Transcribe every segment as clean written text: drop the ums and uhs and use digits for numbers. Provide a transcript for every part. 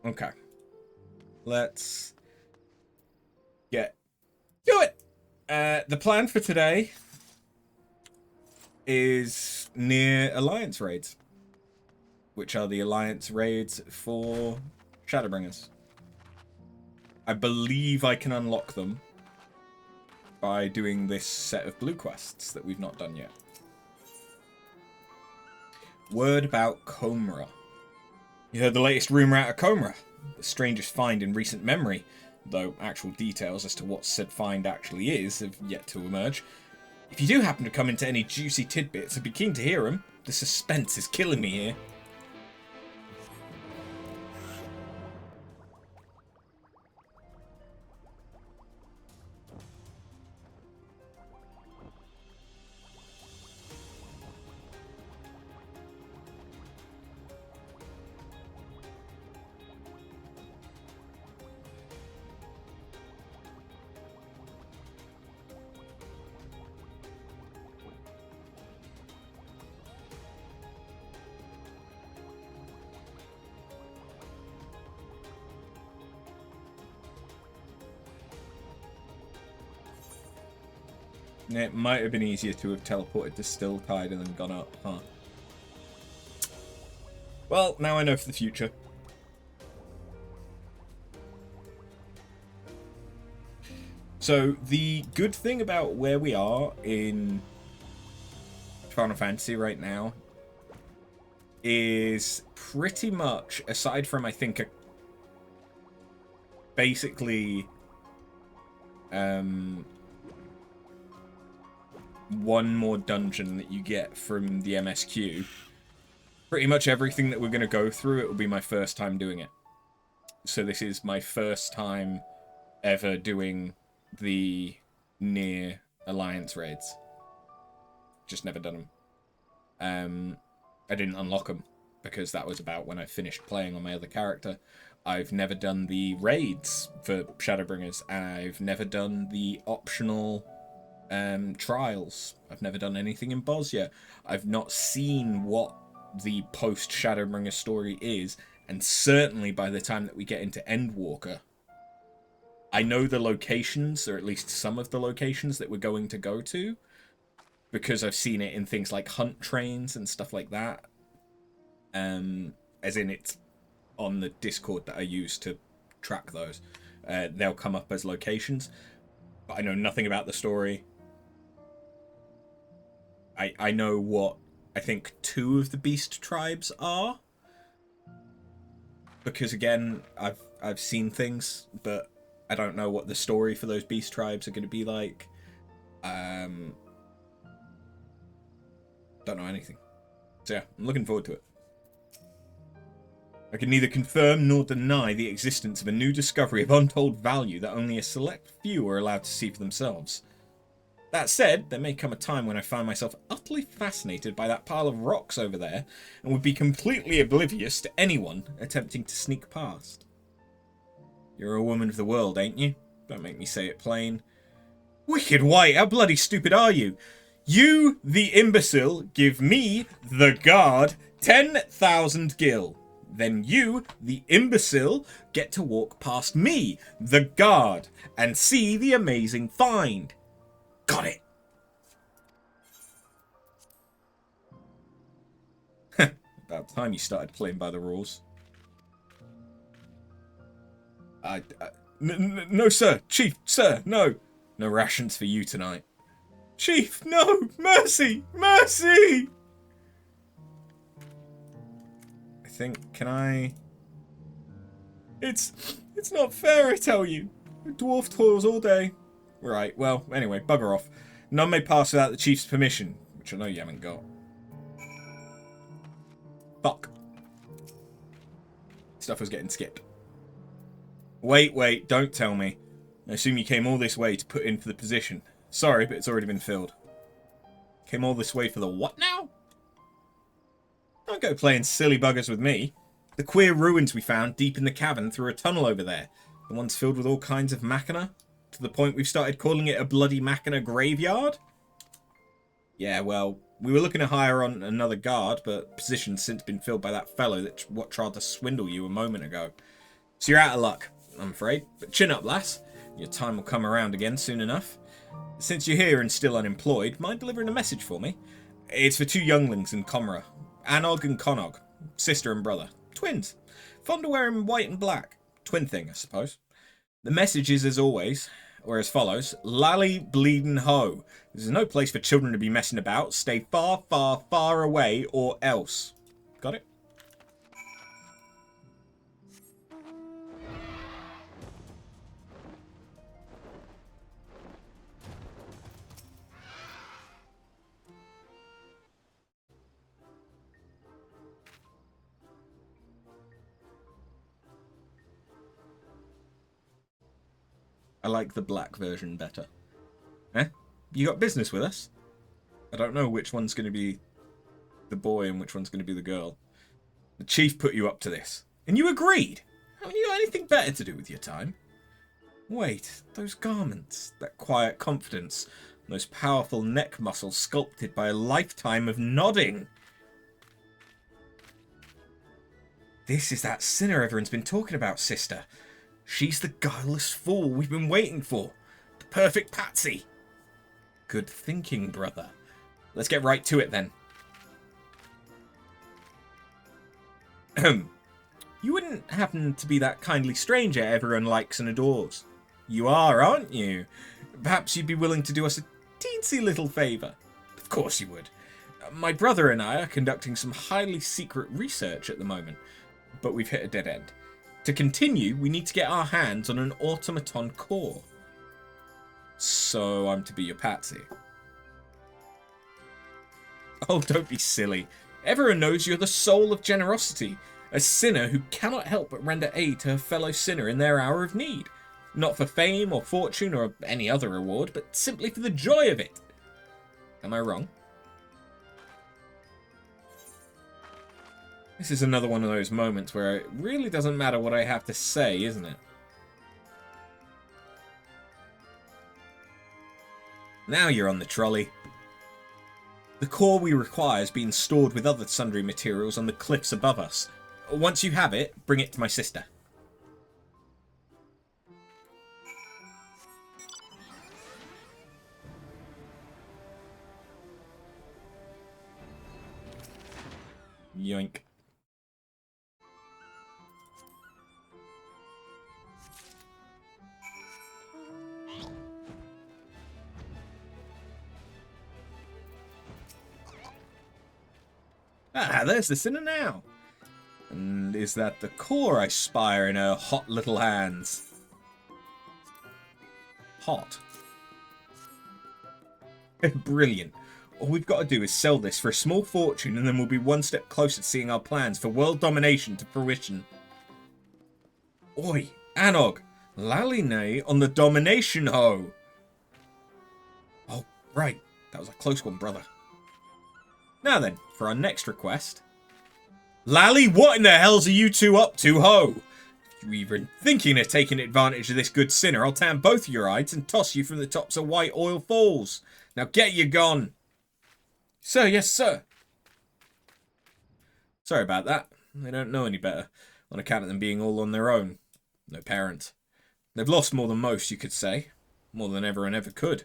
Okay. Let's get to it. The plan for today is near Alliance raids, which are the Alliance raids for Shadowbringers. I believe I can unlock them by doing this set of blue quests that we've not done yet. Word about Comra. You heard the latest rumour out of Comra, the strangest find in recent memory, though actual details as to what said find actually is have yet to emerge. If you do happen to come into any juicy tidbits, I'd be keen to hear them. The suspense is killing me here. It might have been easier to have teleported to Stilltide and then gone up, huh? Well, now I know for the future. So, the good thing about where we are in Final Fantasy right now is pretty much, aside from, I think, basically one more dungeon that you get from the MSQ. Pretty much everything that we're going to go through, it will be my first time doing it. So this is my first time ever doing the near Alliance raids. Just never done them. I didn't unlock them because that was about when I finished playing on my other character. I've never done the raids for Shadowbringers. I've never done the optional trials. I've never done anything in Bosnia. I've not seen what the post Shadowbringer story is, and certainly by the time that we get into Endwalker, I know the locations, or at least some of the locations that we're going to go to, because I've seen it in things like hunt trains and stuff like that. As in, it's on the Discord that I use to track those. They'll come up as locations, but I know nothing about the story. I know what I think 2 of the beast tribes are, because again, I've seen things, but I don't know what the story for those beast tribes are going to be like. Don't know anything. So yeah, I'm looking forward to it. I can neither confirm nor deny the existence of a new discovery of untold value that only a select few are allowed to see for themselves. That said, there may come a time when I find myself utterly fascinated by that pile of rocks over there and would be completely oblivious to anyone attempting to sneak past. You're a woman of the world, ain't you? Don't make me say it plain. Wicked White, how bloody stupid are you? You, the imbecile, give me, the guard, 10,000 gil. Then you, the imbecile, get to walk past me, the guard, and see the amazing find. Got it! About time you started playing by the rules. No, sir. Chief, sir, no. No rations for you tonight. Chief, no! Mercy! Mercy! I think, can I... It's not fair, I tell you. Dwarf toils all day. Right, well, anyway, bugger off. None may pass without the chief's permission, which I know you haven't got. Fuck. Stuff was getting skipped. Wait, don't tell me. I assume you came all this way to put in for the position. Sorry, but it's already been filled. Came all this way for the what now? Don't go playing silly buggers with me. The queer ruins we found deep in the cavern through a tunnel over there. The ones filled with all kinds of machina. To the point we've started calling it a bloody machina graveyard? Yeah, well, we were looking to hire on another guard, but position's since been filled by that fellow that tried to swindle you a moment ago. So you're out of luck, I'm afraid. But chin up, lass. Your time will come around again soon enough. Since you're here and still unemployed, mind delivering a message for me? It's for two younglings in Comra. Anog and Konog. Sister and brother. Twins. Fond of wearing white and black. Twin thing, I suppose. The message is as always, or as follows. Lally bleedin' ho. This is no place for children to be messing about. Stay far, far, far away or else. Got it? I like the black version better. Eh? You got business with us? I don't know which one's going to be the boy and which one's going to be the girl. The chief put you up to this. And you agreed? Haven't you got anything better to do with your time? Wait, those garments, that quiet confidence, those powerful neck muscles sculpted by a lifetime of nodding. This is that sinner everyone's been talking about, sister. She's the guileless fool we've been waiting for. The perfect patsy. Good thinking, brother. Let's get right to it then. You wouldn't happen to be that kindly stranger everyone likes and adores. You are, aren't you? Perhaps you'd be willing to do us a teensy little favour. Of course you would. My brother and I are conducting some highly secret research at the moment, but we've hit a dead end. To continue, we need to get our hands on an automaton core. So I'm to be your patsy. Oh, don't be silly. Everyone knows you're the soul of generosity, a sinner who cannot help but render aid to her fellow sinner in their hour of need. Not for fame or fortune or any other reward, but simply for the joy of it. Am I wrong? This is another one of those moments where it really doesn't matter what I have to say, isn't it? Now you're on the trolley. The core we require is being stored with other sundry materials on the cliffs above us. Once you have it, bring it to my sister. Yoink. Ah, there's the sinner now. And is that the core I spy in her hot little hands? Hot. Brilliant. All we've got to do is sell this for a small fortune and then we'll be one step closer to seeing our plans for world domination to fruition. Oi, Anog, Laline on the domination ho. Oh, right. That was a close one, brother. Now then, for our next request. Lally, what in the hells are you two up to, ho? If you're even thinking of taking advantage of this good sinner, I'll tan both of your eyes and toss you from the tops of White Oil Falls. Now get you gone. Sir, yes, sir. Sorry about that. They don't know any better, on account of them being all on their own. No parents. They've lost more than most, you could say. More than everyone ever could.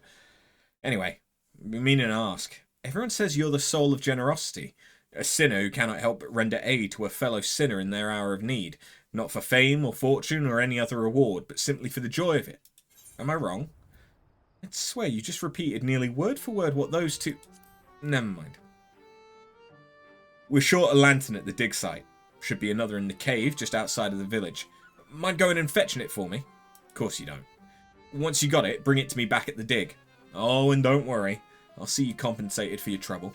Anyway, we mean and ask. Everyone says you're the soul of generosity, a sinner who cannot help but render aid to a fellow sinner in their hour of need, not for fame or fortune or any other reward, but simply for the joy of it. Am I wrong? I'd swear you just repeated nearly word for word what those two... Never mind. We're short a lantern at the dig site. Should be another in the cave just outside of the village. Mind going and fetching it for me? Of course you don't. Once you got it, bring it to me back at the dig. Oh, and don't worry. I'll see you compensated for your trouble.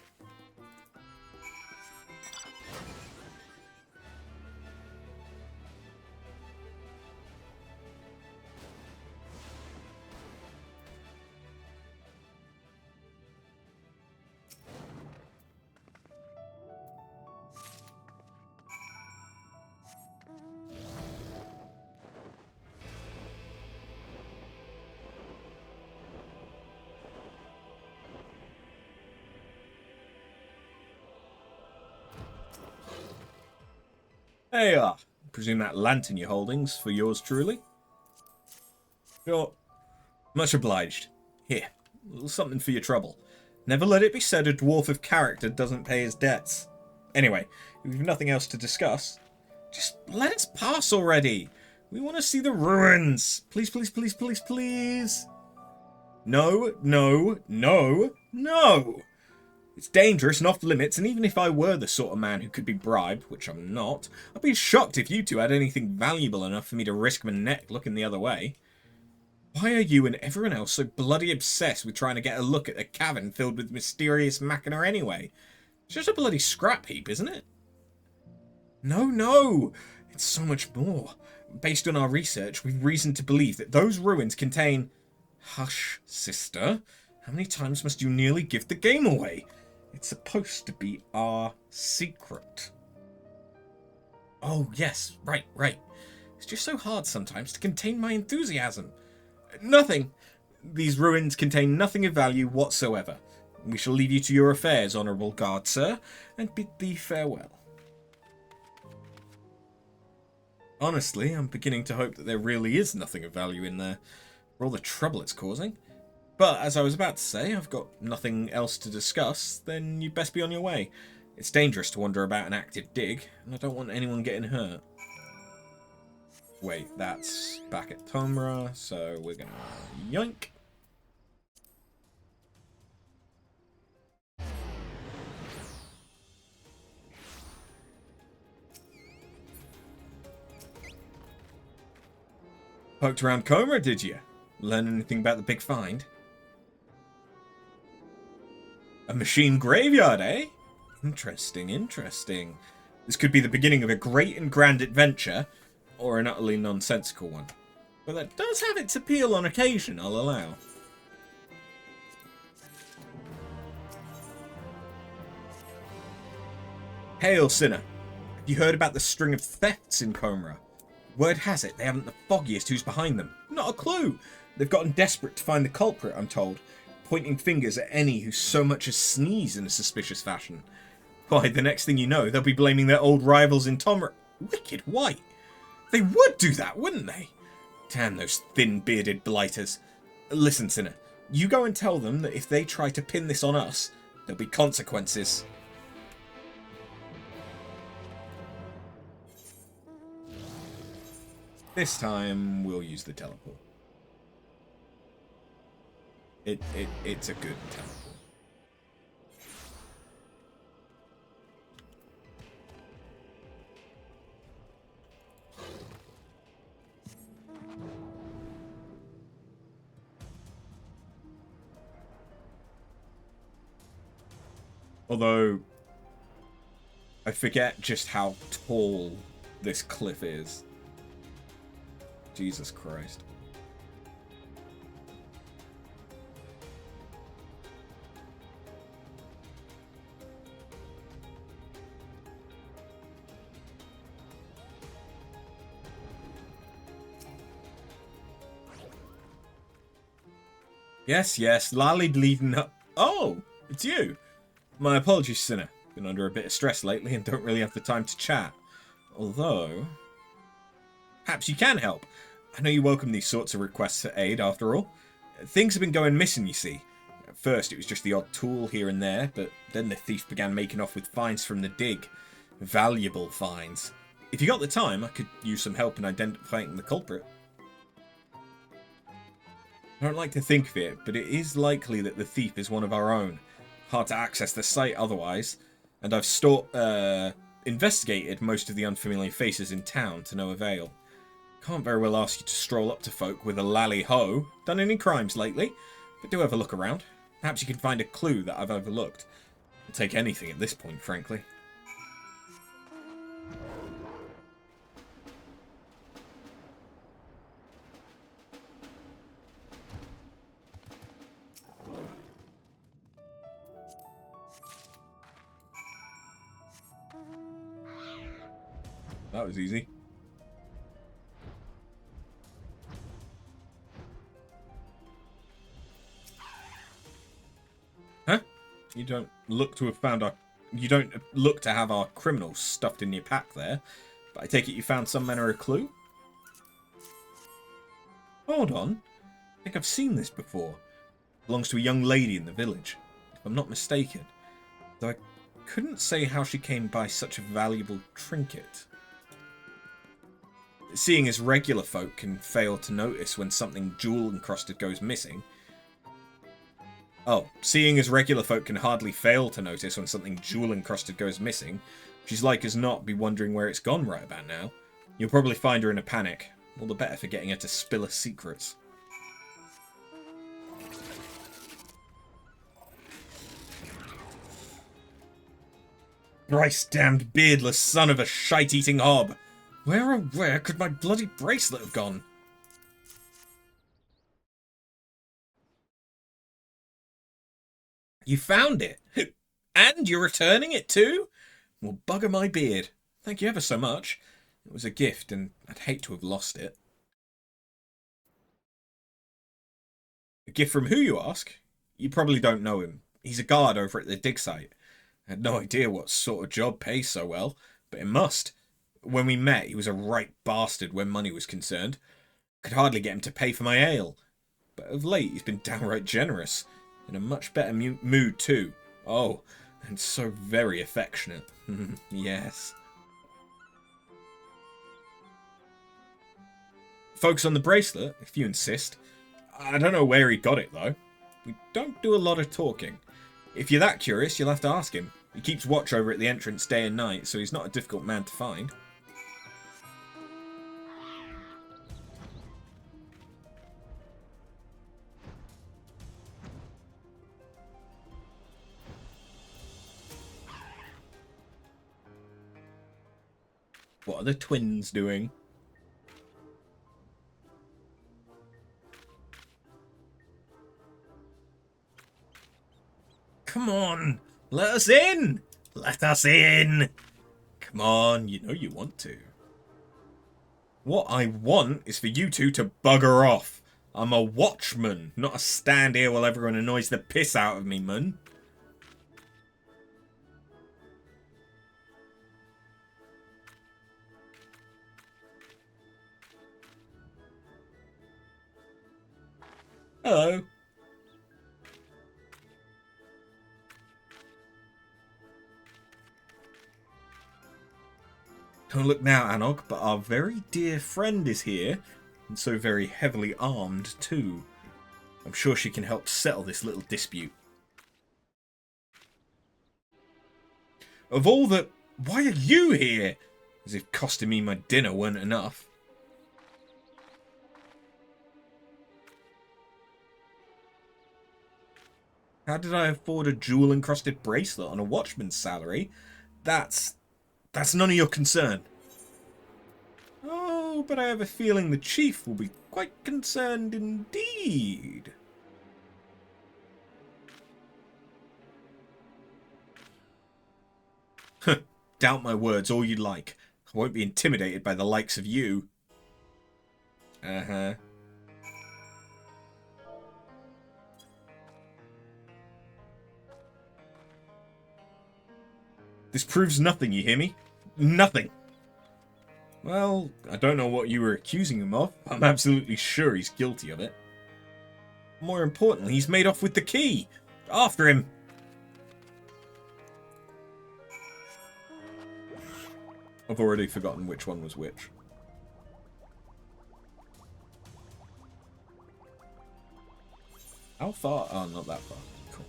Hey, Presume that lantern you're holding's for yours truly? Sure. Much obliged. Here, a little something for your trouble. Never let it be said a dwarf of character doesn't pay his debts. Anyway, if we've nothing else to discuss, just let us pass already. We want to see the ruins. Please, please, please, please, please. No, no, no, no. It's dangerous and off limits, and even if I were the sort of man who could be bribed, which I'm not, I'd be shocked if you two had anything valuable enough for me to risk my neck looking the other way. Why are you and everyone else so bloody obsessed with trying to get a look at a cavern filled with mysterious machina anyway? It's just a bloody scrap heap, isn't it? No, no! It's so much more. Based on our research, we've reason to believe that those ruins contain... Hush, sister. How many times must you nearly give the game away? It's supposed to be our secret. Oh, yes. Right, right. It's just so hard sometimes to contain my enthusiasm. Nothing. These ruins contain nothing of value whatsoever. We shall leave you to your affairs, honourable guard, sir, and bid thee farewell. Honestly, I'm beginning to hope that there really is nothing of value in there, for all the trouble it's causing. But, as I was about to say, I've got nothing else to discuss, then you'd best be on your way. It's dangerous to wander about an active dig, and I don't want anyone getting hurt. Wait, that's back at Tomra, so we're gonna yoink. Poked around Coma, did you? Learn anything about the big find? A machine graveyard, eh? Interesting, interesting. This could be the beginning of a great and grand adventure, or an utterly nonsensical one. But that does have its appeal on occasion, I'll allow. Hail, Sinner. Have you heard about the string of thefts in Comra? Word has it they haven't the foggiest who's behind them. Not a clue. They've gotten desperate to find the culprit, I'm told, pointing fingers at any who so much as sneeze in a suspicious fashion. Why, the next thing you know, they'll be blaming their old rivals in Tomra. Wicked white. They would do that, wouldn't they? Damn those thin-bearded blighters. Listen, Sinner, you go and tell them that if they try to pin this on us, there'll be consequences. This time, we'll use the teleport. It's a good teleport. Although, I forget just how tall this cliff is. Jesus Christ. Yes, yes, lolly bleeding up. Oh, it's you. My apologies, Sinner. Been under a bit of stress lately and don't really have the time to chat. Although, perhaps you can help. I know you welcome these sorts of requests for aid, after all. Things have been going missing, you see. At first, it was just the odd tool here and there, but then the thief began making off with finds from the dig. Valuable finds. If you got the time, I could use some help in identifying the culprit. I don't like to think of it, but it is likely that the thief is one of our own. Hard to access the site otherwise, and I've investigated most of the unfamiliar faces in town to no avail. Can't very well ask you to stroll up to folk with a lally-ho. Done any crimes lately? But do have a look around. Perhaps you can find a clue that I've overlooked. I'll take anything at this point, frankly. That was easy. Huh? You don't look to have found our... You don't look to have our criminals stuffed in your pack there. But I take it you found some manner of clue? Hold on. I think I've seen this before. It belongs to a young lady in the village, if I'm not mistaken. Though I couldn't say how she came by such a valuable trinket. Seeing as regular folk can fail to notice when something jewel-encrusted goes missing. Oh, seeing as regular folk can hardly fail to notice when something jewel-encrusted goes missing, she's like as not be wondering where it's gone right about now. You'll probably find her in a panic. All the better for getting her to spill her secrets. Thrice-damned beardless son of a shite-eating hob! Where oh where could my bloody bracelet have gone? You found it? And you're returning it too? Well, bugger my beard. Thank you ever so much. It was a gift, and I'd hate to have lost it. A gift from who, you ask? You probably don't know him. He's a guard over at the dig site. I had no idea what sort of job pays so well, but it must. When we met, he was a right bastard when money was concerned. Could hardly get him to pay for my ale. But of late, he's been downright generous. In a much better mood, too. Oh, and so very affectionate. Yes. Focus on the bracelet, if you insist. I don't know where he got it, though. We don't do a lot of talking. If you're that curious, you'll have to ask him. He keeps watch over at the entrance day and night, so he's not a difficult man to find. What are the twins doing? Come on! Let us in! Let us in! Come on, you know you want to. What I want is for you two to bugger off. I'm a watchman, not a stand here while everyone annoys the piss out of me, man. Hello. Don't look now, Anog, but our very dear friend is here, and so very heavily armed, too. I'm sure she can help settle this little dispute. Of all the... Why are you here? As if costing me my dinner weren't enough. How did I afford a jewel-encrusted bracelet on a watchman's salary? That's none of your concern. Oh, but I have a feeling the chief will be quite concerned indeed. Doubt my words all you like. I won't be intimidated by the likes of you. Uh-huh. This proves nothing, you hear me? Nothing. Well, I don't know what you were accusing him of. I'm absolutely sure he's guilty of it. More importantly, he's made off with the key. After him. I've already forgotten which one was which. How far? Oh, not that far. Cool.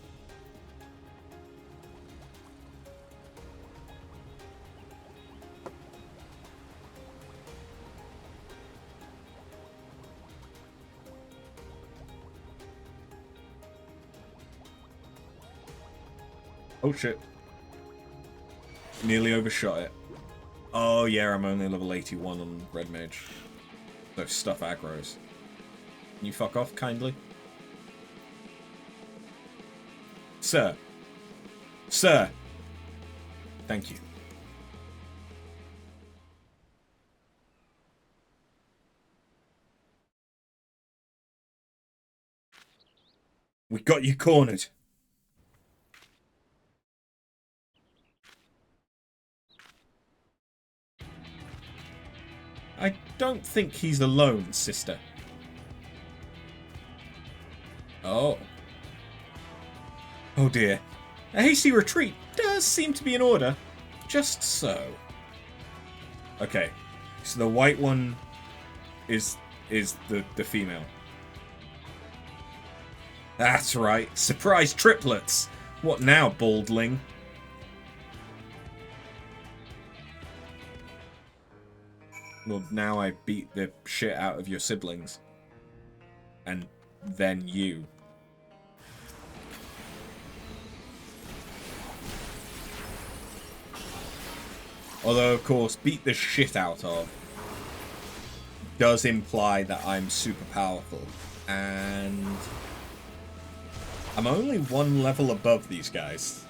Oh shit. Nearly overshot it. Oh yeah, I'm only level 81 on Red Mage. So stuff aggros. Can you fuck off kindly? Sir. Sir. Thank you. We got you cornered. don't think he's alone, sister. Oh. Oh dear. A hasty retreat does seem to be in order. Just so. Okay. So the white one is the female. That's right. Surprise triplets. What now, baldling? Well, now I beat the shit out of your siblings. And then you. Although, of course, beat the shit out of does imply that I'm super powerful. And I'm only one level above these guys.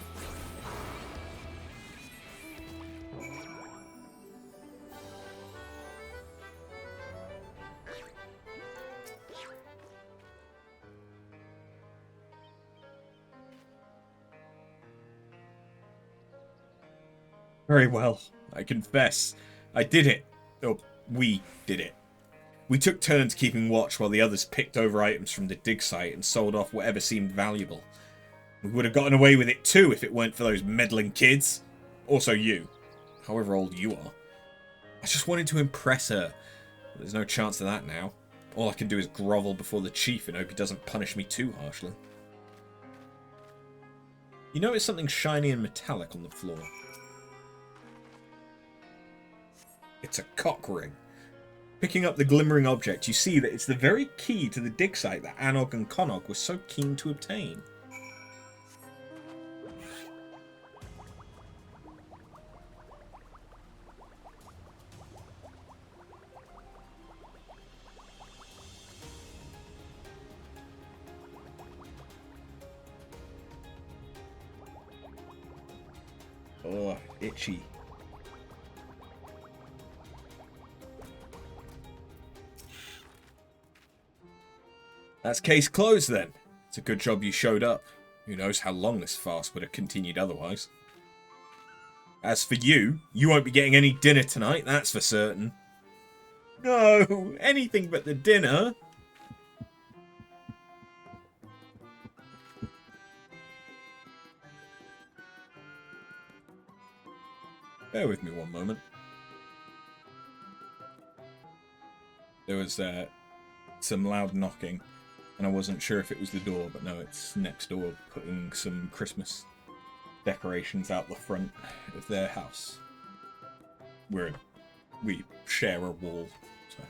Very well, I confess. I did it. Oh, we did it. We took turns keeping watch while the others picked over items from the dig site and sold off whatever seemed valuable. We would have gotten away with it too if it weren't for those meddling kids. Also you, however old you are. I just wanted to impress her. But there's no chance of that now. All I can do is grovel before the chief and hope he doesn't punish me too harshly. You notice something shiny and metallic on the floor. It's a cock ring. Picking up the glimmering object, you see that it's the very key to the dig site that Anog and Konog were so keen to obtain. Oh, itchy. That's case closed then. It's a good job you showed up. Who knows how long this farce would have continued otherwise. As for you, you won't be getting any dinner tonight, that's for certain. No, anything but the dinner. Bear with me one moment. There was some loud knocking. And I wasn't sure if it was the door, but no, it's next door putting some Christmas decorations out the front of their house. We share a wall. So.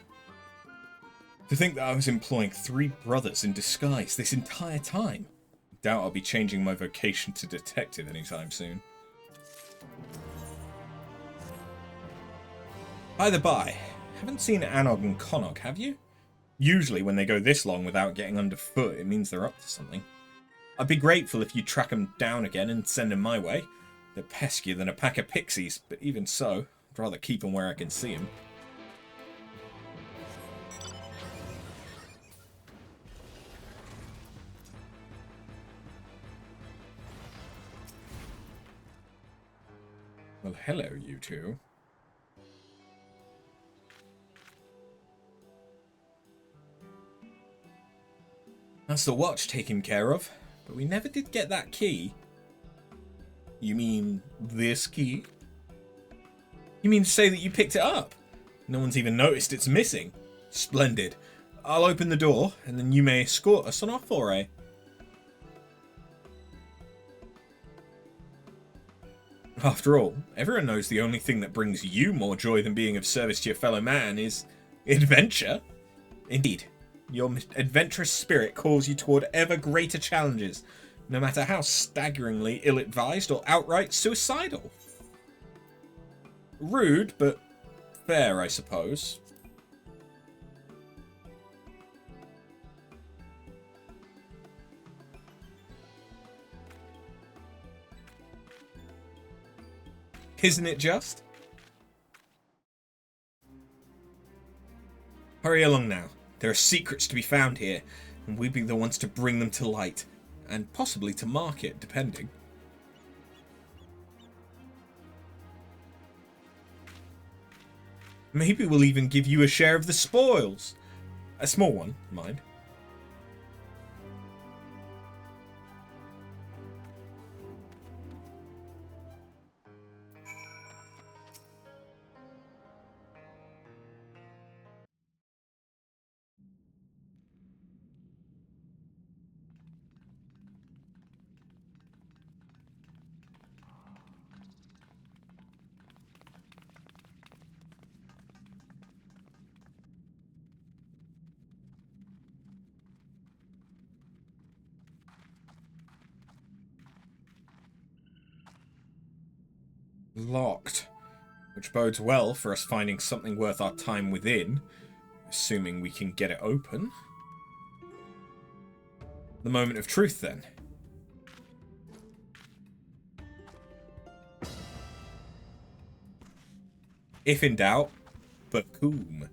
To think that I was employing 3 brothers in disguise this entire time. Doubt I'll be changing my vocation to detective anytime soon. By the by, haven't seen Anog and Konog, have you? Usually when they go this long without getting underfoot, it means they're up to something. I'd be grateful if you track them down again and send them my way. They're peskier than a pack of pixies, but even so, I'd rather keep them where I can see them. Well, hello, you two. That's the watch taken care of, but we never did get that key. You mean this key? You mean to say that you picked it up? No one's even noticed it's missing. Splendid. I'll open the door, and then you may escort us on our foray. After all, everyone knows the only thing that brings you more joy than being of service to your fellow man is adventure. Indeed. Your adventurous spirit calls you toward ever greater challenges, no matter how staggeringly ill-advised or outright suicidal. Rude, but fair, I suppose. Isn't it just? Hurry along now. There are secrets to be found here, and we'd be the ones to bring them to light, and possibly to market, depending. Maybe we'll even give you a share of the spoils. A small one, mind. Locked. Which bodes well for us finding something worth our time within, assuming we can get it open. The moment of truth, then. If in doubt, Bakum.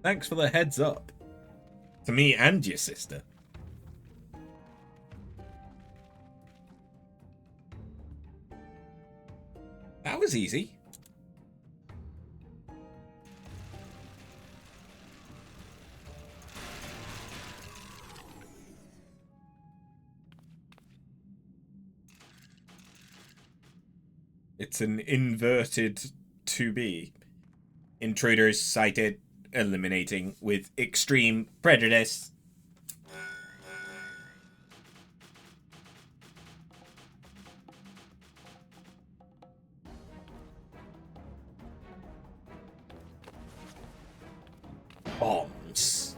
Thanks for the heads up. To me and your sister. That was easy. It's an inverted 2B. Intruders sighted. Eliminating with extreme prejudice. Bombs.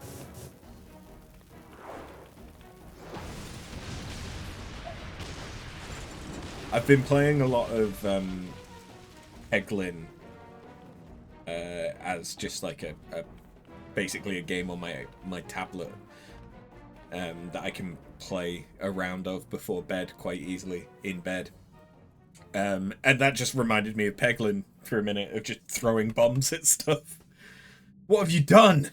I've been playing a lot of Eglin as just like a basically a game on my tablet that I can play a round of before bed quite easily in bed. And that just reminded me of Peglin for a minute, of just throwing bombs at stuff. What have you done?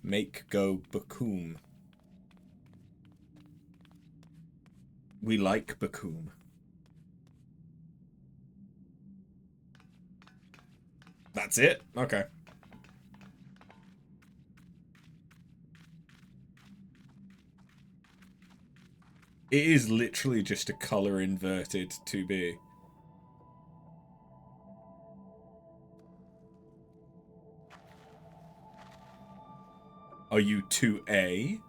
Make go Bakum. We like Bakum. That's it? Okay. It is literally just a color inverted 2B. Are you 2A?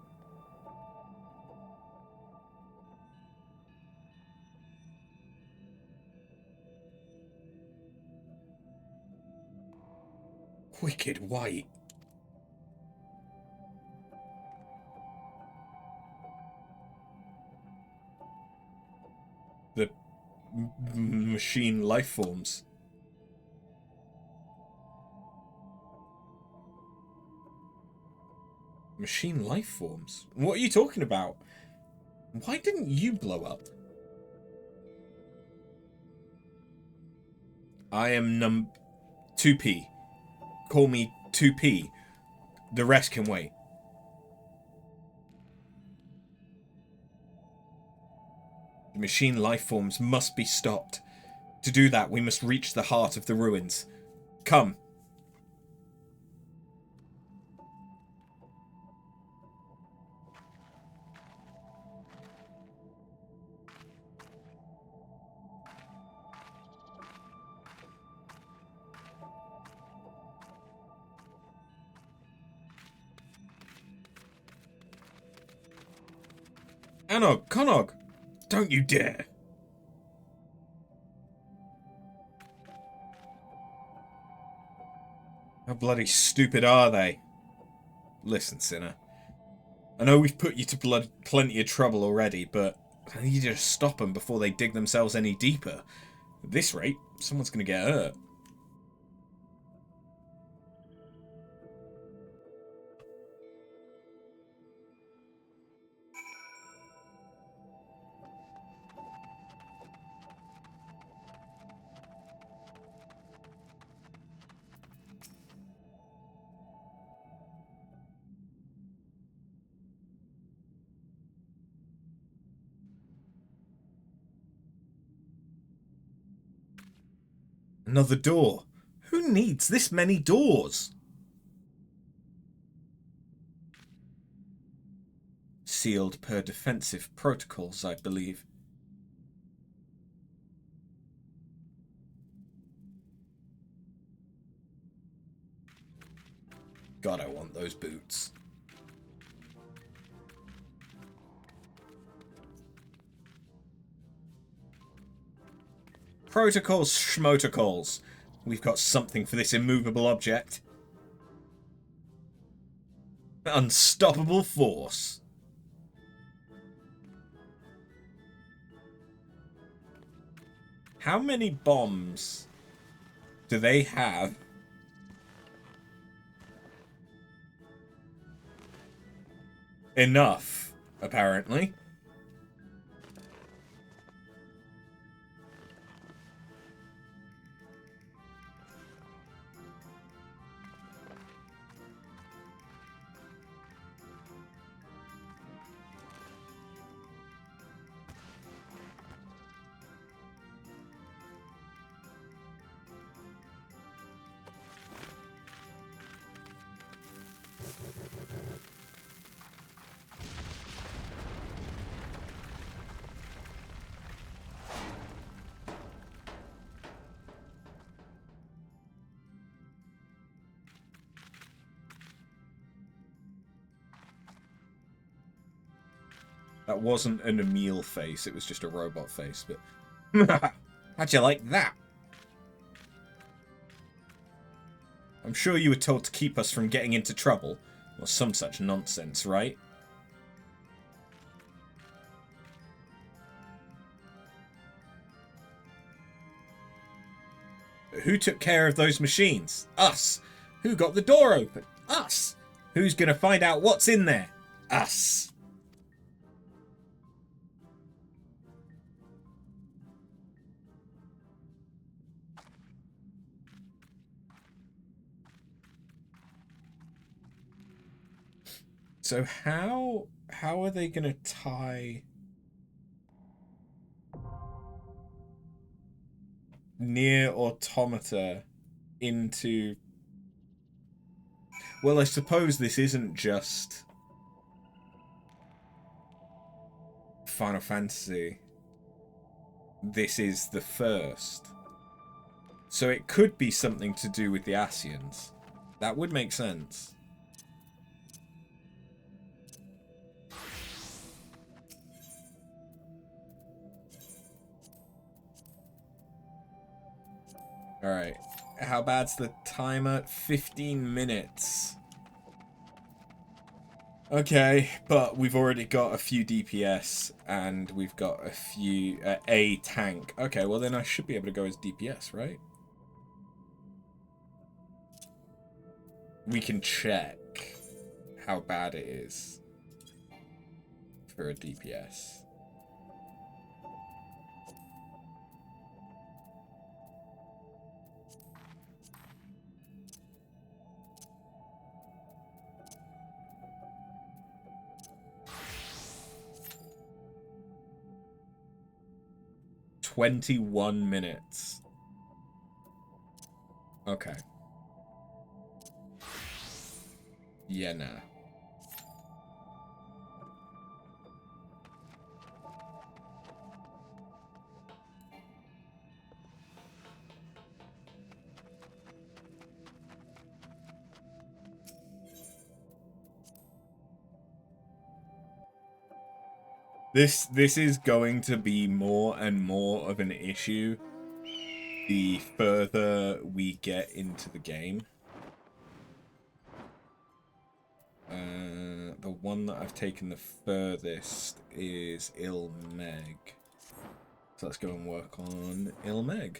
Wicked white. The machine life forms. Machine life forms? What are you talking about? Why didn't you blow up? I am 2P. Call me 2P. The rest can wait. The machine life forms must be stopped. To do that, we must reach the heart of the ruins. Come. Anog, Conog, don't you dare. How bloody stupid are they? Listen, Sinner. I know we've put you to plenty of trouble already, but I need you to stop them before they dig themselves any deeper. At this rate, someone's going to get hurt. Another door. Who needs this many doors? Sealed per defensive protocols, I believe. God, I want those boots. Protocols, schmotocols. We've got something for this immovable object. Unstoppable force. How many bombs do they have? Enough, apparently. That wasn't an Emil face, it was just a robot face, but... How'd you like that? I'm sure you were told to keep us from getting into trouble, or some such nonsense, right? Who took care of those machines? Us! Who got the door open? Us! Who's gonna find out what's in there? Us! So how are they gonna tie Near Automata into... Well, I suppose this isn't just Final Fantasy. This is the first. So it could be something to do with the Asians. That would make sense. Alright. How bad's the timer? 15 minutes. Okay, but we've already got a few DPS, and we've got a few... a tank. Okay, well then I should be able to go as DPS, right? We can check how bad it is for a DPS. "21 minutes. Okay. Yeah, nah. This is going to be more and more of an issue the further we get into the game. The one that I've taken the furthest is Ilmeg. So let's go and work on Ilmeg.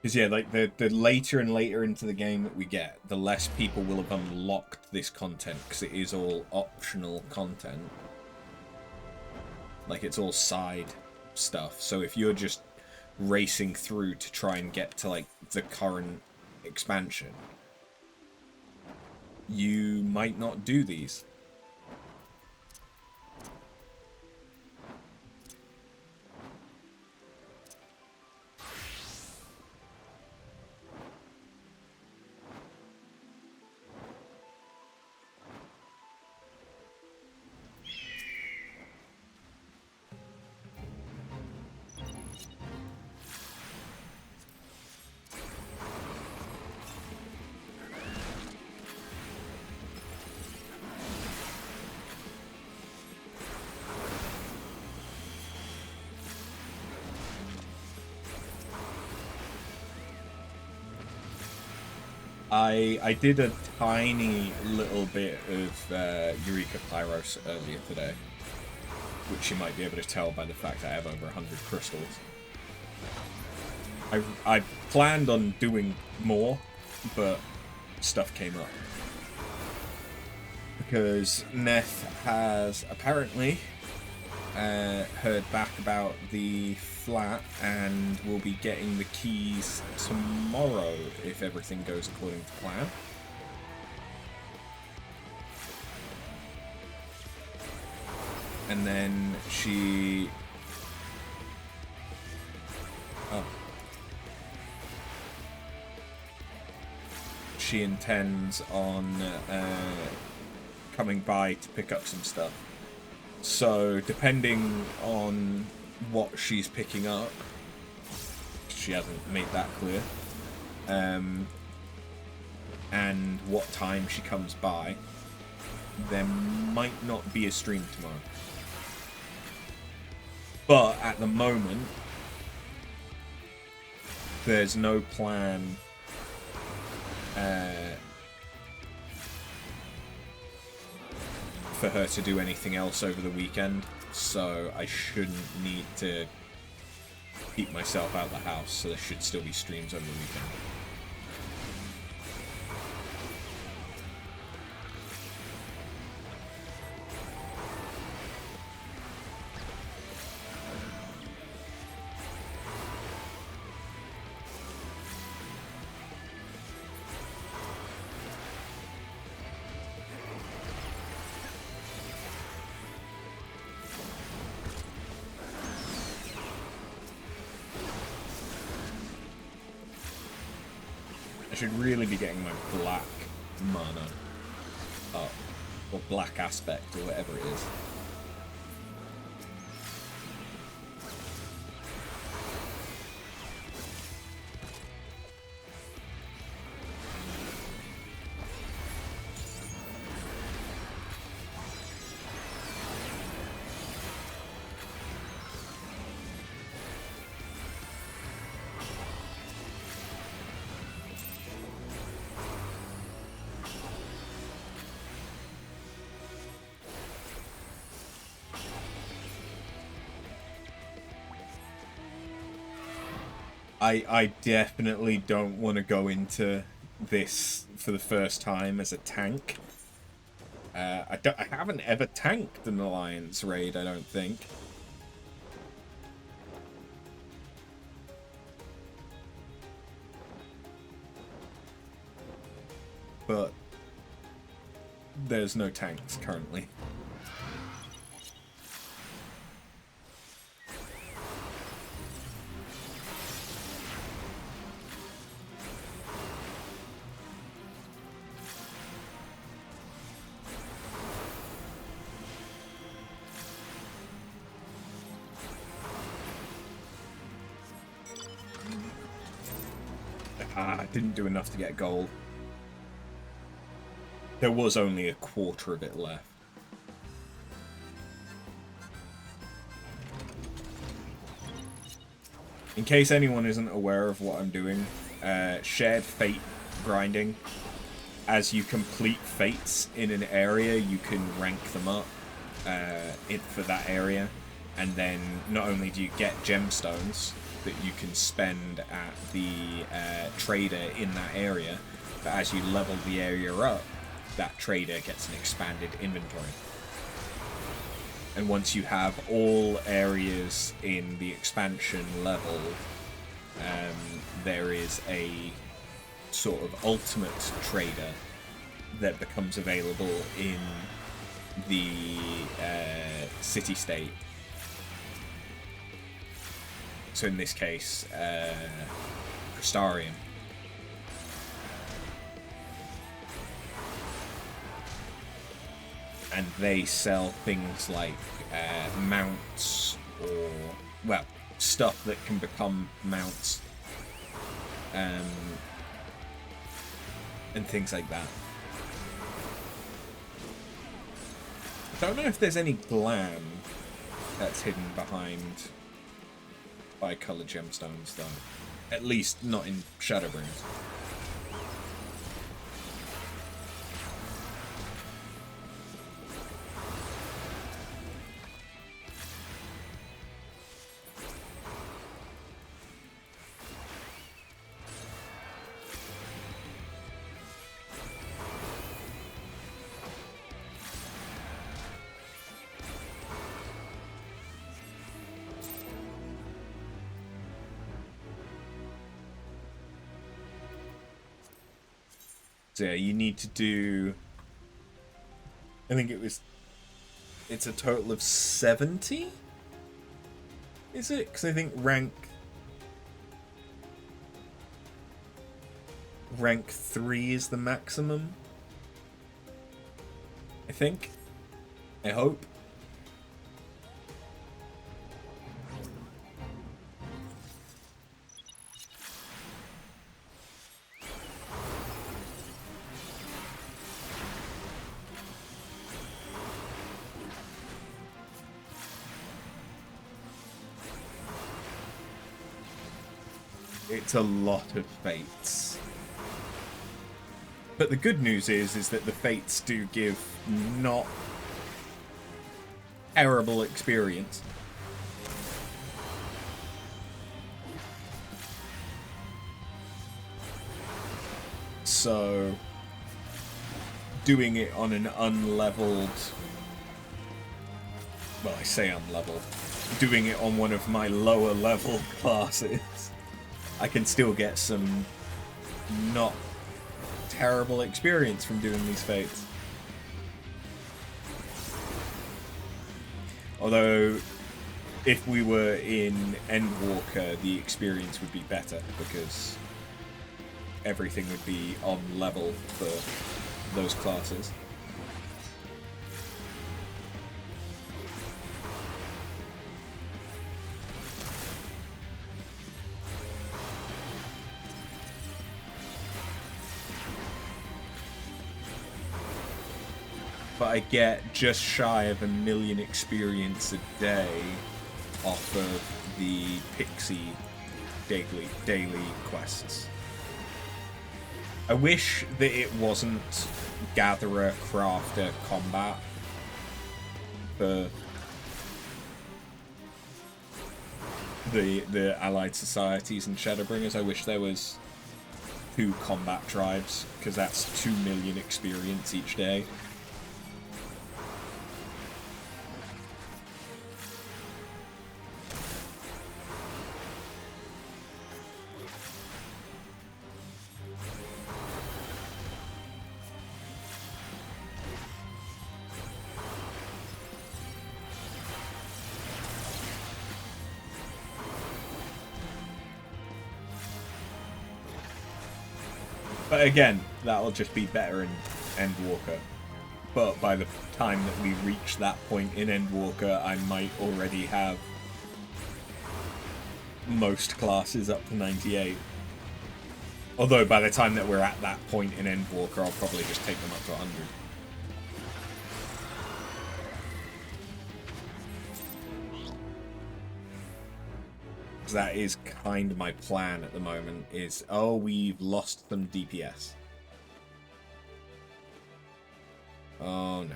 Because yeah, like the later and later into the game that we get, the less people will have unlocked this content, because it is all optional content. Like, it's all side stuff. So if you're just racing through to try and get to, like, the current expansion, you might not do these. I did a tiny little bit of Eureka Pyros earlier today, which you might be able to tell by the fact that I have over 100 crystals. I planned on doing more, but stuff came up. Because Neth has apparently heard back about the flat and will be getting the keys tomorrow if everything goes according to plan. And then she... She intends on coming by to pick up some stuff. So, depending on what she's picking up, she hasn't made that clear, and what time she comes by, there might not be a stream tomorrow. But at the moment, there's no plan for her to do anything else over the weekend, so I shouldn't need to keep myself out of the house, so there should still be streams over the weekend. I should really be getting my black mana up, or black aspect, or whatever it is. I definitely don't want to go into this for the first time as a tank. I haven't ever tanked an Alliance raid, I don't think. But there's no tanks currently. Didn't do enough to get gold. There was only a quarter of it left. In case anyone isn't aware of what I'm doing, shared fate grinding. As you complete fates in an area, you can rank them up for that area. And then not only do you get gemstones that you can spend at the trader in that area, but as you level the area up, that trader gets an expanded inventory. And once you have all areas in the expansion level, there is a sort of ultimate trader that becomes available in the city-state. So in this case, Crystarium. And they sell things like mounts, or, well, stuff that can become mounts, and things like that. I don't know if there's any glam that's hidden behind bi-colored gemstones, though. At least not in Shadowbringers. So yeah, you need to do... I think it's a total of 70? Is it? Because I think rank 3 is the maximum. I think. I hope. It's a lot of fates. But the good news is that the fates do give not terrible experience. So doing it on an unleveled... Well, I say unleveled. Doing it on one of my lower level classes, I can still get some not terrible experience from doing these fates. Although, if we were in Endwalker, the experience would be better, because everything would be on level for those classes. But I get just shy of 1 million experience a day off of the Pixie daily quests. I wish that it wasn't Gatherer, Crafter, Combat for the allied societies and Shadowbringers. I wish there was 2 combat tribes, because that's 2 million experience each day. But again, that'll just be better in Endwalker. But by the time that we reach that point in Endwalker, I might already have most classes up to 98. Although by the time that we're at that point in Endwalker, I'll probably just take them up to 100. That is kind of my plan at the moment, is, oh, we've lost some DPS. Oh no.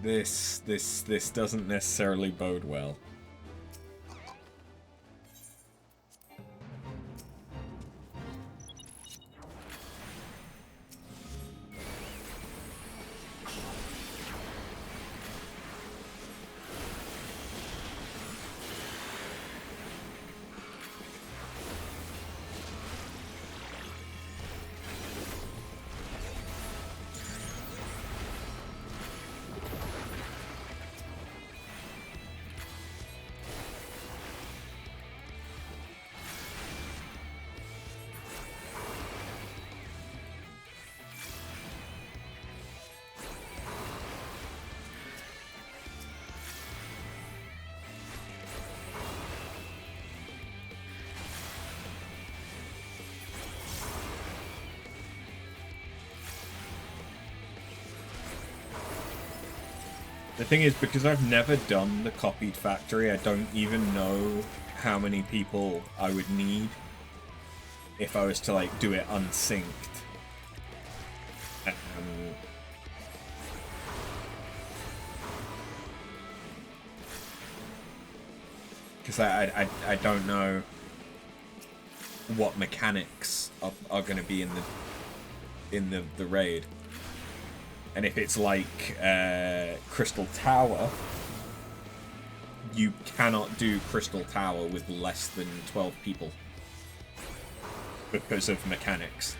This doesn't necessarily bode well. The thing is, because I've never done the copied factory, I don't even know how many people I would need if I was to, like, do it unsynced. Because I don't know what mechanics are going to be in the raid. And if it's like Crystal Tower, you cannot do Crystal Tower with less than 12 people because of mechanics.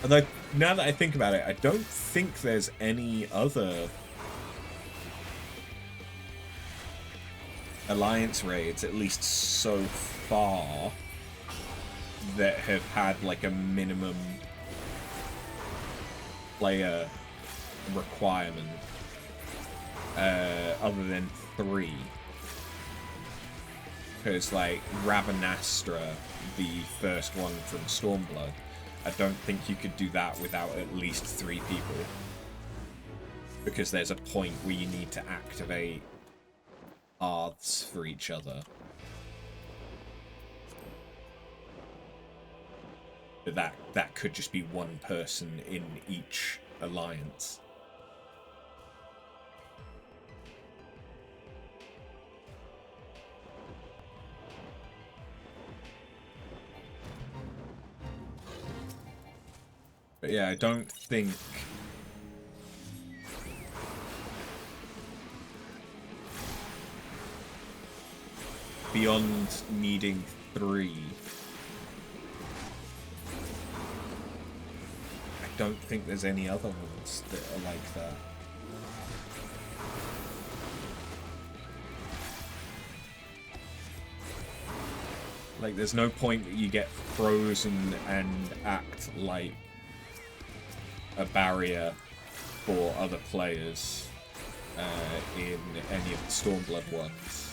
Although, now that I think about it, I don't think there's any other Alliance raids, at least so far, that have had like a minimum player requirement, other than 3. Because like Ravenastra, the first one from Stormblood, I don't think you could do that without at least 3 people. Because there's a point where you need to activate paths for each other. But that could just be one person in each alliance. But yeah, I don't think beyond needing 3, I don't think there's any other ones that are like that. Like, there's no point that you get frozen and act like a barrier for other players in any of the Stormblood ones.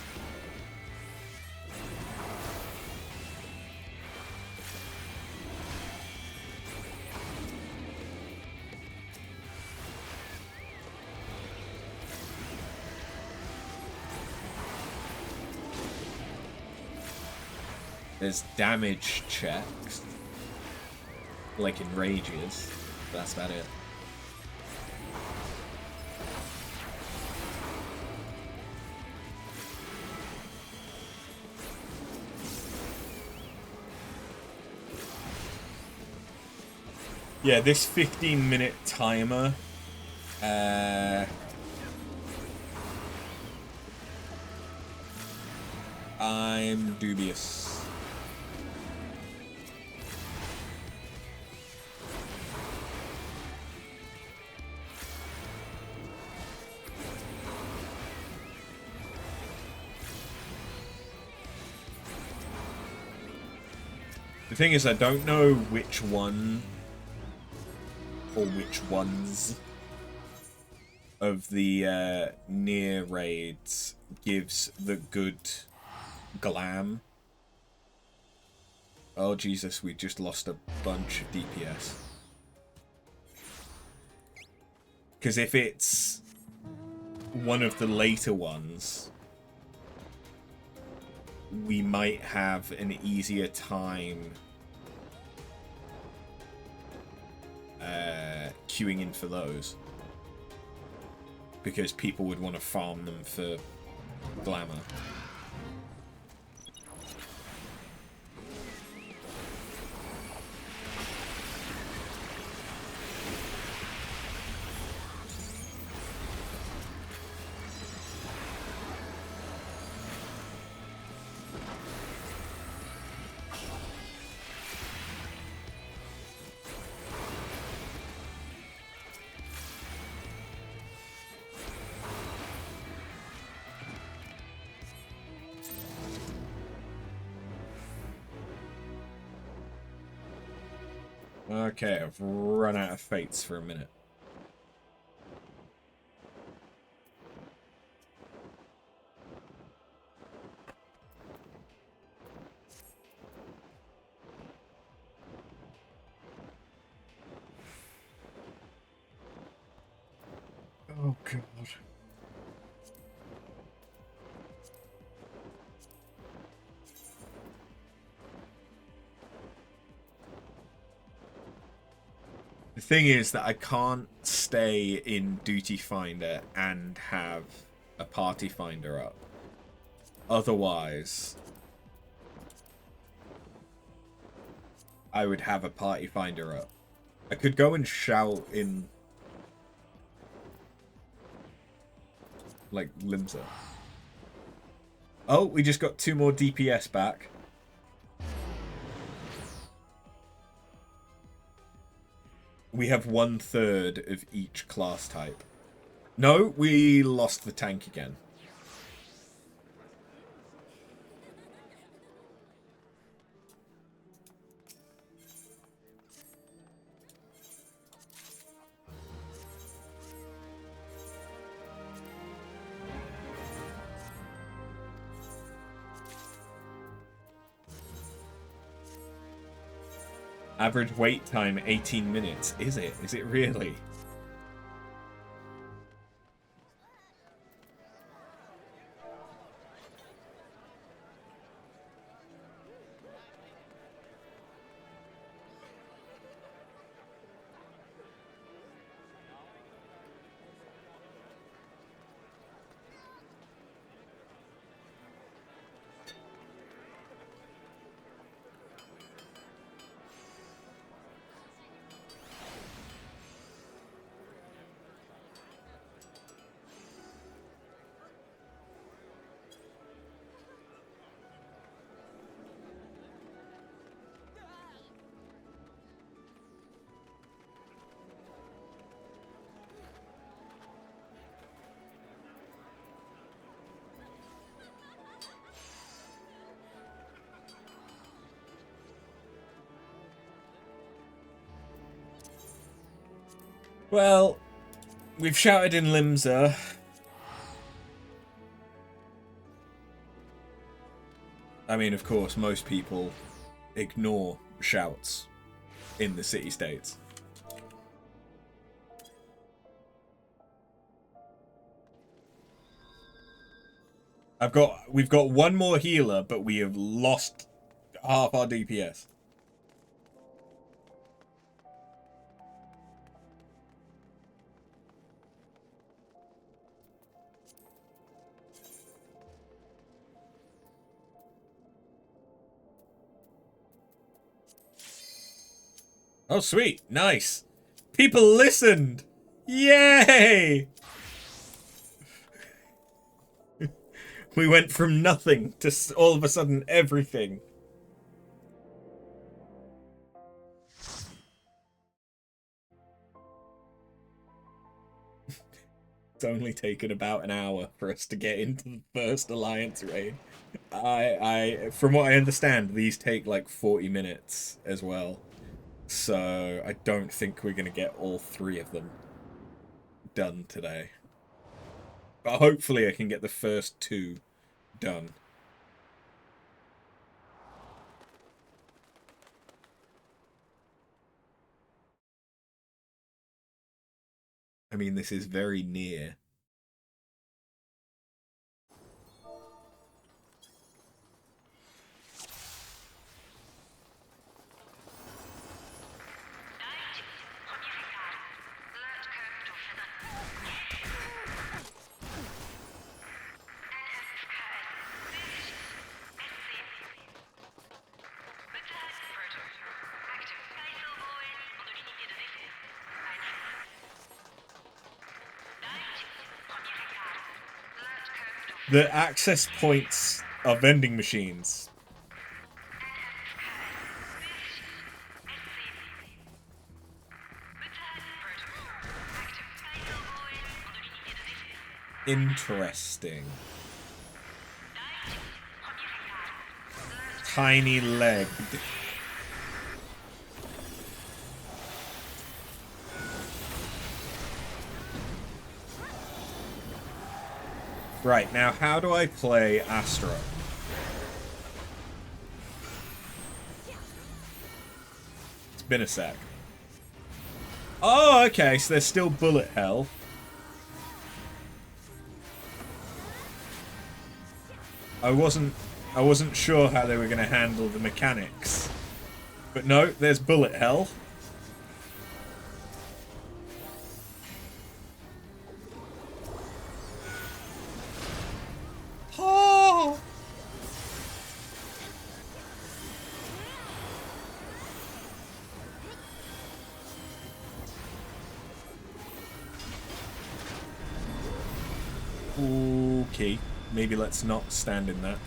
There's damage checks, like in rages. That's about it. Yeah, this 15-minute timer, I'm dubious. The thing is, I don't know which one or which ones of the near raids gives the good glam. Oh Jesus, we just lost a bunch of DPS. Because if it's one of the later ones, we might have an easier time queuing in for those, because people would want to farm them for glamour. Okay, I've run out of fates for a minute. Oh, God. The thing is that I can't stay in Duty Finder and have a Party Finder up. Otherwise, I would have a Party Finder up. I could go and shout in, like, Limsa. Oh, we just got 2 more DPS back. We have 1/3 of each class type. No, we lost the tank again. Average wait time 18 minutes. Is it? Is it really? Well, we've shouted in Limsa. I mean, of course, most people ignore shouts in the city-states. We've got 1 more healer, but we have lost half our DPS. Oh, sweet. Nice. People listened. Yay! We went from nothing to all of a sudden everything. It's only taken about an hour for us to get into the first Alliance raid. From what I understand, these take like 40 minutes as well. So I don't think we're going to get all 3 of them done today. But hopefully I can get the first 2 done. I mean, this is very near. The access points are vending machines. Interesting. Tiny-legged. Right, now how do I play Astra? It's been a sec. Oh, okay, so there's still bullet hell. I wasn't sure how they were going to handle the mechanics. But no, there's bullet hell. key. Maybe let's not stand in that.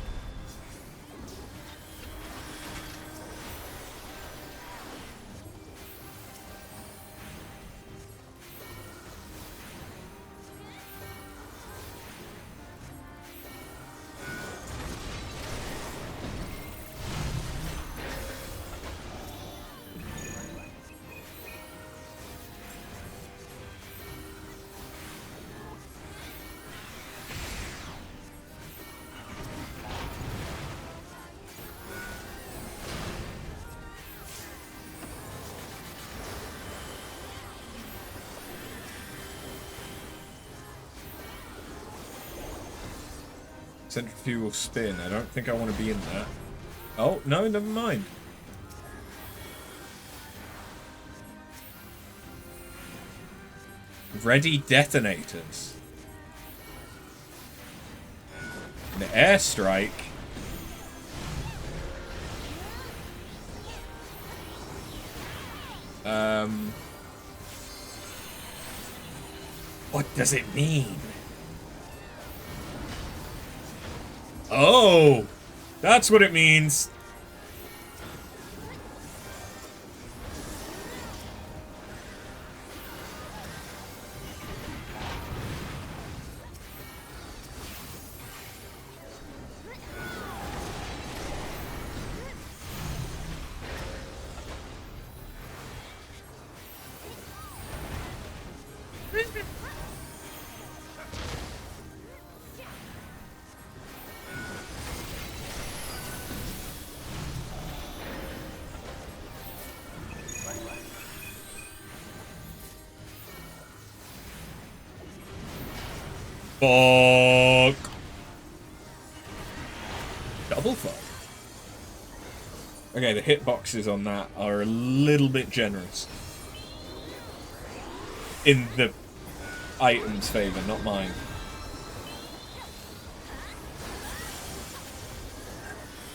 Centrifugal spin. I don't think I want to be in that. Oh, no, never mind. Ready detonators. An airstrike. What does it mean? Oh, that's what it means. Fuck. Double fuck. Okay, the hitboxes on that are a little bit generous. In the item's favor, not mine.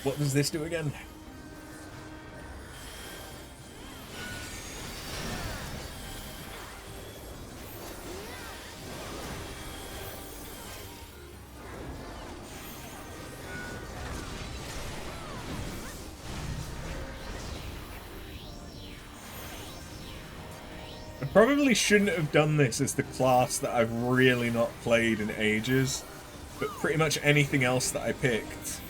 What does this do again? Probably shouldn't have done this as the class that I've really not played in ages, but pretty much anything else that I picked.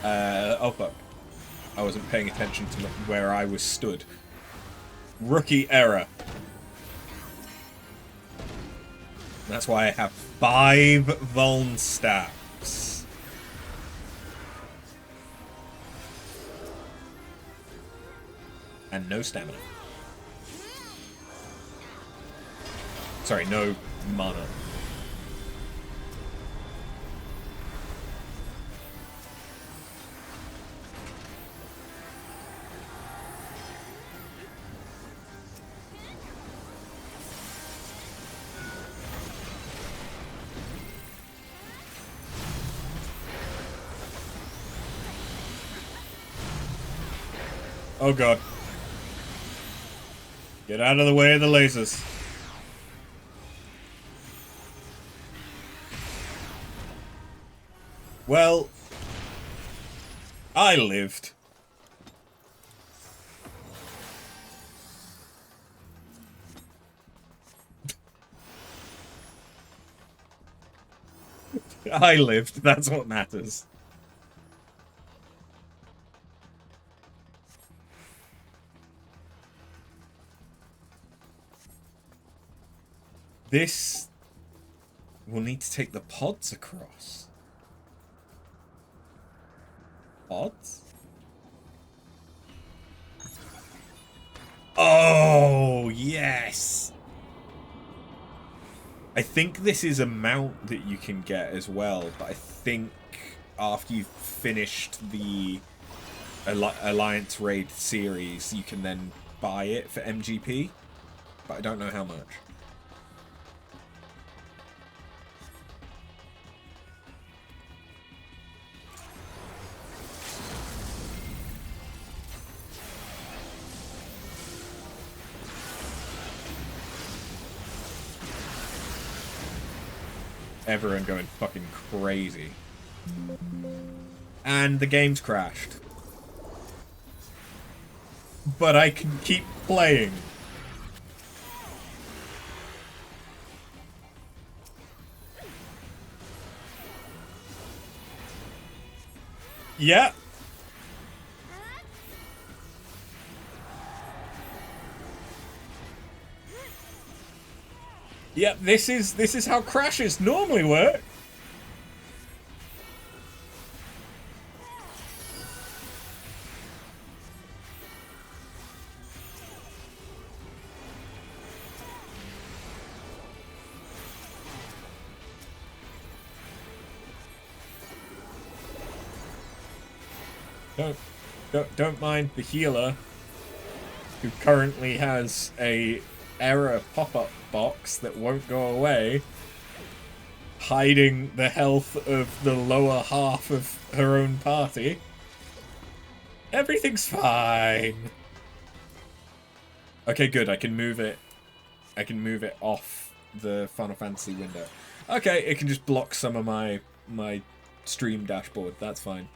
Oh fuck. I wasn't paying attention to where I was stood. Rookie error. That's why I have 5 vuln stacks. And no stamina. Sorry, no mana. Oh god. Get out of the way of the lasers. Well, I lived. I lived, that's what matters. This will need to take the pods across. Pods? Oh, yes! I think this is a mount that you can get as well, but I think after you've finished the Alliance Raid series, you can then buy it for MGP, but I don't know how much. everyone going fucking crazy. And the game's crashed. But I can keep playing. Yeah. Yep, this is how crashes normally work. Don't mind the healer, who currently has a error pop-up box that won't go away, hiding the health of the lower half of her own party. Everything's fine. Okay, good. I can move it. I can move it off the Final Fantasy window. Okay, it can just block some of my stream dashboard. That's fine.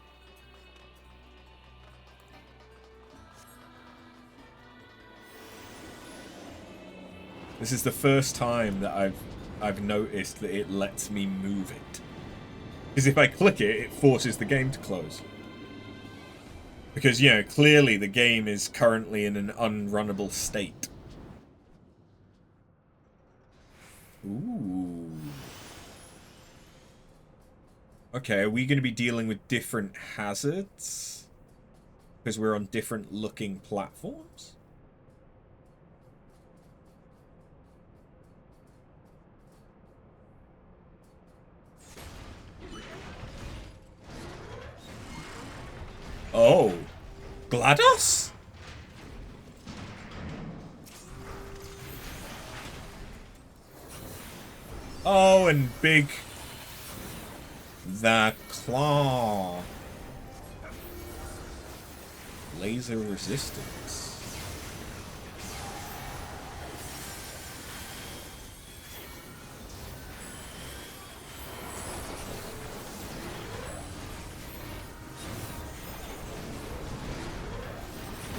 This is the first time that I've noticed that it lets me move it. Because if I click it, it forces the game to close. Because, you know, clearly the game is currently in an unrunnable state. Ooh. Okay, are we going to be dealing with different hazards? Because we're on different looking platforms? Oh, GLaDOS? Oh, and big... The claw. Laser resistance.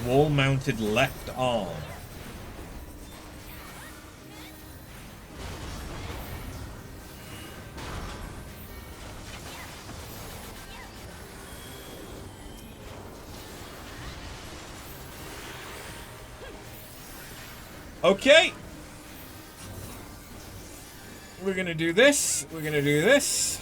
Wall-mounted left arm. Okay. We're gonna do this. We're gonna do this.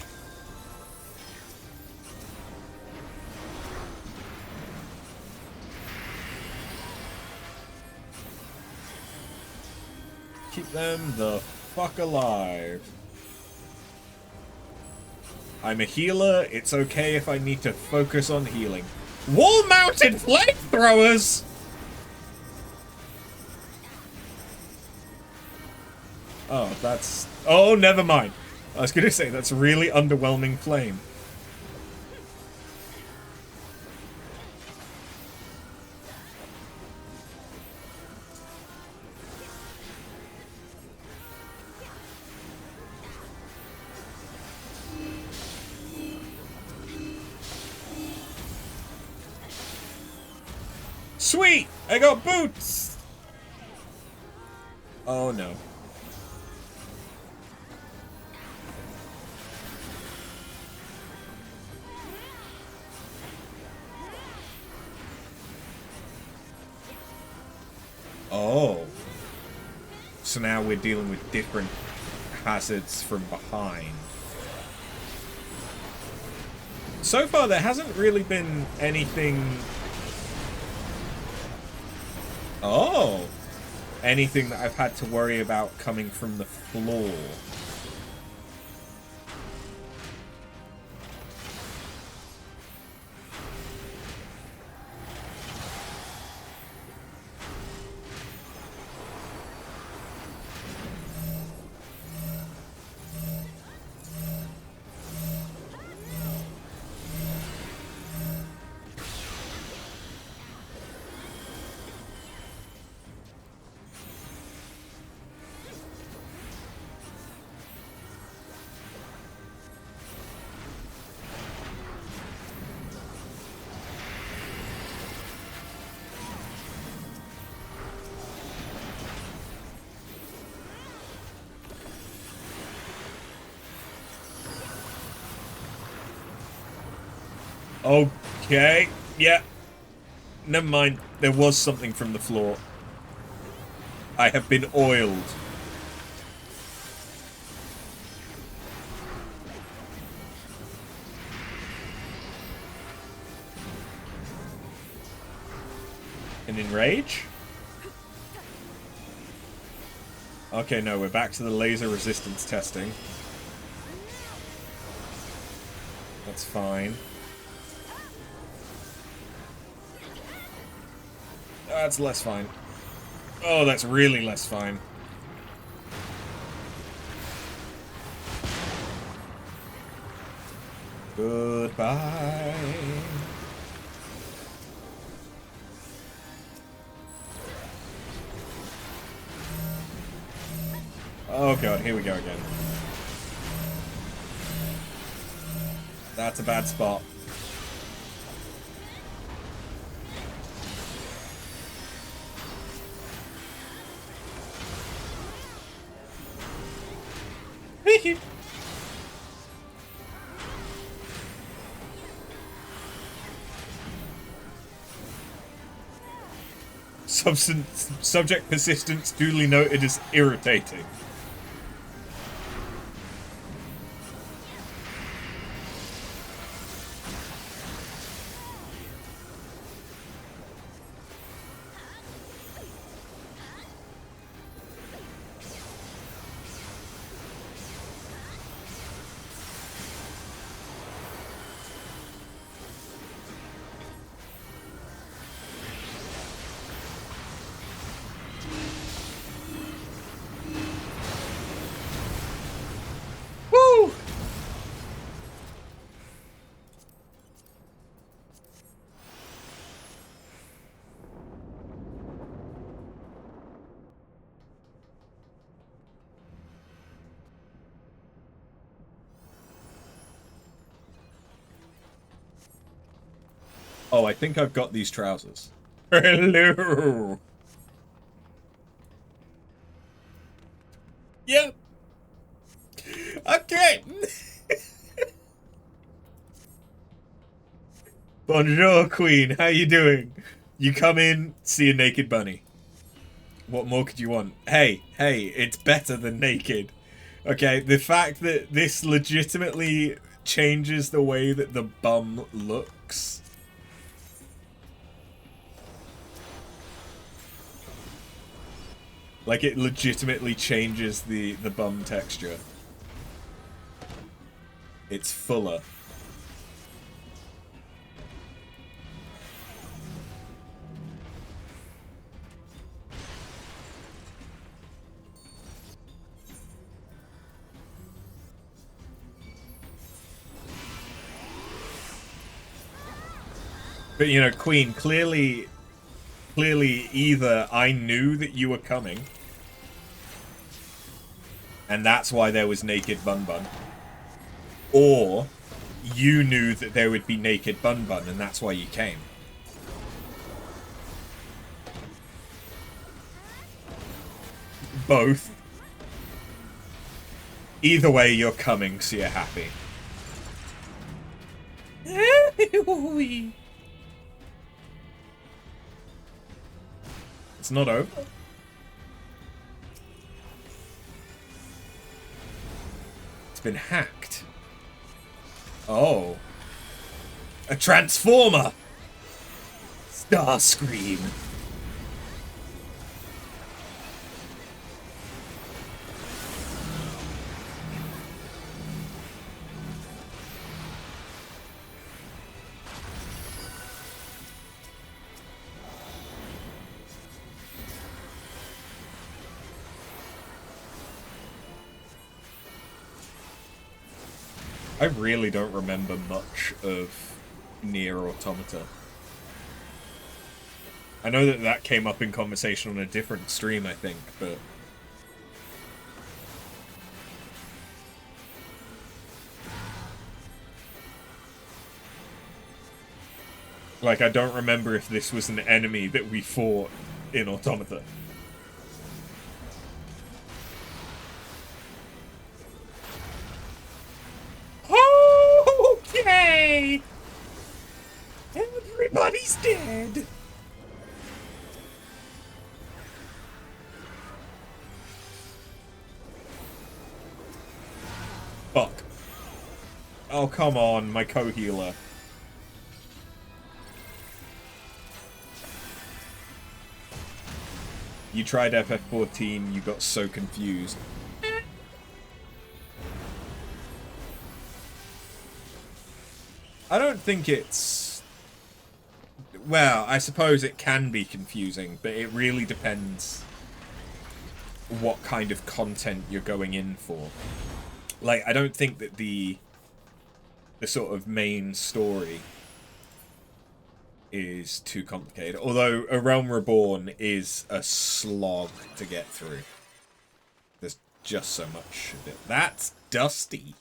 Keep them the fuck alive. I'm a healer. It's okay if I need to focus on healing. Wall-mounted flamethrowers! Oh, that's... Oh, never mind. I was gonna say, that's really underwhelming flame. Sweet! I got boots! Oh no. Oh. So now we're dealing with different hazards from behind. So far there hasn't really been anything... Oh! Anything that I've had to worry about coming from the floor. Okay. Yeah. Never mind. There was something from the floor. I have been oiled. And enrage? Okay, no, we're back to the laser resistance testing. That's fine. That's less fine. Oh, that's really less fine. Goodbye. Oh god, here we go again. That's a bad spot. Subject persistence duly noted as irritating. Oh, I think I've got these trousers. Hello! Yep! Okay! Bonjour, Queen. How you doing? You come in, see a naked bunny. What more could you want? Hey, it's better than naked. Okay, the fact that this legitimately changes the way that the bum looks. Like, it legitimately changes the bum texture. It's fuller. But, you know, Queen, clearly either I knew that you were coming, and that's why there was naked Bun Bun, or you knew that there would be naked Bun Bun, and that's why you came. Both. Either way, you're coming, so you're happy. It's not over. It's been hacked. Oh. A transformer! Starscream. I really don't remember much of Nier Automata. I know that that came up in conversation on a different stream, I think, but... like, I don't remember if this was an enemy that we fought in Automata. Okay! He's dead. Fuck. Oh, come on, my co-healer. You tried FF14, you got so confused. I don't think it's... Well, I suppose it can be confusing, but it really depends what kind of content you're going in for. Like, I don't think that the sort of main story is too complicated. Although A Realm Reborn is a slog to get through. There's just so much of it. That's dusty.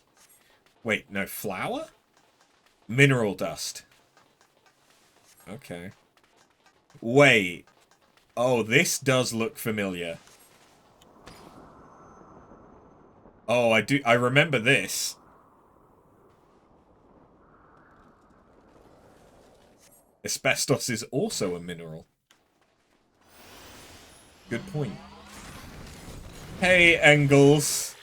Wait, no, flour? Mineral dust. Okay. Wait. Oh, this does look familiar. Oh, I remember this. Asbestos is also a mineral. Good point. Hey, Engels.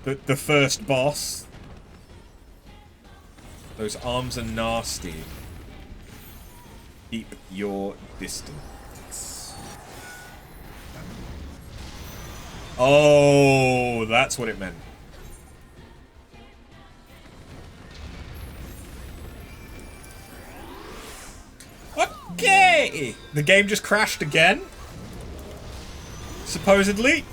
The first boss. Those arms are nasty. Keep your distance. Oh, that's what it meant. Okay! The game just crashed again? Supposedly?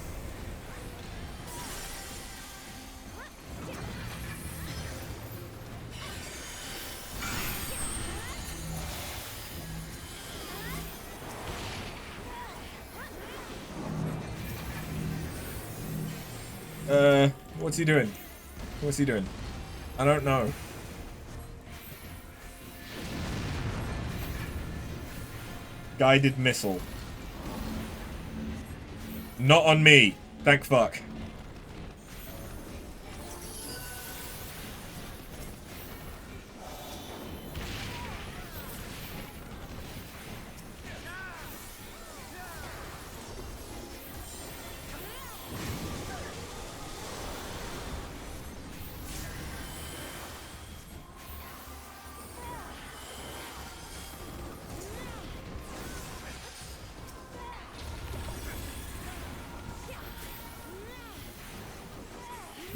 What's he doing? What's he doing? I don't know. Guided missile. Not on me. Thank fuck.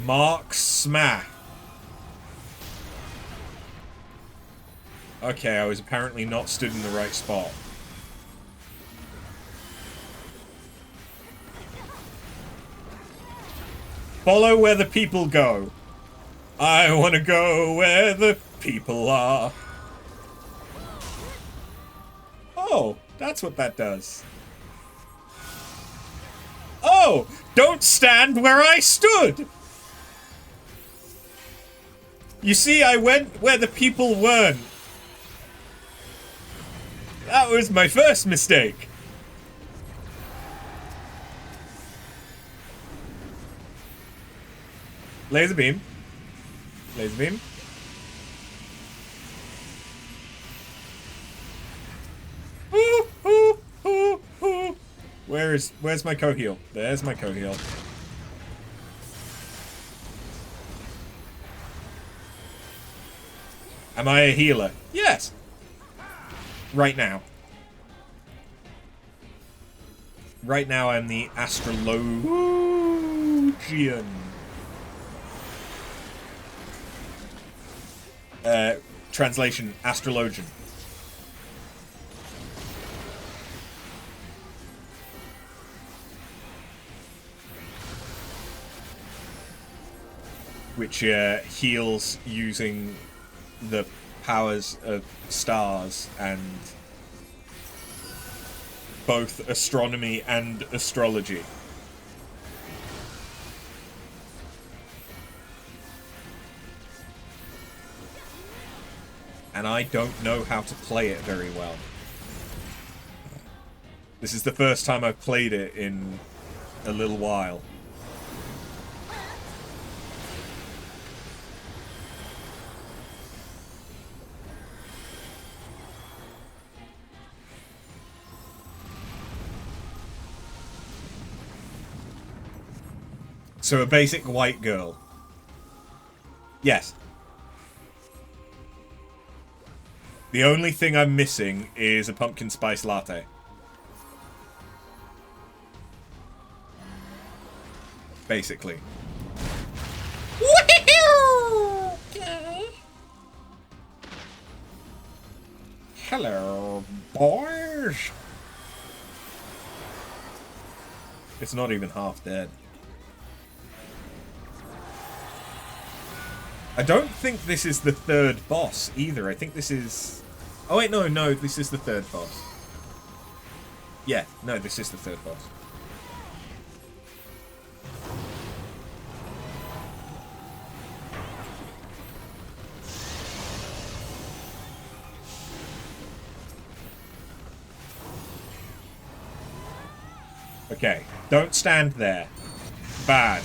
Mark Smack. Okay, I was apparently not stood in the right spot. Follow where the people go. I want to go where the people are. Oh, that's what that does. Oh, don't stand where I stood! You see, I went where the people weren't. That was my first mistake. Laser beam. Laser beam. Ooh, ooh, ooh, ooh. Where's my co-heal? There's my co-heal. Am I a healer? Yes. Right now. Right now I'm the astrologian. Translation, astrologian. Which heals using the powers of stars and both astronomy and astrology. And I don't know how to play it very well. This is the first time I've played it in a little while. So a basic white girl. Yes. The only thing I'm missing is a pumpkin spice latte. Basically. Okay. Hello, boys. It's not even half dead. I don't think this is the third boss either. I think this is... Oh wait, no, this is the third boss. Yeah, no, this is the third boss. Okay, don't stand there. Bad.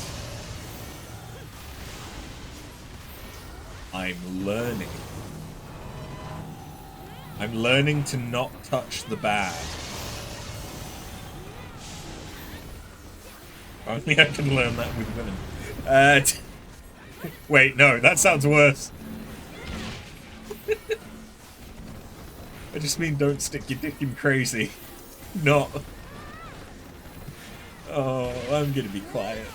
I'm learning. I'm learning to not touch the bad. Only I can learn that with women. Wait, no, that sounds worse. I just mean don't stick your dick in crazy. Not... Oh, I'm gonna be quiet.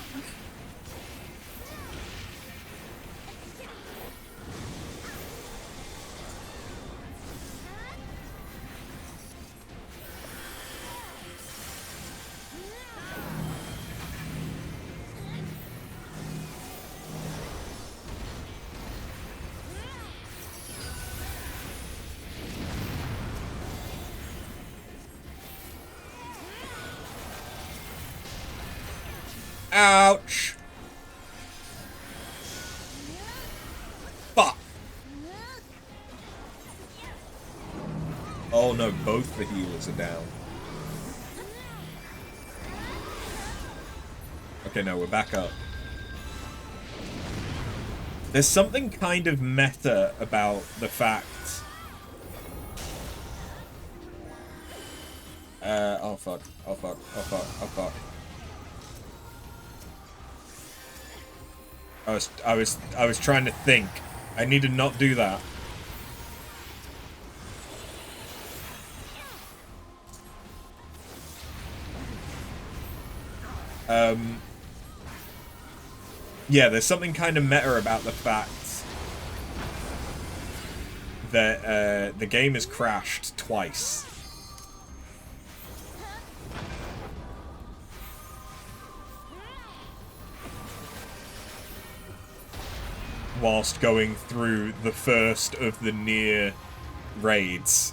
Ouch! Fuck! Oh no, both the healers are down. Okay, no, we're back up. There's something kind of meta about the fact... oh fuck, oh fuck, oh fuck, oh fuck. I was trying to think. I need to not do that. Yeah, there's something kind of meta about the fact that the game has crashed twice. Whilst going through the first of the near raids.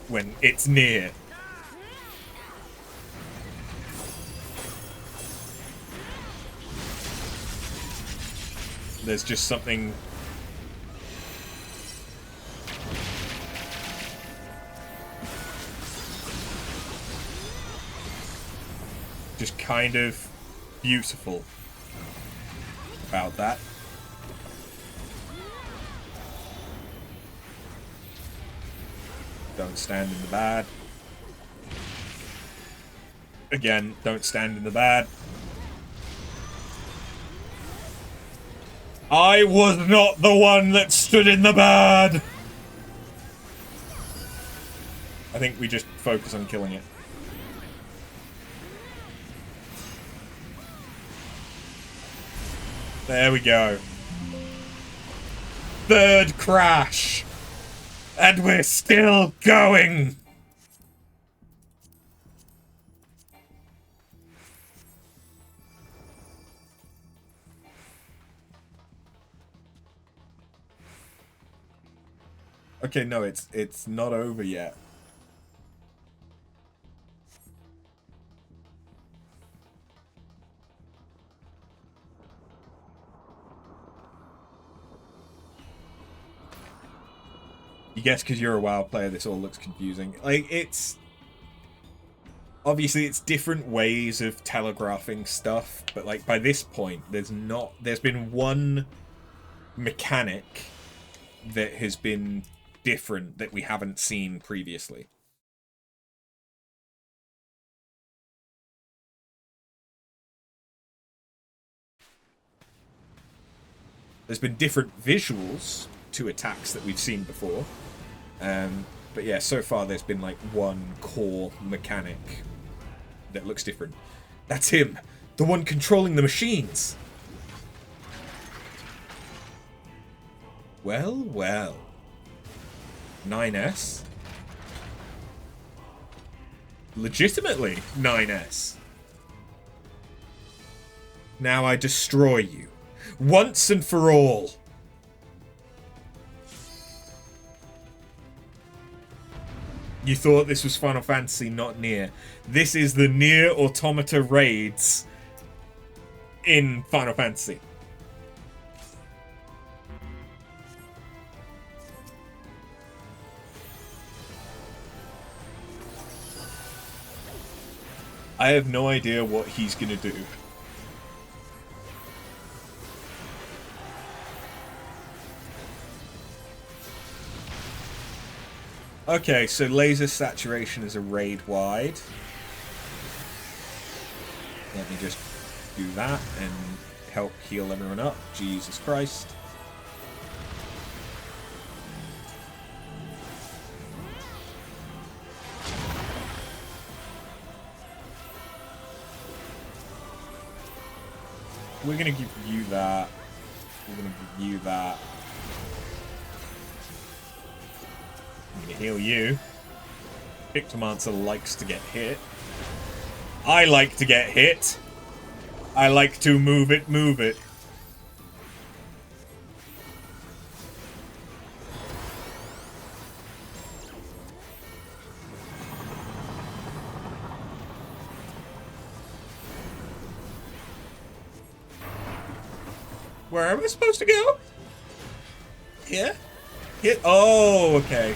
When it's near. There's just something... just kind of beautiful about that. Don't stand in the bad. Again, don't stand in the bad. I was not the one that stood in the bad! I think we just focus on killing it. There we go. Third crash! And we're still going! Okay, no, it's not over yet. You guess because you're a WoW player, this all looks confusing. Like, it's... Obviously, it's different ways of telegraphing stuff, but, like, by this point, there's been one mechanic that has been different that we haven't seen previously. There's been different visuals to attacks that we've seen before. But yeah, so far there's been like one core mechanic that looks different. That's him! The one controlling the machines! Well, well. 9S? Legitimately 9S. Now I destroy you. Once and for all. You thought this was Final Fantasy, not Nier. This is the Nier Automata raids in Final Fantasy. I have no idea what he's gonna do. Okay, so laser saturation is a raid wide. Let me just do that and help heal everyone up. Jesus Christ. We're gonna give you that. We're gonna give you that. I'm gonna heal you. Pictomancer likes to get hit. I like to get hit. I like to move it, move it. Where am I supposed to go? Here? Here? Oh, okay.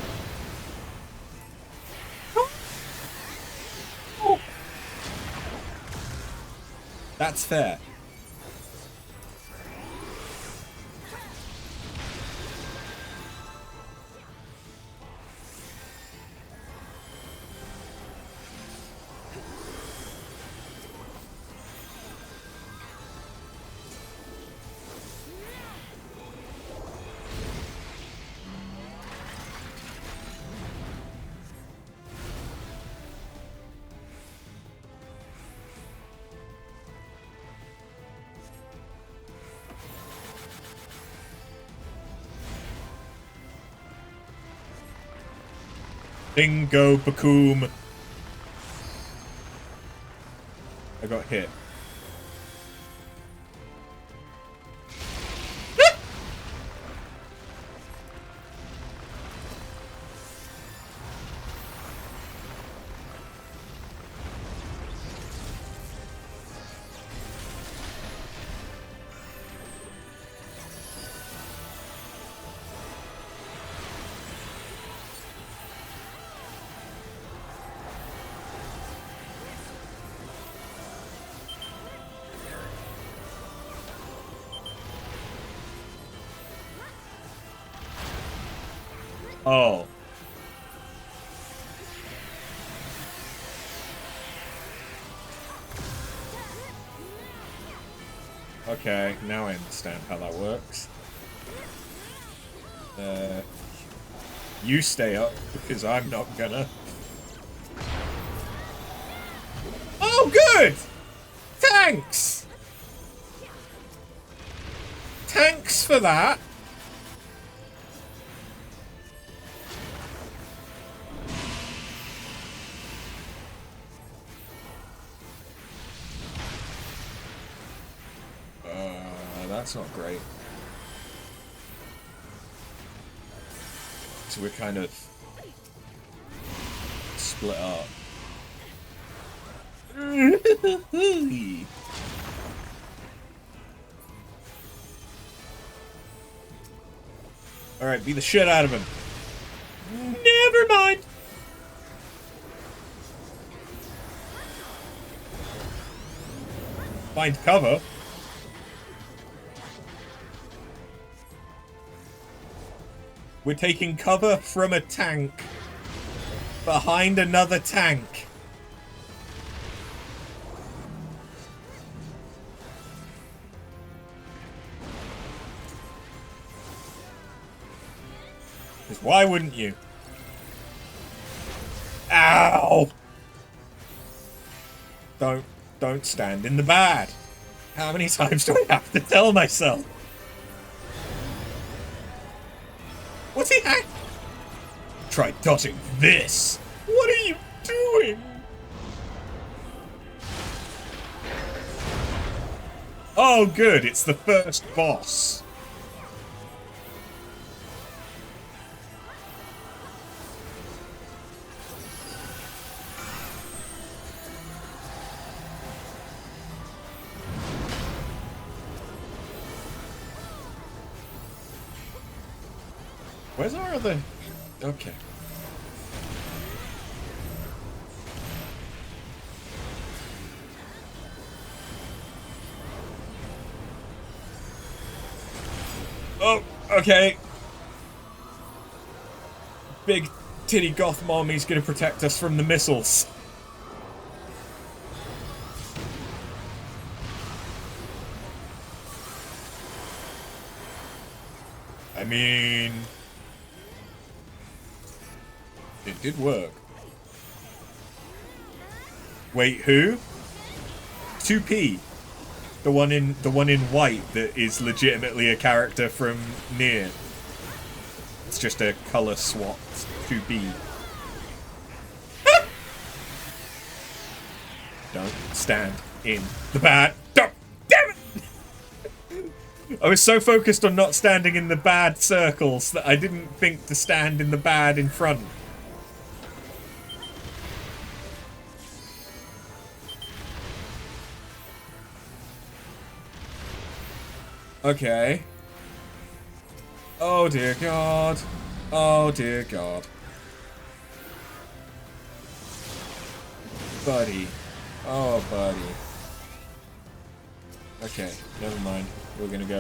That's fair. Bingo, Bakoom. I got hit. Oh. Okay, now I understand how that works. You stay up, because I'm not gonna. Oh, good! Thanks! Thanks for that! That's not great. So we're kind of split up. Alright, beat the shit out of him. Never mind. Find cover. We're taking cover from a tank behind another tank. Why wouldn't you? Ow! Don't stand in the bad. How many times do I have to tell myself? What's he hack? Try dodging this. What are you doing? Oh, good. It's the first boss. Where's our other... Okay. Oh, okay. Big titty goth mommy's gonna protect us from the missiles. I mean... It did work. Wait, who? 2P. The one in white that is legitimately a character from Nier. It's just a color swap. 2B. Don't stand in the bad. Don't. Damn it! I was so focused on not standing in the bad circles that I didn't think to stand in the bad in front. Okay. Oh dear God. Oh dear God. Buddy. Oh, buddy. Okay, never mind. We're gonna go.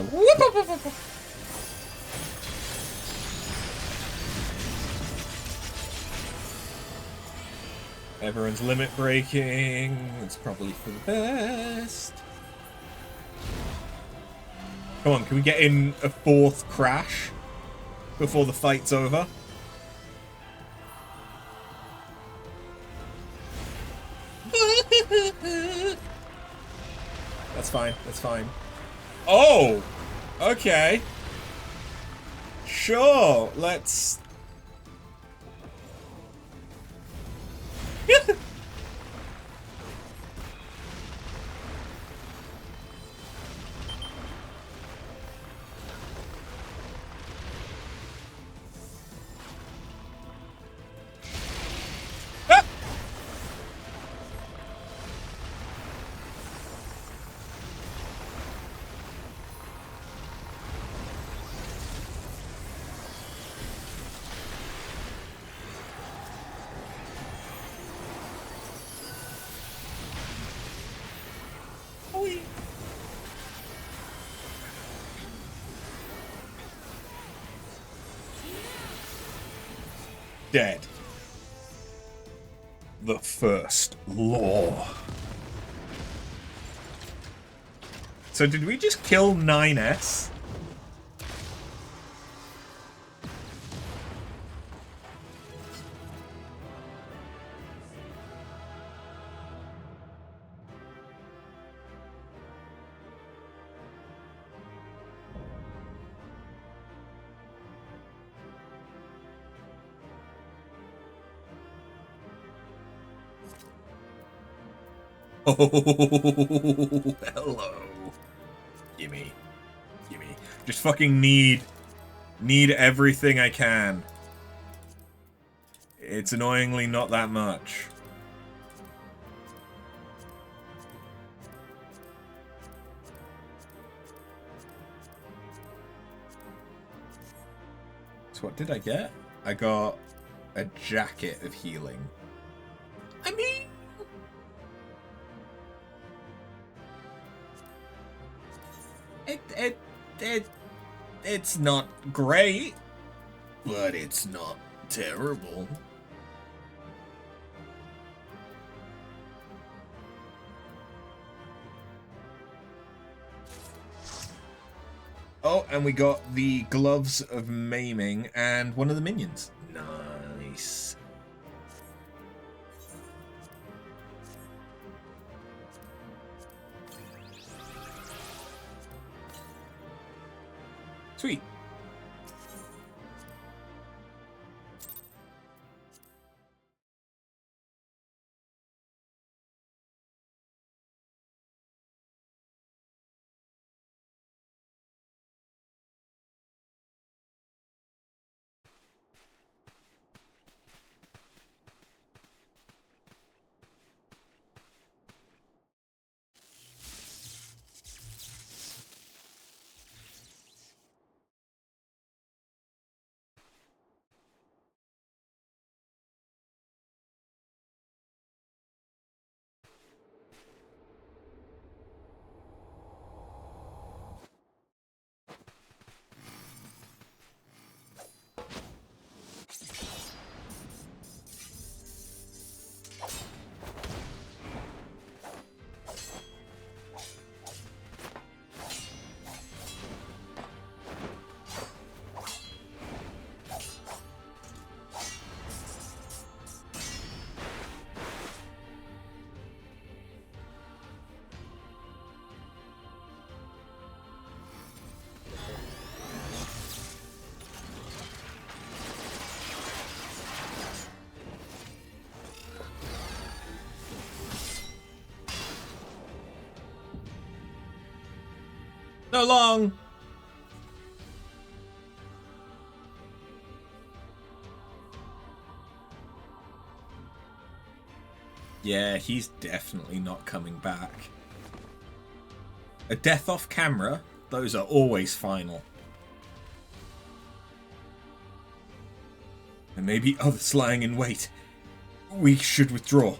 Everyone's limit breaking. It's probably for the best. Come on, can we get in a fourth crash before the fight's over? That's fine, that's fine. Oh! Okay. Sure, let's... Dead. The first law. So did we just kill 9S? Oh, hello. Gimme. Gimme. Just fucking need everything I can. It's annoyingly not that much. So what did I get? I got a jacket of healing. I mean... It's not great, but it's not terrible. Oh, and we got the gloves of maiming and one of the minions. Nice. Sweet. So long. Yeah, he's definitely not coming back. A death off camera, those are always final. There may be others lying in wait. We should withdraw.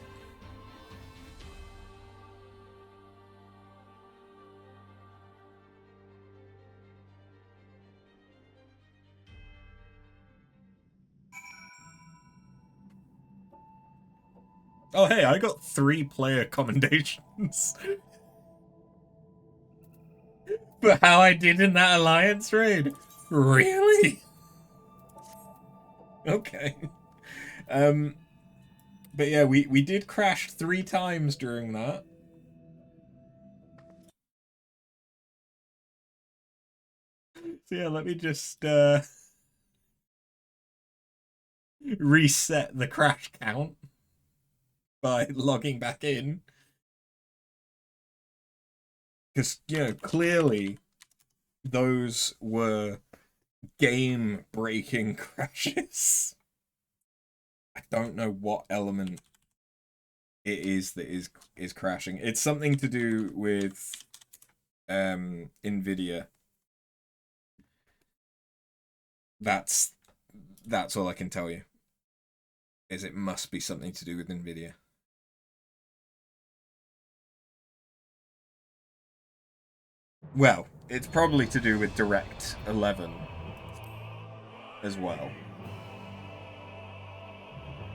Oh hey, I got 3 player commendations for how I did in that alliance raid. Really? Okay. But yeah, we did crash 3 times during that. So yeah, let me just reset the crash count by logging back in. Because, you know, clearly those were game-breaking crashes. I don't know what element it is that is crashing. It's something to do with NVIDIA. That's all I can tell you. Is it must be something to do with NVIDIA. Well, it's probably to do with Direct 11 as well.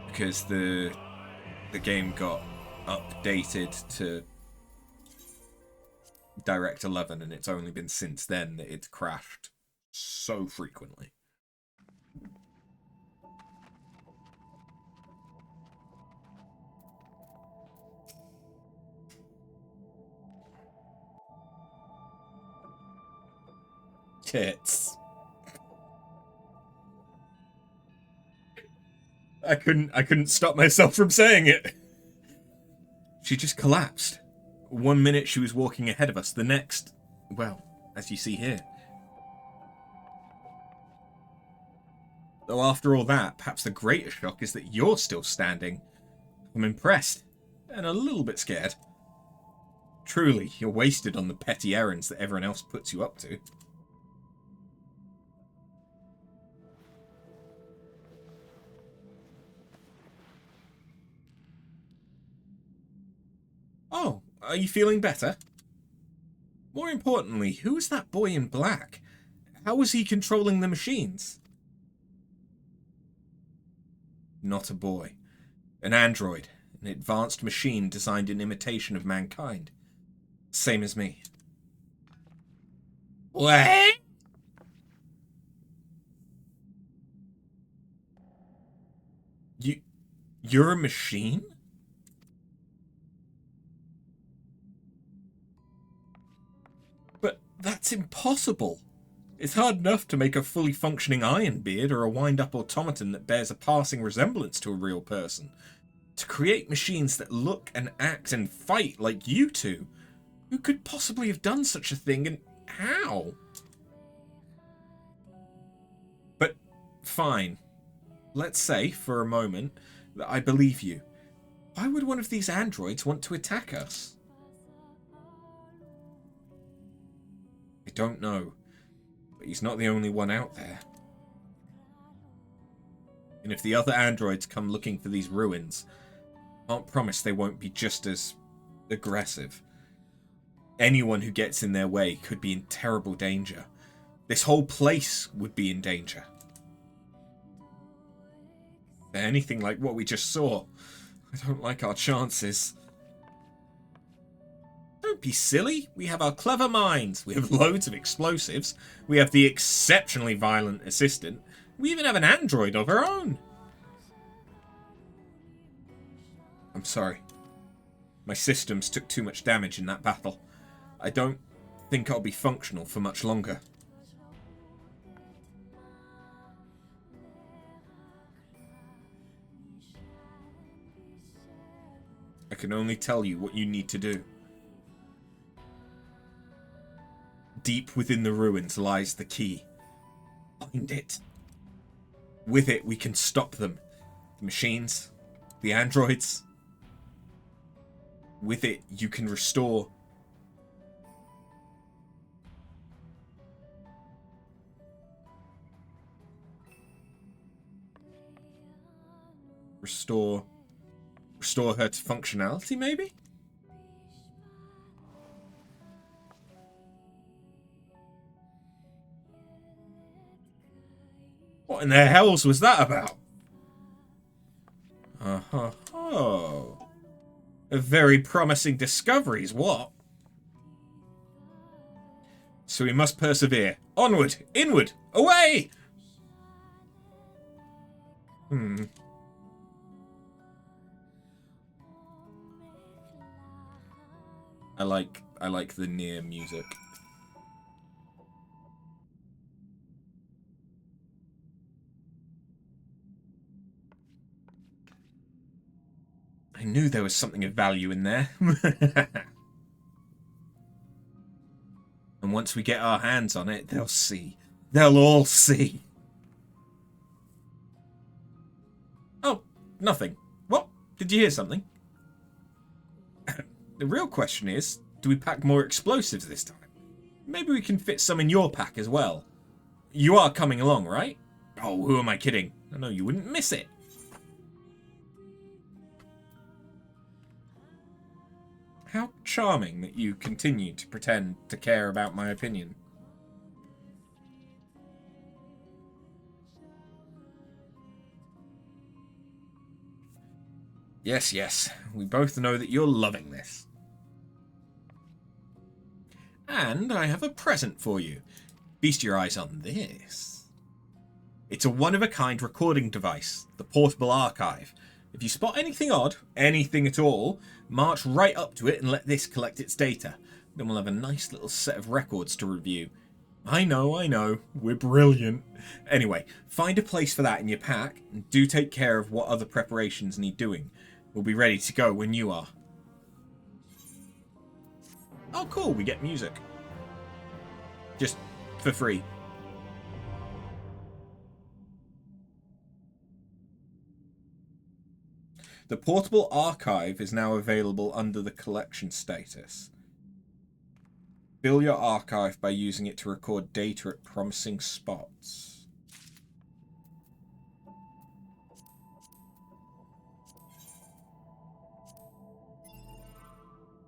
Because the game got updated to Direct 11 and it's only been since then that it's crashed so frequently. Tits. I couldn't stop myself from saying it. She just collapsed. 1 minute she was walking ahead of us, the next, well, as you see here. Though after all that, perhaps the greater shock is that you're still standing. I'm impressed, and a little bit scared. Truly, you're wasted on the petty errands that everyone else puts you up to. Oh, are you feeling better? More importantly, who is that boy in black? How was he controlling the machines? Not a boy. An android. An advanced machine designed in imitation of mankind. Same as me. What? You're a machine? But that's impossible. It's hard enough to make a fully functioning Ironbeard or a wind-up automaton that bears a passing resemblance to a real person. To create machines that look and act and fight like you two. Who could possibly have done such a thing, and how? But fine. Let's say, for a moment, that I believe you. Why would one of these androids want to attack us? I don't know. But he's not the only one out there. And if the other androids come looking for these ruins, I can't promise they won't be just as aggressive. Anyone who gets in their way could be in terrible danger. This whole place would be in danger. If they're anything like what we just saw, I don't like our chances. Don't be silly. We have our clever minds. We have loads of explosives. We have the exceptionally violent assistant. We even have an android of our own. I'm sorry. My systems took too much damage in that battle. I don't think I'll be functional for much longer. I can only tell you what you need to do. Deep within the ruins lies the key. Find it. With it, we can stop them. The machines, the androids. With it, you can restore... Restore her to functionality, maybe? What in the hells was that about? Oh. A very promising discoveries, what? So we must persevere. Onward, inward, away! I like the near music. I knew there was something of value in there. And once we get our hands on it, they'll see. They'll all see. Oh, nothing. What? Did you hear something? The real question is, do we pack more explosives this time? Maybe we can fit some in your pack as well. You are coming along, right? Oh, who am I kidding? I know you wouldn't miss it. How charming that you continue to pretend to care about my opinion. Yes, yes. We both know that you're loving this. And I have a present for you. Feast your eyes on this. It's a one-of-a-kind recording device, the portable archive. If you spot anything odd, anything at all, march right up to it and let this collect its data. Then we'll have a nice little set of records to review. I know, we're brilliant. Anyway, find a place for that in your pack, and do take care of what other preparations need doing. We'll be ready to go when you are. Oh cool, we get music. Just for free. The portable archive is now available under the collection status. Fill your archive by using it to record data at promising spots.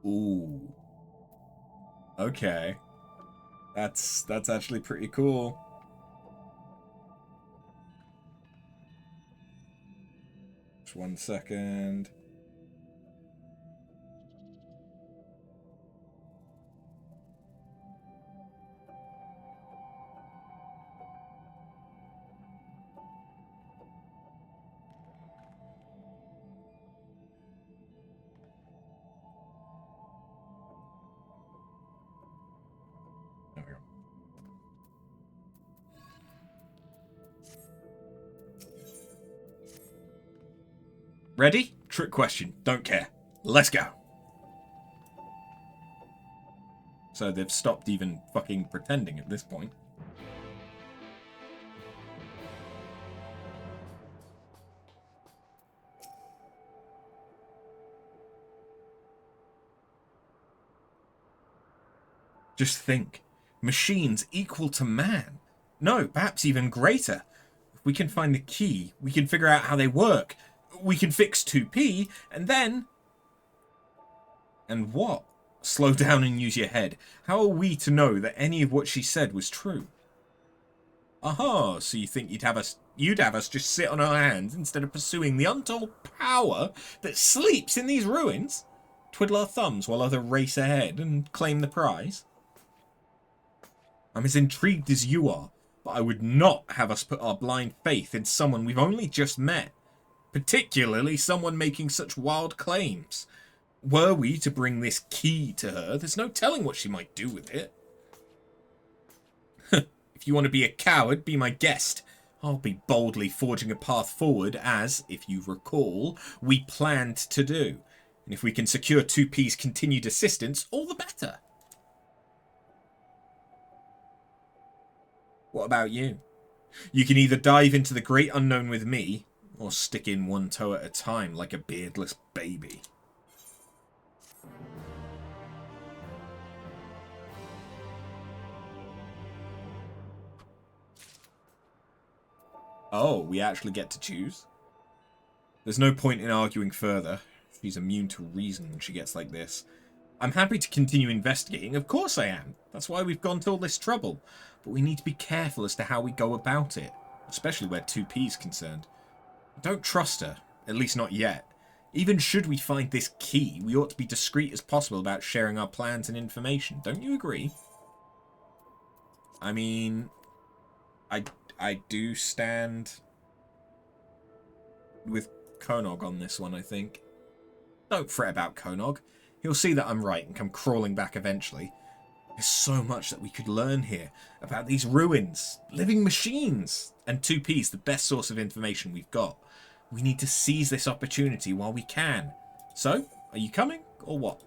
Ooh. Okay. That's actually pretty cool. Just 1 second. Ready? Trick question. Don't care. Let's go. So they've stopped even fucking pretending at this point. Just think. Machines equal to man. No, perhaps even greater. If we can find the key, we can figure out how they work. We can fix 2P, and then... And what? Slow down and use your head. How are we to know that any of what she said was true? Aha, so you think you'd have us just sit on our hands instead of pursuing the untold power that sleeps in these ruins? Twiddle our thumbs while others race ahead and claim the prize? I'm as intrigued as you are, but I would not have us put our blind faith in someone we've only just met, particularly someone making such wild claims. Were we to bring this key to her, there's no telling what she might do with it. If you want to be a coward, be my guest. I'll be boldly forging a path forward as, if you recall, we planned to do. And if we can secure 2P's continued assistance, all the better. What about you? You can either dive into the great unknown with me, or stick in one toe at a time like a beardless baby. Oh, we actually get to choose? There's no point in arguing further. She's immune to reason when she gets like this. I'm happy to continue investigating, of course I am. That's why we've gone to all this trouble. But we need to be careful as to how we go about it, especially where 2P's concerned. I don't trust her, at least not yet. Even should we find this key, we ought to be discreet as possible about sharing our plans and information. Don't you agree? I mean, I do stand with Konog on this one, I think. Don't fret about Konog. He'll see that I'm right and come crawling back eventually. There's so much that we could learn here about these ruins, living machines, and 2P's the best source of information we've got. We need to seize this opportunity while we can. So, are you coming, or what?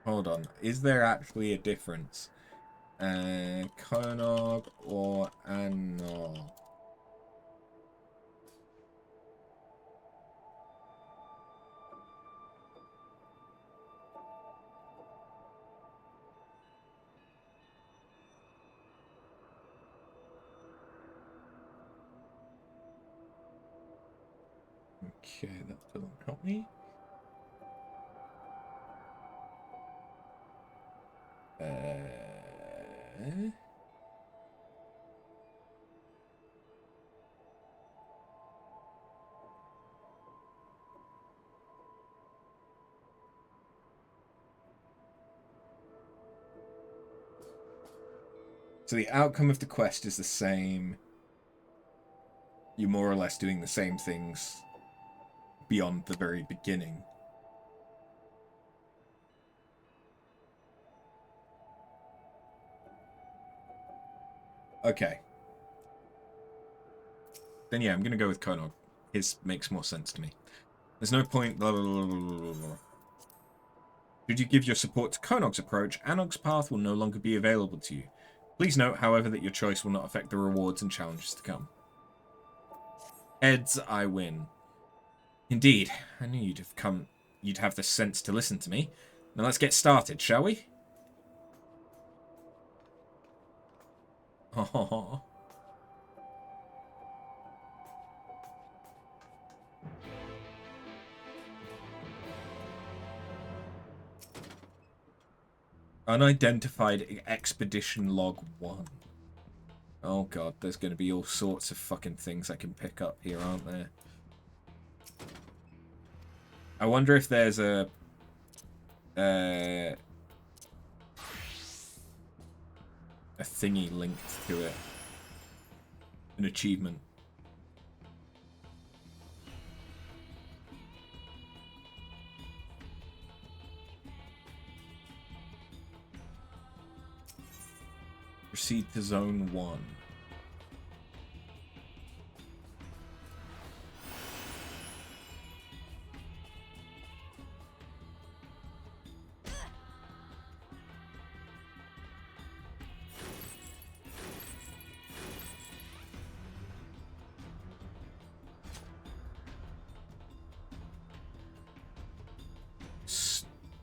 Hold on, is there actually a difference? Konog or Anno? Okay, that doesn't help me. So the outcome of the quest is the same. You're more or less doing the same things beyond the very beginning. Okay. Then yeah, I'm going to go with Konog. His makes more sense to me. There's no point... Blah, blah, blah, blah, blah. Should you give your support to Konog's approach, Anog's path will no longer be available to you. Please note, however, that your choice will not affect the rewards and challenges to come. Heads, I win. Indeed, I knew you'd have the sense to listen to me. Now let's get started, shall we? Oh. Unidentified expedition log 1. Oh god, there's going to be all sorts of fucking things I can pick up here, aren't there? I wonder if there's a thingy linked to it. An achievement. Proceed to zone 1.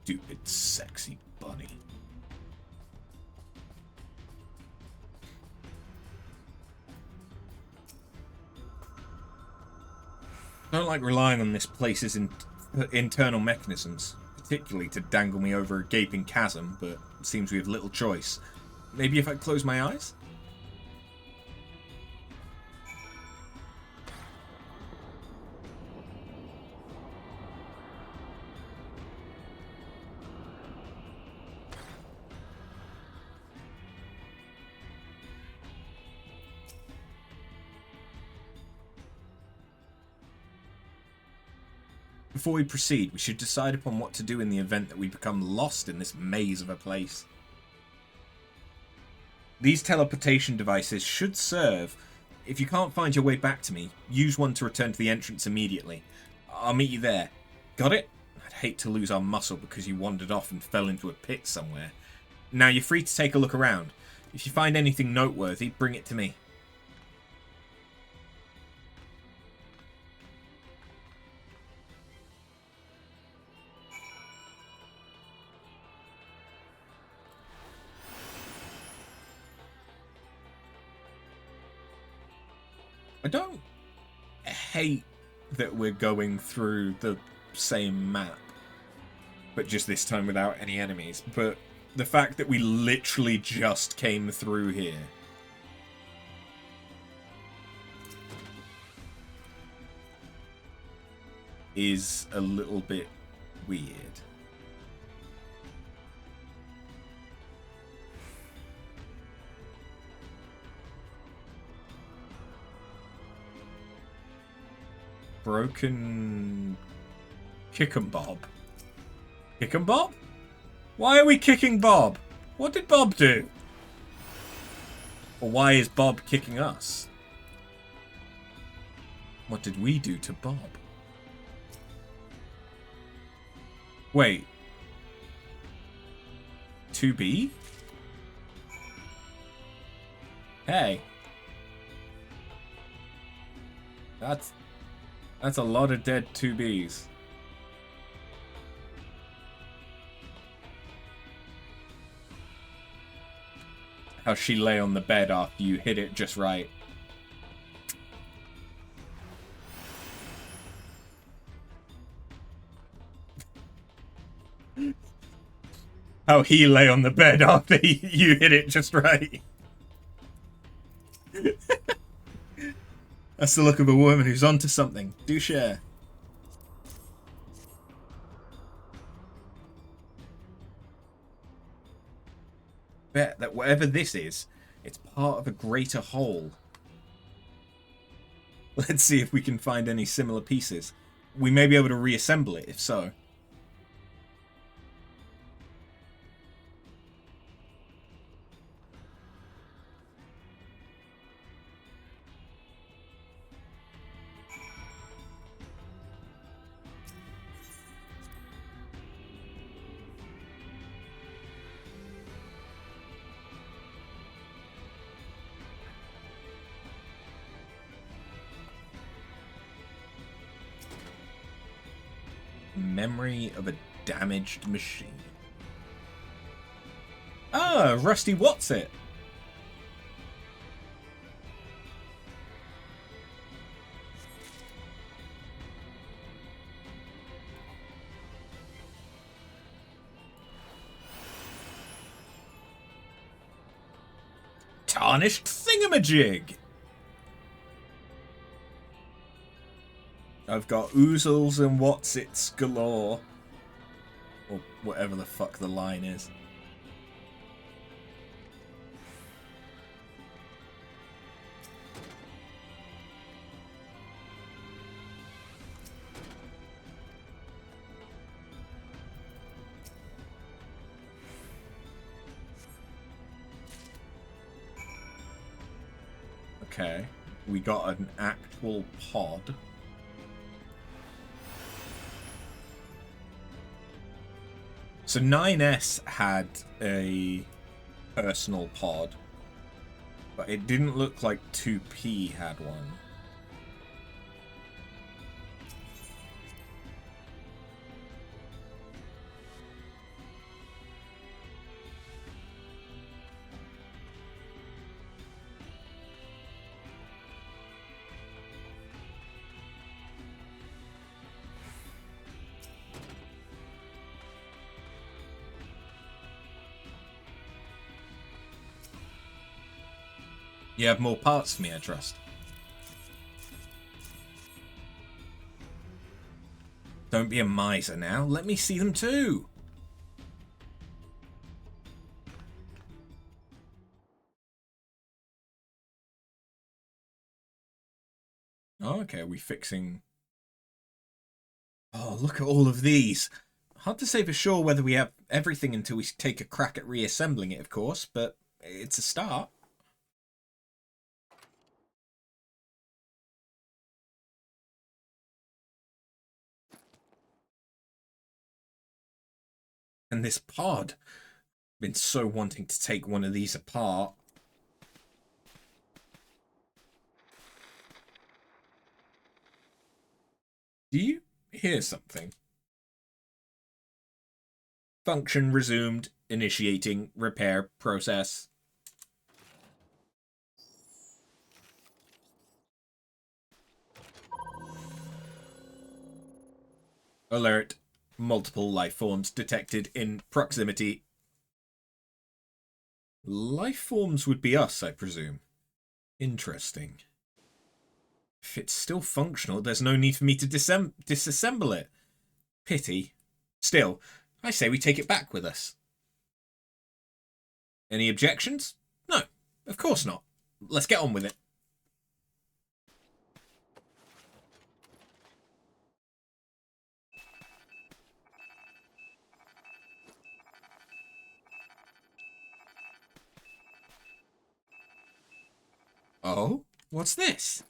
Stupid, sexy bunny. I don't like relying on this place's internal mechanisms, particularly to dangle me over a gaping chasm, but it seems we have little choice. Maybe if I close my eyes? Before we proceed, we should decide upon what to do in the event that we become lost in this maze of a place. These teleportation devices should serve. If you can't find your way back to me, use one to return to the entrance immediately. I'll meet you there. Got it? I'd hate to lose our muscle because you wandered off and fell into a pit somewhere. Now you're free to take a look around. If you find anything noteworthy, bring it to me. I don't hate that we're going through the same map, but just this time without any enemies. But the fact that we literally just came through here is a little bit weird. Broken... Kick 'em Bob. Kick 'em Bob? Why are we kicking Bob? What did Bob do? Or why is Bob kicking us? What did we do to Bob? Wait. 2B? Hey. That's a lot of dead 2Bs. How she lay on the bed after you hit it just right. How he lay on the bed after you hit it just right. That's the look of a woman who's onto something. Do share. Bet that whatever this is, it's part of a greater whole. Let's see if we can find any similar pieces. We may be able to reassemble it, if so. Memory of a damaged machine. Ah, Rusty What's It? Tarnished thingamajig! I've got oozles and what's-its galore. Or whatever the fuck the line is. Okay, we got an actual pod. So 9S had a personal pod, but it didn't look like 2P had one. You have more parts for me, I trust. Don't be a miser now. Let me see them too. Oh, okay, are we fixing... Oh, look at all of these. Hard to say for sure whether we have everything until we take a crack at reassembling it, of course, but it's a start. And this pod. I've been so wanting to take one of these apart. Do you hear something? Function resumed. Initiating repair process. Alert. Multiple life forms detected in proximity. Life forms would be us, I presume. Interesting. If it's still functional, there's no need for me to disassemble it. Pity. Still, I say we take it back with us. Any objections? No, of course not. Let's get on with it. Oh? What's this?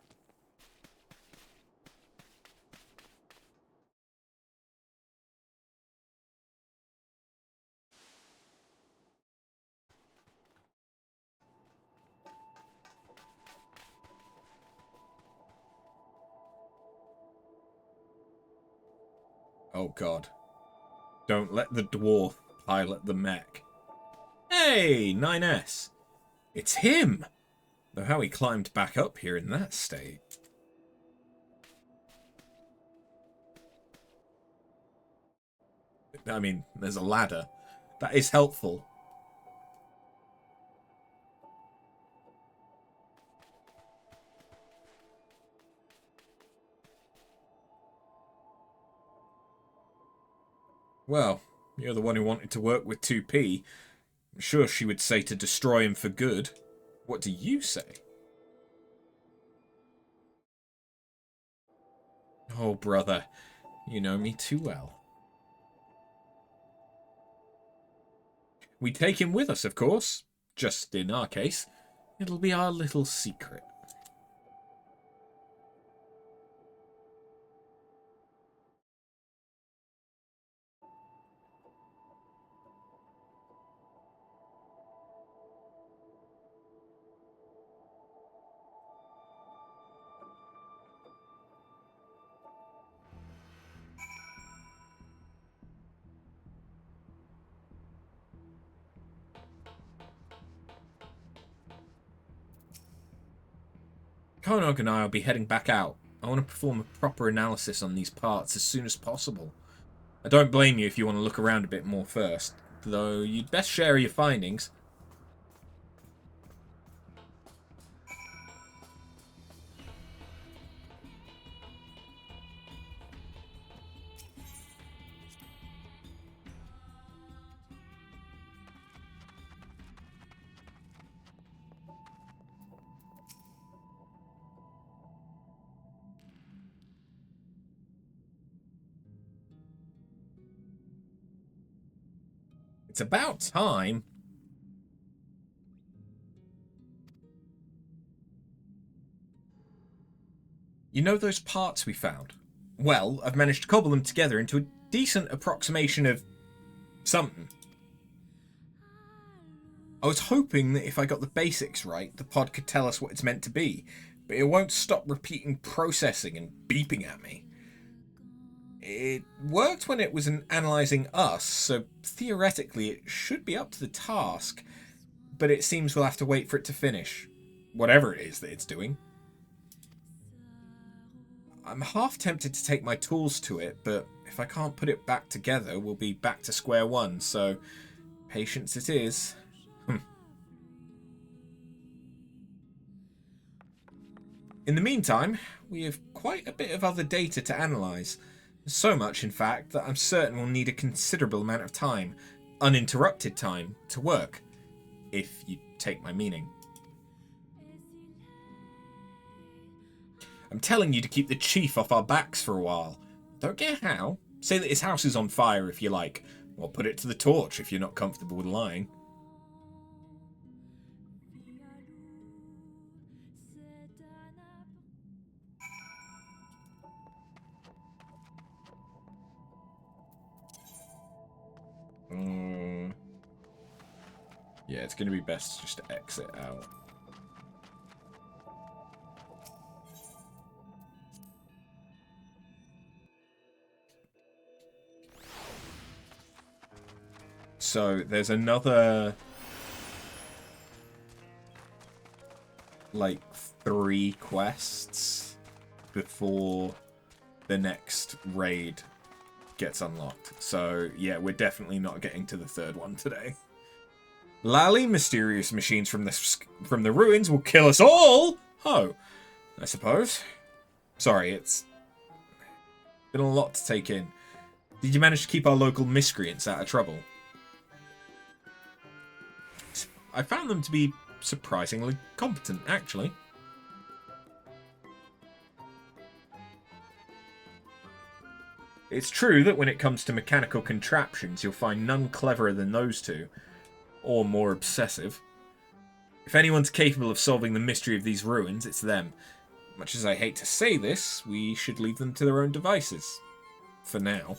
Oh god. Don't let the dwarf pilot the mech. Hey, 9S. It's him! Though how he climbed back up here in that state. I mean, there's a ladder. That is helpful. Well, you're the one who wanted to work with 2P. I'm sure she would say to destroy him for good. What do you say? Oh, brother. You know me too well. We take him with us, of course. Just in our case, it'll be our little secret. Konog and I will be heading back out. I want to perform a proper analysis on these parts as soon as possible. I don't blame you if you want to look around a bit more first, though you'd best share your findings. It's about time. You know those parts we found? Well, I've managed to cobble them together into a decent approximation of something. I was hoping that if I got the basics right, the pod could tell us what it's meant to be, but it won't stop repeating processing and beeping at me. It worked when it was analysing us, so theoretically it should be up to the task, but it seems we'll have to wait for it to finish. Whatever it is that it's doing. I'm half tempted to take my tools to it, but if I can't put it back together, we'll be back to square one, so patience it is. In the meantime, we have quite a bit of other data to analyse. So much, in fact, that I'm certain we'll need a considerable amount of time, uninterrupted time, to work. If you take my meaning. I'm telling you to keep the chief off our backs for a while. Don't get how. Say that his house is on fire if you like, or put it to the torch if you're not comfortable with lying. Yeah, it's going to be best just to exit out. So, there's another... like, 3 quests before the next raid gets unlocked. So, yeah, we're definitely not getting to the 3rd one today. Lally, mysterious machines from the ruins will kill us all! Oh, I suppose. Sorry, it's been a lot to take in. Did you manage to keep our local miscreants out of trouble? I found them to be surprisingly competent, actually. It's true that when it comes to mechanical contraptions, you'll find none cleverer than those two. Or more obsessive. If anyone's capable of solving the mystery of these ruins, it's them. Much as I hate to say this, we should leave them to their own devices. For now.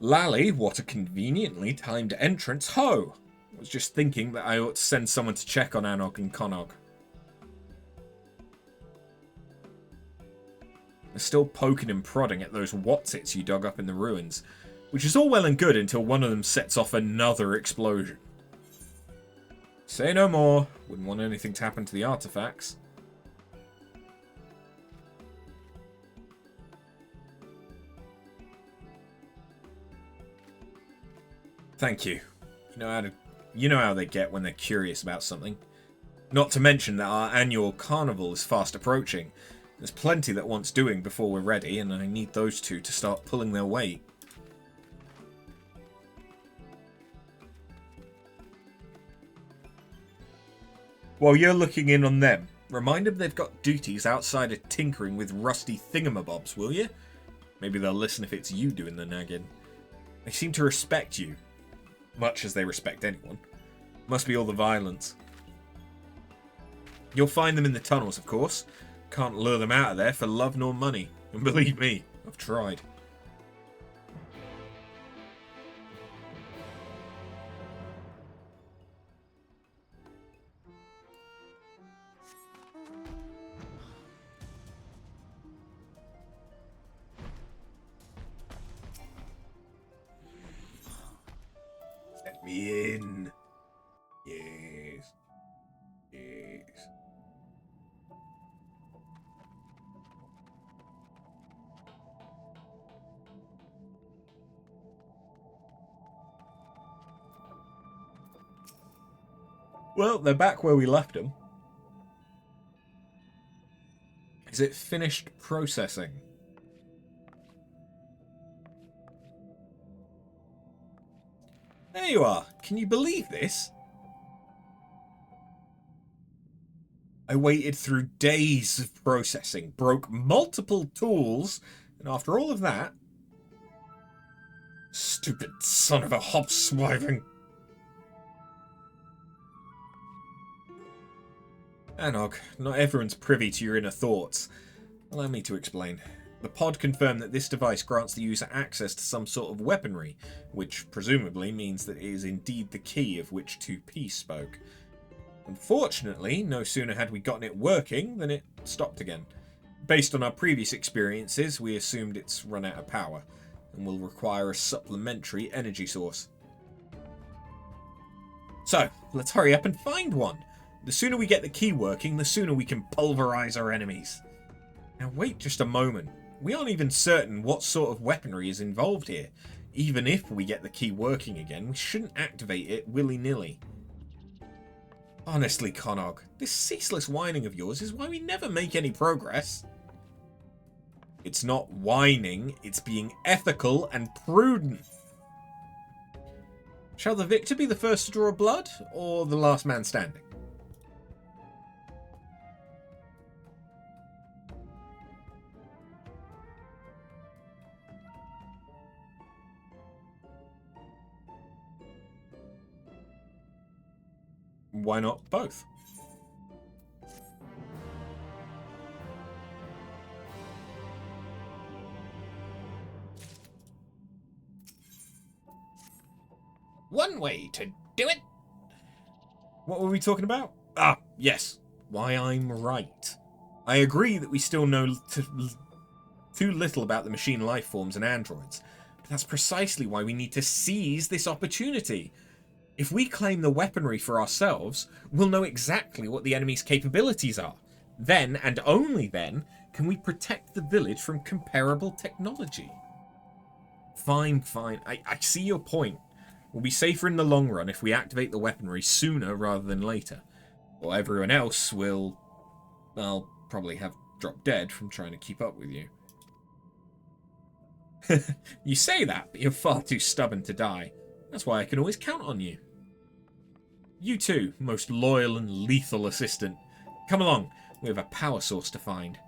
Lally, what a conveniently timed entrance. Ho! I was just thinking that I ought to send someone to check on Anog and Konog. They're still poking and prodding at those whatsits you dug up in the ruins, which is all well and good until one of them sets off another explosion. Say no more. Wouldn't want anything to happen to the artifacts. Thank you. You know how they get when they're curious about something. Not to mention that our annual carnival is fast approaching. There's plenty that wants doing before we're ready, and I need those two to start pulling their weight. While you're looking in on them, remind them they've got duties outside of tinkering with rusty thingamabobs, will you? Maybe they'll listen if it's you doing the nagging. They seem to respect you. Much as they respect anyone. Must be all the violence. You'll find them in the tunnels, of course. Can't lure them out of there for love nor money. And believe me, I've tried. Let me in. Yes. Yes. Well, they're back where we left them. Is it finished processing? There you are. Can you believe this? I waited through days of processing, broke multiple tools, and after all of that... Stupid son of a hopswiving... Anog, not everyone's privy to your inner thoughts. Allow me to explain. The pod confirmed that this device grants the user access to some sort of weaponry, which presumably means that it is indeed the key of which 2P spoke. Unfortunately, no sooner had we gotten it working than it stopped again. Based on our previous experiences, we assumed it's run out of power, and will require a supplementary energy source. So, let's hurry up and find one. The sooner we get the key working, the sooner we can pulverize our enemies. Now wait just a moment. We aren't even certain what sort of weaponry is involved here. Even if we get the key working again, we shouldn't activate it willy-nilly. Honestly, Konog, this ceaseless whining of yours is why we never make any progress. It's not whining, it's being ethical and prudent. Shall the victor be the first to draw blood, or the last man standing? Why not both? One way to do it. What were we talking about? Ah, yes. Why I'm right. I agree that we still know too little about the machine life forms and androids. But that's precisely why we need to seize this opportunity. If we claim the weaponry for ourselves, we'll know exactly what the enemy's capabilities are. Then, and only then, can we protect the village from comparable technology. Fine. I see your point. We'll be safer in the long run if we activate the weaponry sooner rather than later. Or everyone else will, well, probably have dropped dead from trying to keep up with you. You say that, but you're far too stubborn to die. That's why I can always count on you. You too, most loyal and lethal assistant. Come along, we have a power source to find.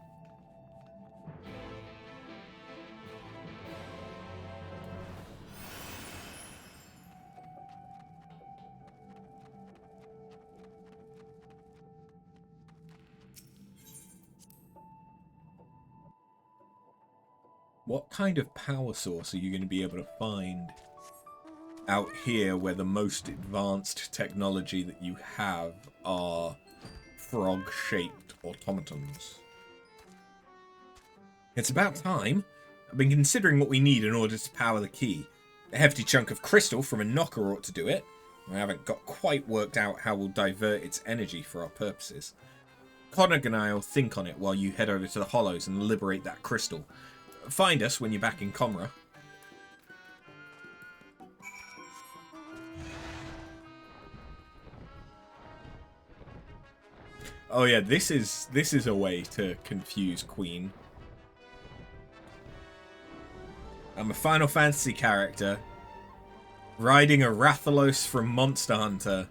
What kind of power source are you going to be able to find out here where the most advanced technology that you have are frog-shaped automatons? It's about time. I've been considering what we need in order to power the key. A hefty chunk of crystal from a knocker ought to do it. I haven't got quite worked out how we'll divert its energy for our purposes. Konog and I will think on it while you head over to the Hollows and liberate that crystal. Find us when you're back in Comra. Oh yeah, this is a way to confuse Queen. I'm a Final Fantasy character riding a Rathalos from Monster Hunter,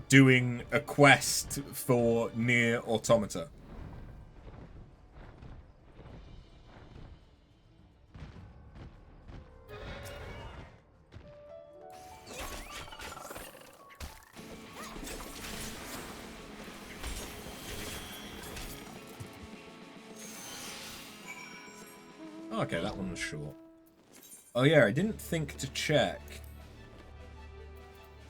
doing a quest for Nier Automata. Okay, that one was short. Oh yeah, I didn't think to check.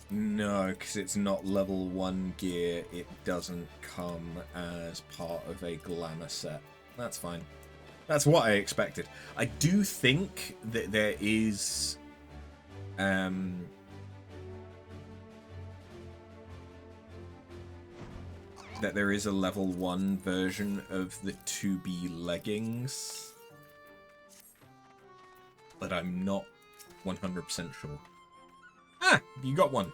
No, because it's not level 1 gear. It doesn't come as part of a glamour set. That's fine. That's what I expected. I do think that there is... that there is a level 1 version of the 2B leggings. But I'm not 100% sure. Ah, you got one.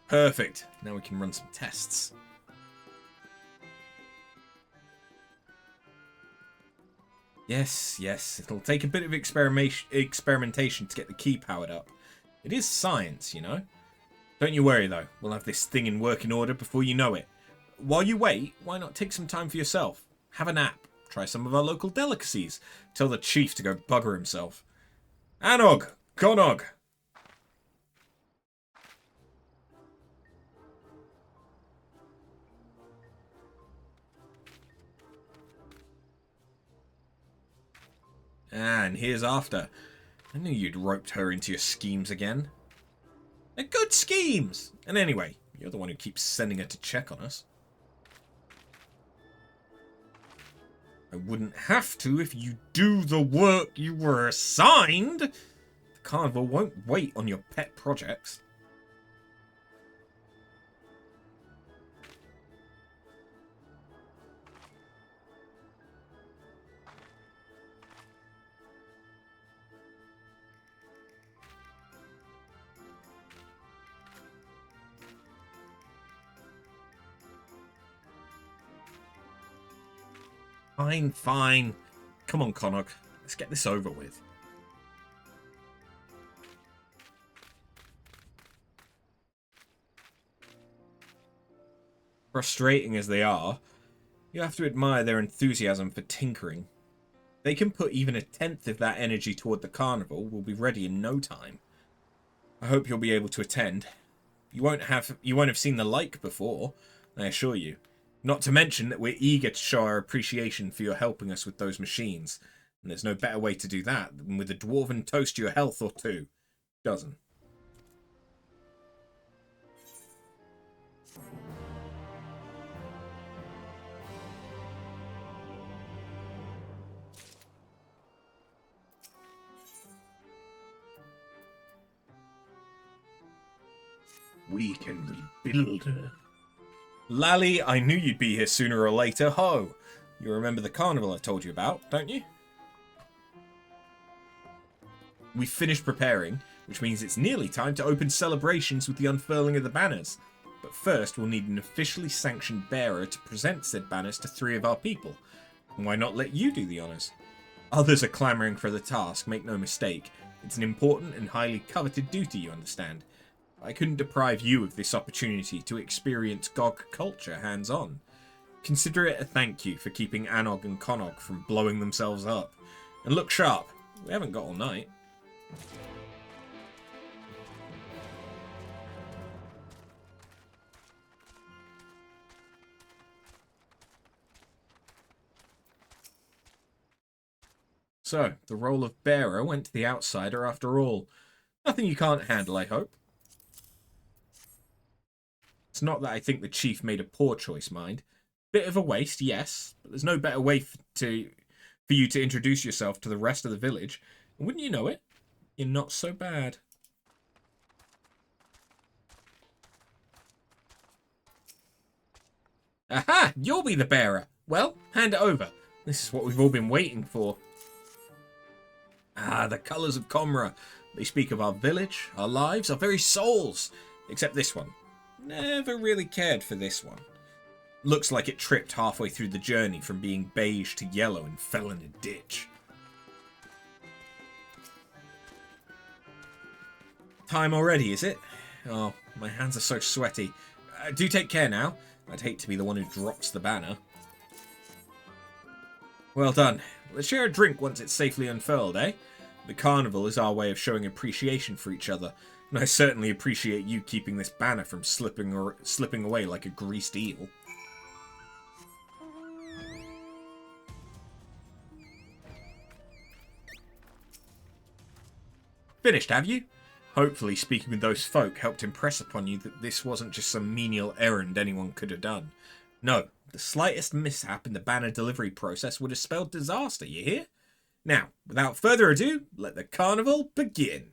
Perfect. Now we can run some tests. Yes. It'll take a bit of experimentation to get the key powered up. It is science, you know. Don't you worry, though. We'll have this thing in working order before you know it. While you wait, why not take some time for yourself? Have a nap. Try some of our local delicacies. Tell the chief to go bugger himself. Anog! Konog! And here's after. I knew you'd roped her into your schemes again. They're good schemes! And anyway, you're the one who keeps sending her to check on us. I wouldn't have to if you do the work you were assigned. The carnival won't wait on your pet projects. Fine, fine. Come on, Connacht. Let's get this over with. Frustrating as they are, you have to admire their enthusiasm for tinkering. They can put even a tenth of that energy toward the carnival. We'll be ready in no time. I hope you'll be able to attend. You won't have seen the like before, I assure you. Not to mention that we're eager to show our appreciation for your helping us with those machines. And there's no better way to do that than with a dwarven toast to your health or two. Dozen. We can rebuild her. Lally, I knew you'd be here sooner or later. Ho! You remember the carnival I told you about, don't you? We've finished preparing, which means it's nearly time to open celebrations with the unfurling of the banners. But first, we'll need an officially sanctioned bearer to present said banners to 3 of our people. And why not let you do the honours? Others are clamouring for the task, make no mistake. It's an important and highly coveted duty, you understand. I couldn't deprive you of this opportunity to experience GOG culture hands-on. Consider it a thank you for keeping Anog and Connacht from blowing themselves up. And look sharp, we haven't got all night. So, the role of bearer went to the outsider after all. Nothing you can't handle, I hope. It's not that I think the chief made a poor choice, mind. Bit of a waste, yes, but there's no better way for you to introduce yourself to the rest of the village. And wouldn't you know it? You're not so bad. Aha! You'll be the bearer. Well, hand it over. This is what we've all been waiting for. Ah, the colours of Comra. They speak of our village, our lives, our very souls. Except this one. Never really cared for this one. Looks like it tripped halfway through the journey from being beige to yellow and fell in a ditch. Time already, is it? Oh, my hands are so sweaty. Do take care now. I'd hate to be the one who drops the banner. Well done. Let's share a drink once it's safely unfurled, eh? The carnival is our way of showing appreciation for each other, and I certainly appreciate you keeping this banner from slipping away like a greased eel. Finished, have you? Hopefully speaking with those folk helped impress upon you that this wasn't just some menial errand anyone could have done. No, the slightest mishap in the banner delivery process would have spelled disaster, you hear? Now, without further ado, let the carnival begin.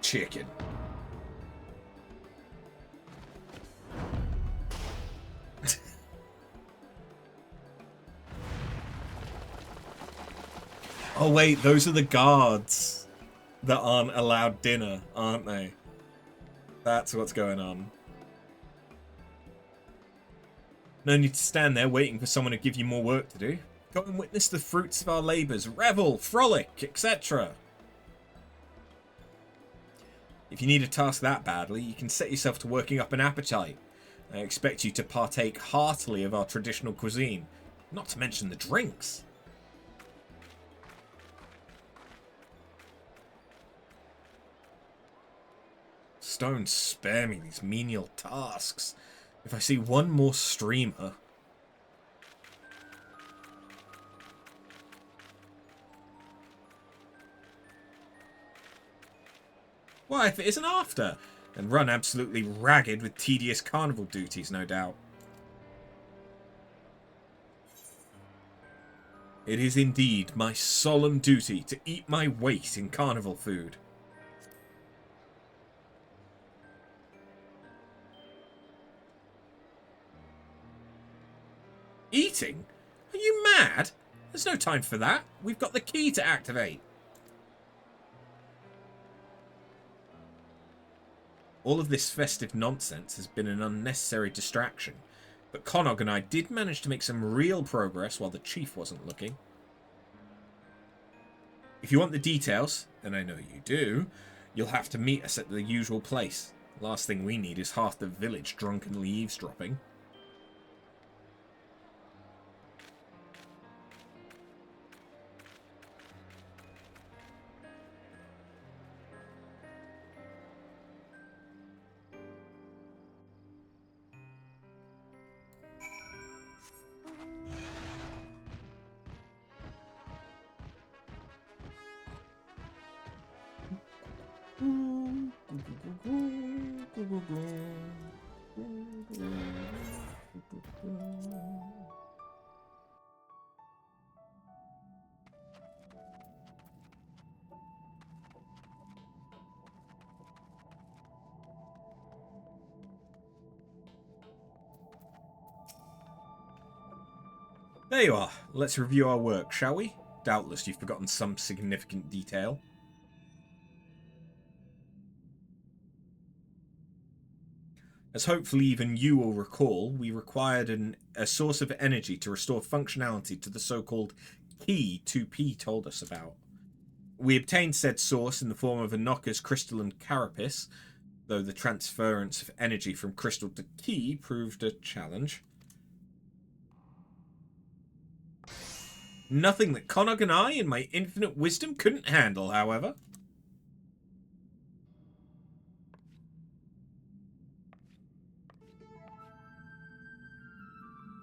Chicken. Oh wait, those are the guards that aren't allowed dinner, aren't they? That's what's going on. No need to stand there waiting for someone to give you more work to do. Go and witness the fruits of our labours, revel, frolic, etc. If you need a task that badly, you can set yourself to working up an appetite. I expect you to partake heartily of our traditional cuisine, not to mention the drinks. Stone spare me these menial tasks. If I see one more streamer... Why, if it isn't after? And run absolutely ragged with tedious carnival duties, no doubt. It is indeed my solemn duty to eat my weight in carnival food. Eating? Are you mad? There's no time for that. We've got the key to activate. All of this festive nonsense has been an unnecessary distraction, but Connog and I did manage to make some real progress while the chief wasn't looking. If you want the details, and I know you do, you'll have to meet us at the usual place. Last thing we need is half the village drunkenly eavesdropping. There you are. Let's review our work, shall we? Doubtless you've forgotten some significant detail. As hopefully even you will recall, we required a source of energy to restore functionality to the so-called key 2P told us about. We obtained said source in the form of a knocker's crystalline carapace, though the transference of energy from crystal to key proved a challenge. Nothing that Connog and I, in my infinite wisdom, couldn't handle, however.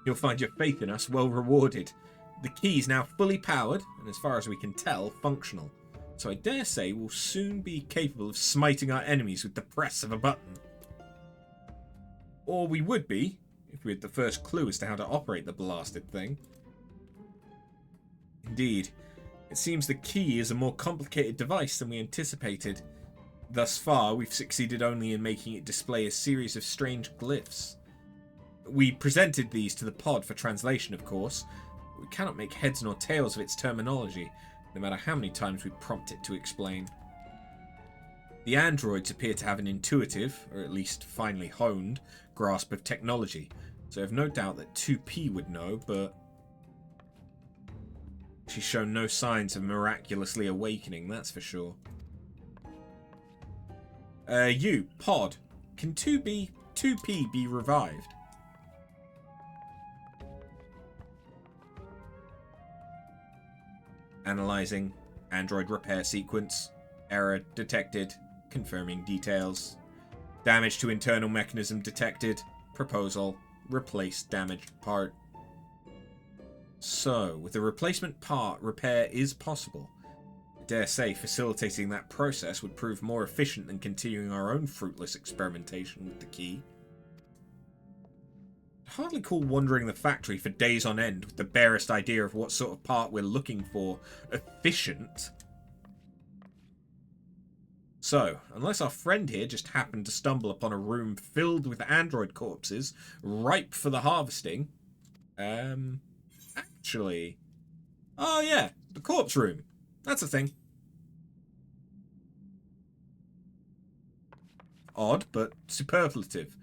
You'll find your faith in us well rewarded. The key is now fully powered, and as far as we can tell, functional. So I dare say we'll soon be capable of smiting our enemies with the press of a button. Or we would be, if we had the first clue as to how to operate the blasted thing. Indeed, it seems the key is a more complicated device than we anticipated. Thus far, we've succeeded only in making it display a series of strange glyphs. We presented these to the pod for translation, of course, but we cannot make heads nor tails of its terminology, no matter how many times we prompt it to explain. The androids appear to have an intuitive, or at least finely honed, grasp of technology, so I have no doubt that 2P would know, but she's shown no signs of miraculously awakening, that's for sure. You, Pod, can 2P be revived? Analyzing. Android repair sequence. Error detected. Confirming details. Damage to internal mechanism detected. Proposal. Replace damaged part. So, with a replacement part, repair is possible. I dare say facilitating that process would prove more efficient than continuing our own fruitless experimentation with the key. I'd hardly call wandering the factory for days on end with the barest idea of what sort of part we're looking for efficient. So, unless our friend here just happened to stumble upon a room filled with android corpses, ripe for the harvesting, actually... Oh yeah, the corpse room. That's a thing. Odd, but superlative.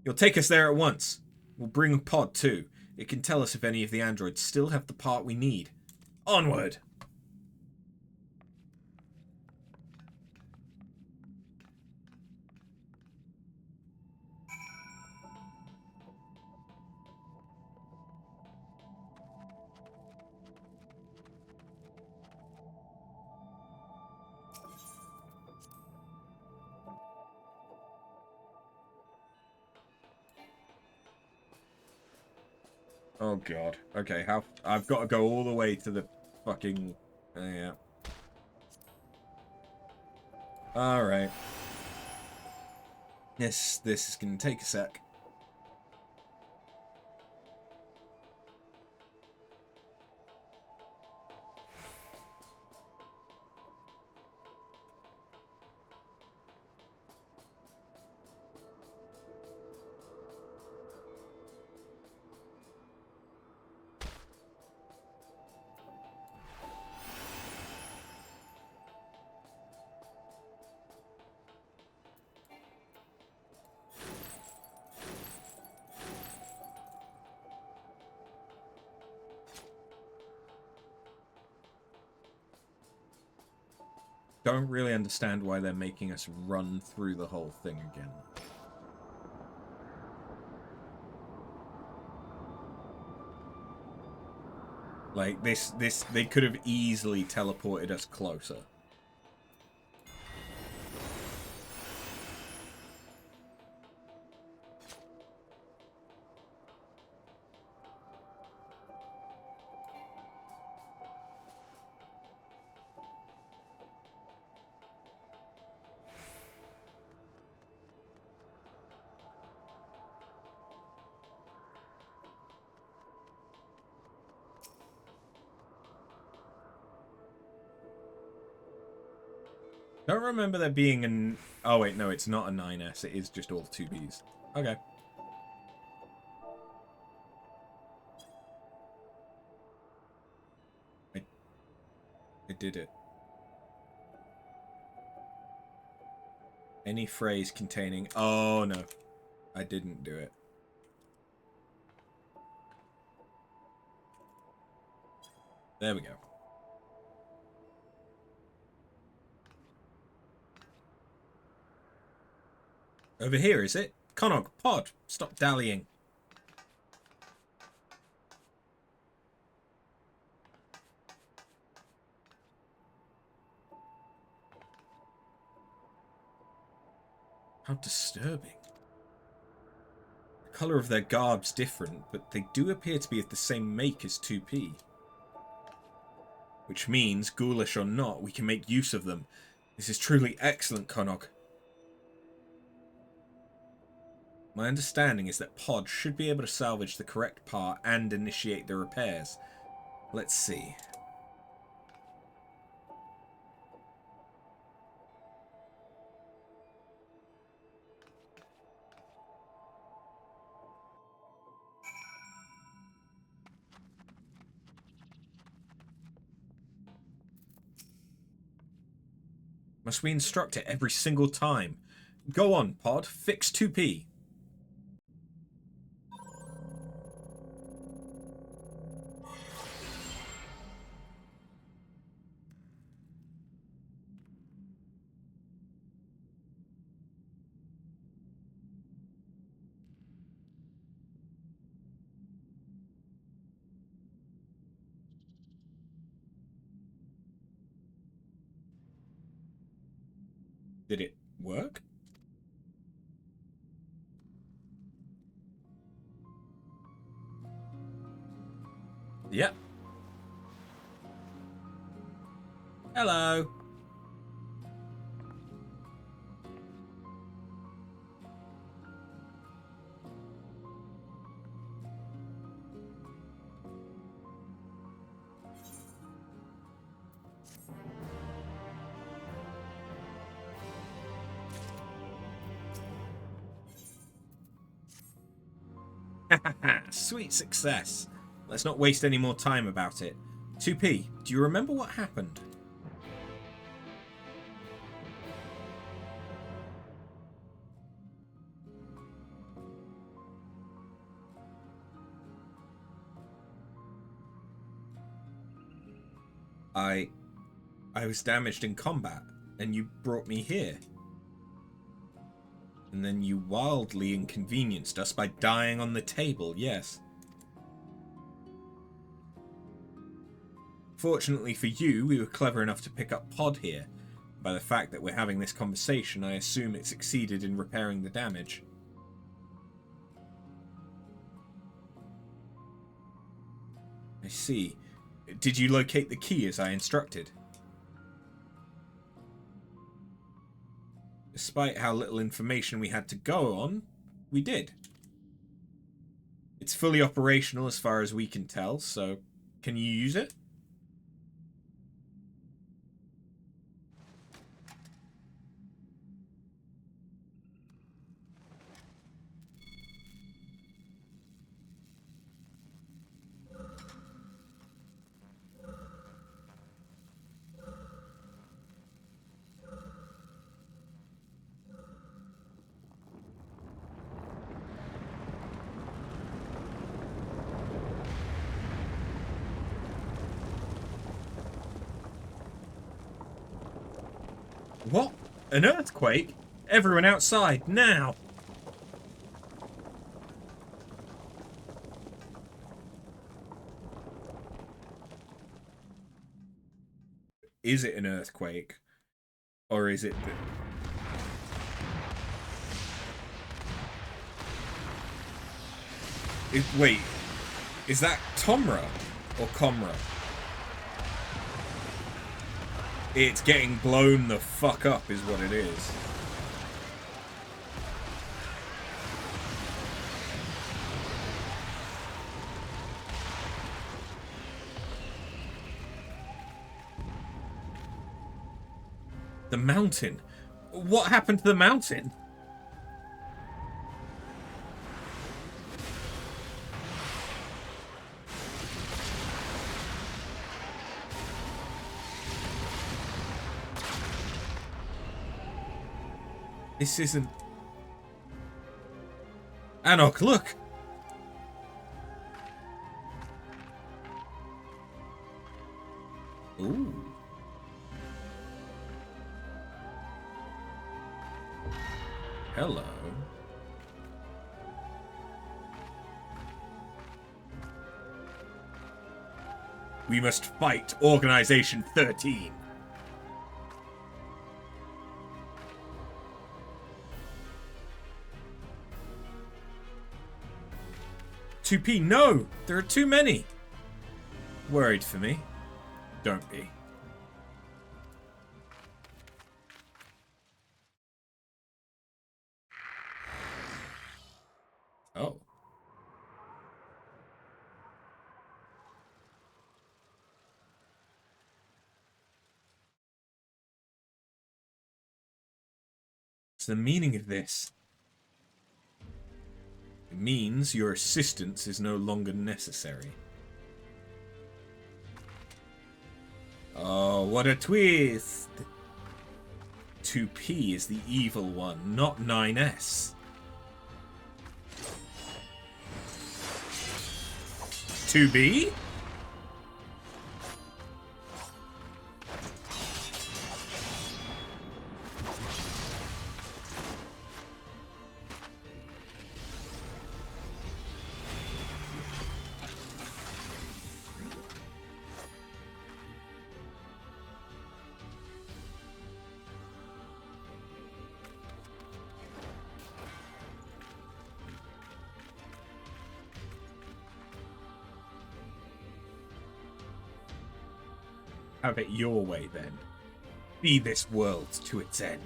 You'll take us there at once. We'll bring Pod too. It can tell us if any of the androids still have the part we need. Onward! Oh god. Okay, I've got to go all the way to the fucking... yeah. Alright. This is gonna take a sec. Don't really understand why they're making us run through the whole thing again. Like, they could have easily teleported us closer. Don't remember there being an... Oh, wait, no, it's not a 9S. It is just all 2Bs. Okay. I did it. Any phrase containing... Oh, no. I didn't do it. There we go. Over here, is it? Connog, Pod, stop dallying. How disturbing. The colour of their garb's different, but they do appear to be of the same make as 2P. Which means, ghoulish or not, we can make use of them. This is truly excellent, Connog. My understanding is that Pod should be able to salvage the correct part and initiate the repairs. Let's see. Must we instruct it every single time? Go on, Pod. Fix 2P. Did it work? Yep. Hello. Sweet success. Let's not waste any more time about it. 2P, do you remember what happened? I was damaged in combat, and you brought me here. And then you wildly inconvenienced us by dying on the table, yes. Fortunately for you, we were clever enough to pick up Pod here. By the fact that we're having this conversation, I assume it succeeded in repairing the damage. I see. Did you locate the key as I instructed? Despite how little information we had to go on, we did. It's fully operational as far as we can tell, so can you use it? What? An earthquake? Everyone outside, now! Is it an earthquake? Or is it... Wait, is that Tomra or Comra? It's getting blown the fuck up is what it is. The mountain? What happened to the mountain? This isn't... Anok, look! Ooh. Hello. We must fight Organization 13. P, no! There are too many! Worried for me? Don't be. Oh. What's the meaning of this? It means your assistance is no longer necessary. Oh, what a twist! 2P is the evil one, not 9S. 2B? Have it your way, then. Be this world to its end.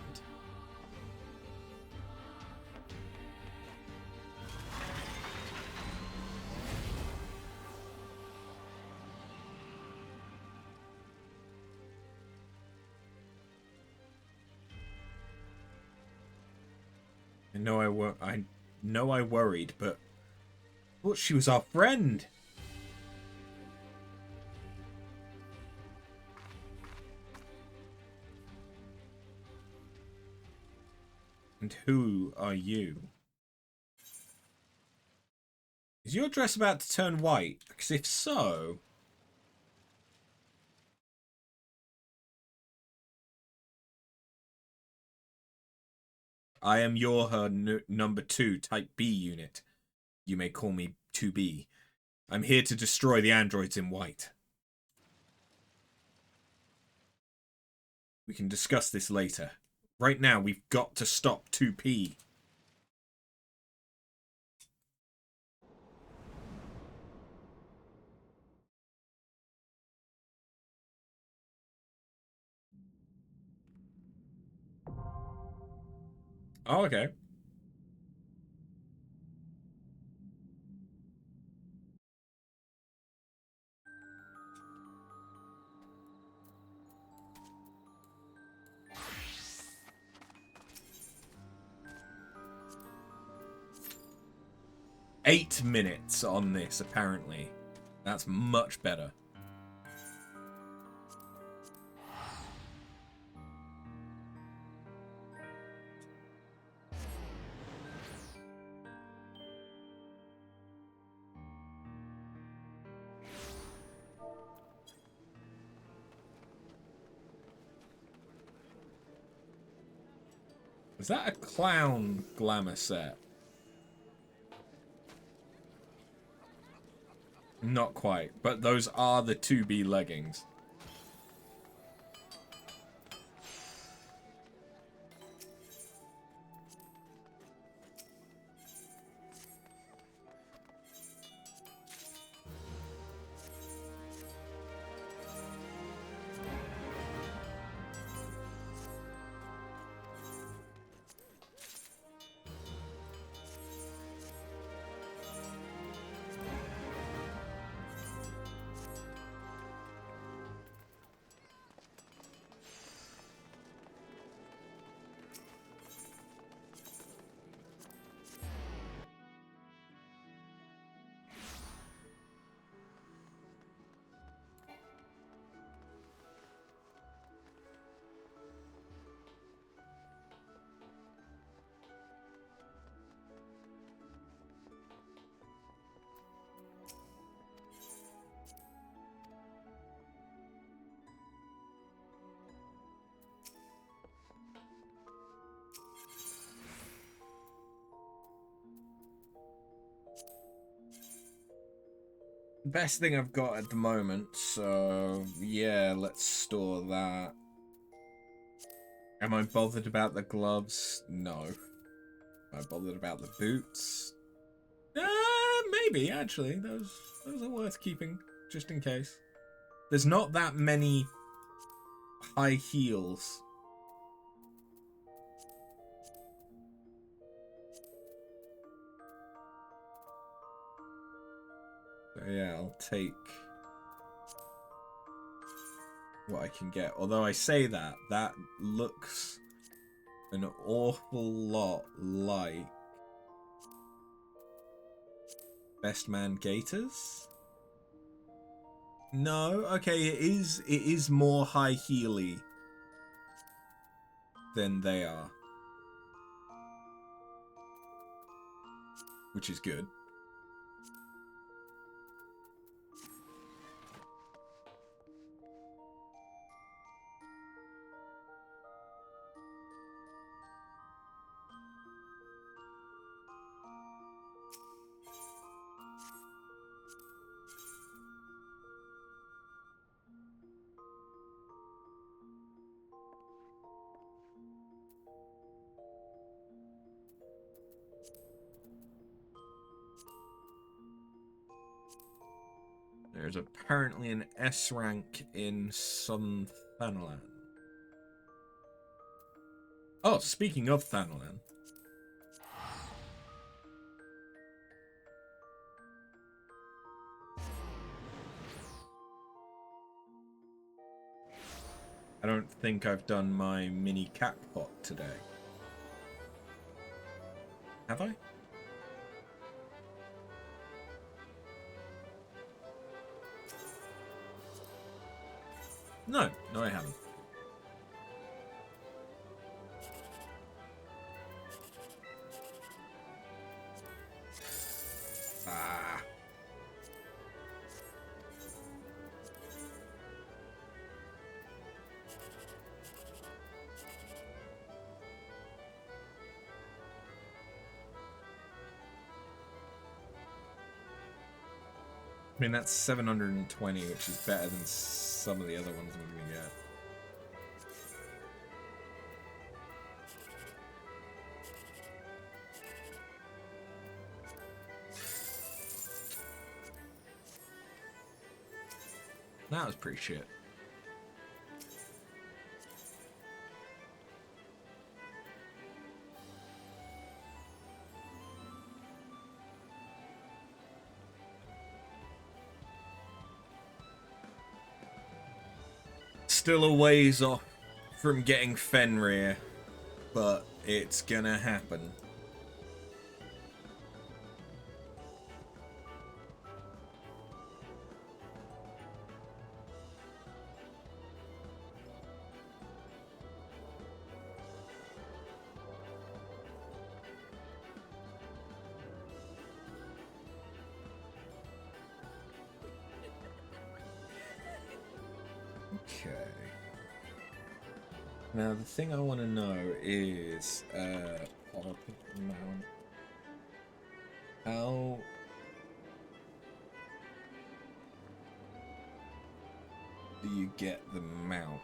I know I worried, but I thought she was our friend. And who are you? Is your dress about to turn white? Because if so... I am her number 2, Type B unit. You may call me 2B. I'm here to destroy the androids in white. We can discuss this later. Right now, we've got to stop 2P. Oh, okay. Eight minutes on this, apparently. That's much better. Is that a clown glamour set? Not quite, but those are the 2B leggings. Best thing I've got at the moment, so yeah, let's store that. Am I bothered about the gloves? No. Am I bothered about the boots? Maybe, actually. Those are worth keeping, just in case. There's not that many high heels. So yeah, I'll take what I can get. Although I say that, that looks an awful lot like Best Man Gaiters? No, okay, it is more high heely than they are. Which is good. There's apparently an S rank in some Thanalan. Oh, speaking of Thanalan. I don't think I've done my mini cat pot today. Have I? No, I haven't. Ah. I mean, that's 720, which is better than some of the other ones I'm going to get. That was pretty shit. Still a ways off from getting Fenrir, but it's gonna happen. Now, the thing I want to know is, political mount. How do you get the mount?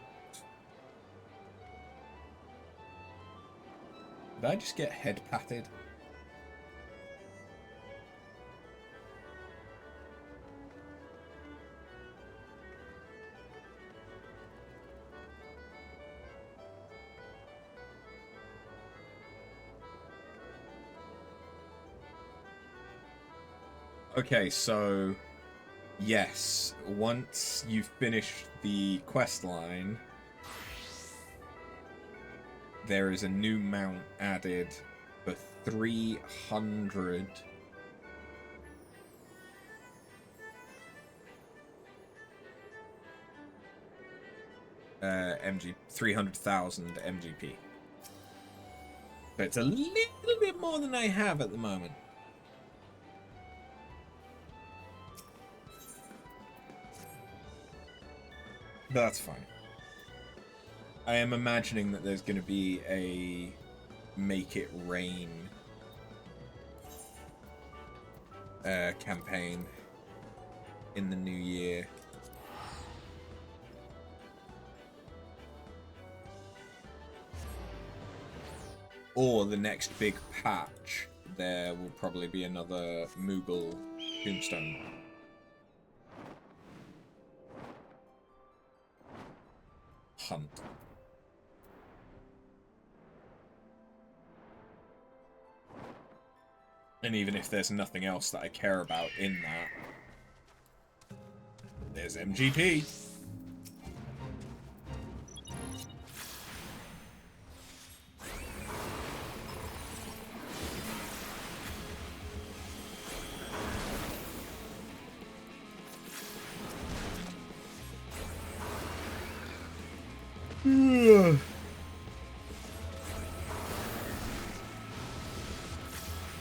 Did I just get head patted? Okay, so yes, once you finish the quest line, there is a new mount added for 300 300,000 MGP. But it's a little bit more than I have at the moment. But that's fine. I am imagining that there's going to be a Make It Rain campaign in the new year. Or the next big patch, there will probably be another Moogle tombstone. Hunt. And even if there's nothing else that I care about in that, there's MGP.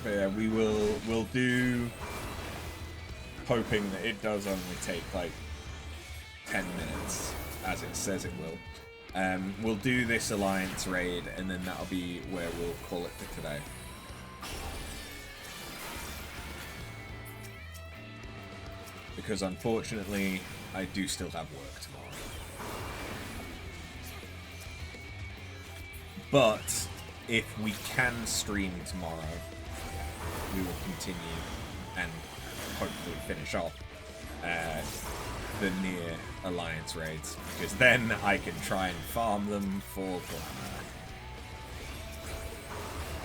But yeah, we'll do, hoping that it does only take like 10 minutes, as it says it will. We'll do this alliance raid, and then that'll be where we'll call it for today. Because unfortunately, I do still have work tomorrow. But if we can stream tomorrow, we will continue and hopefully finish off the near alliance raids, because then I can try and farm them for glamour.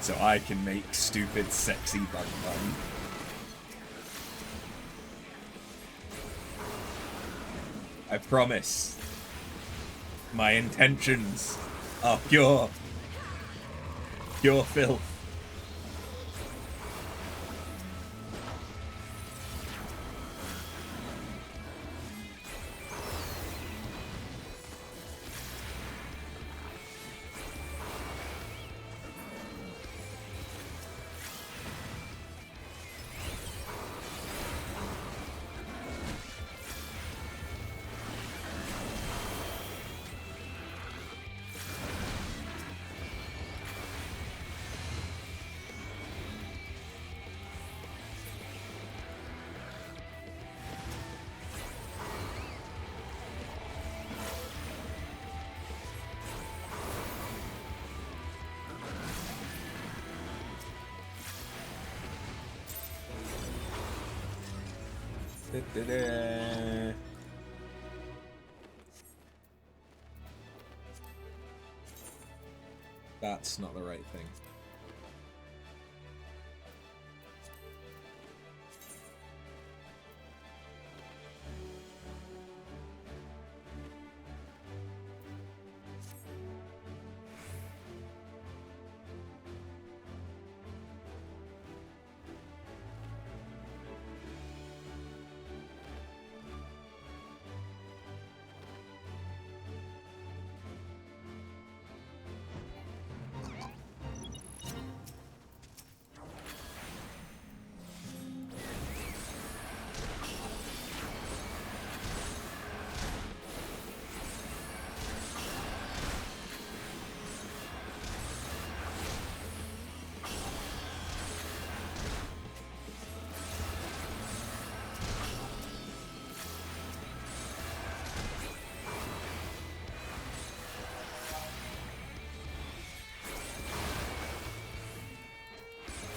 So I can make stupid sexy bun bun. I promise. My intentions are pure. Pure filth. That's not the right thing.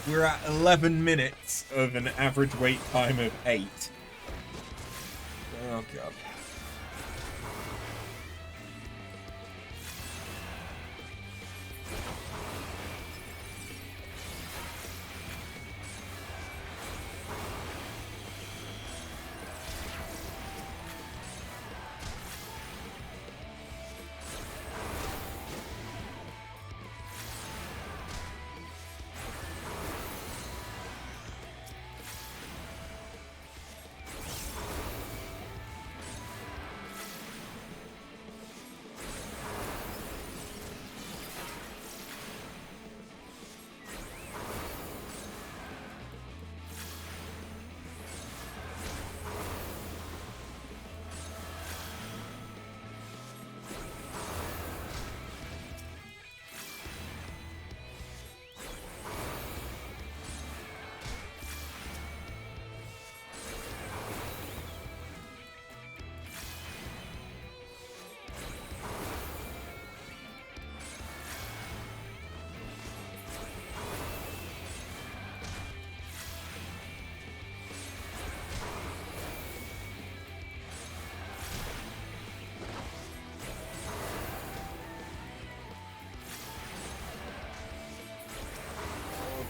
We're at 11 minutes of an average wait time of 8. Oh, God.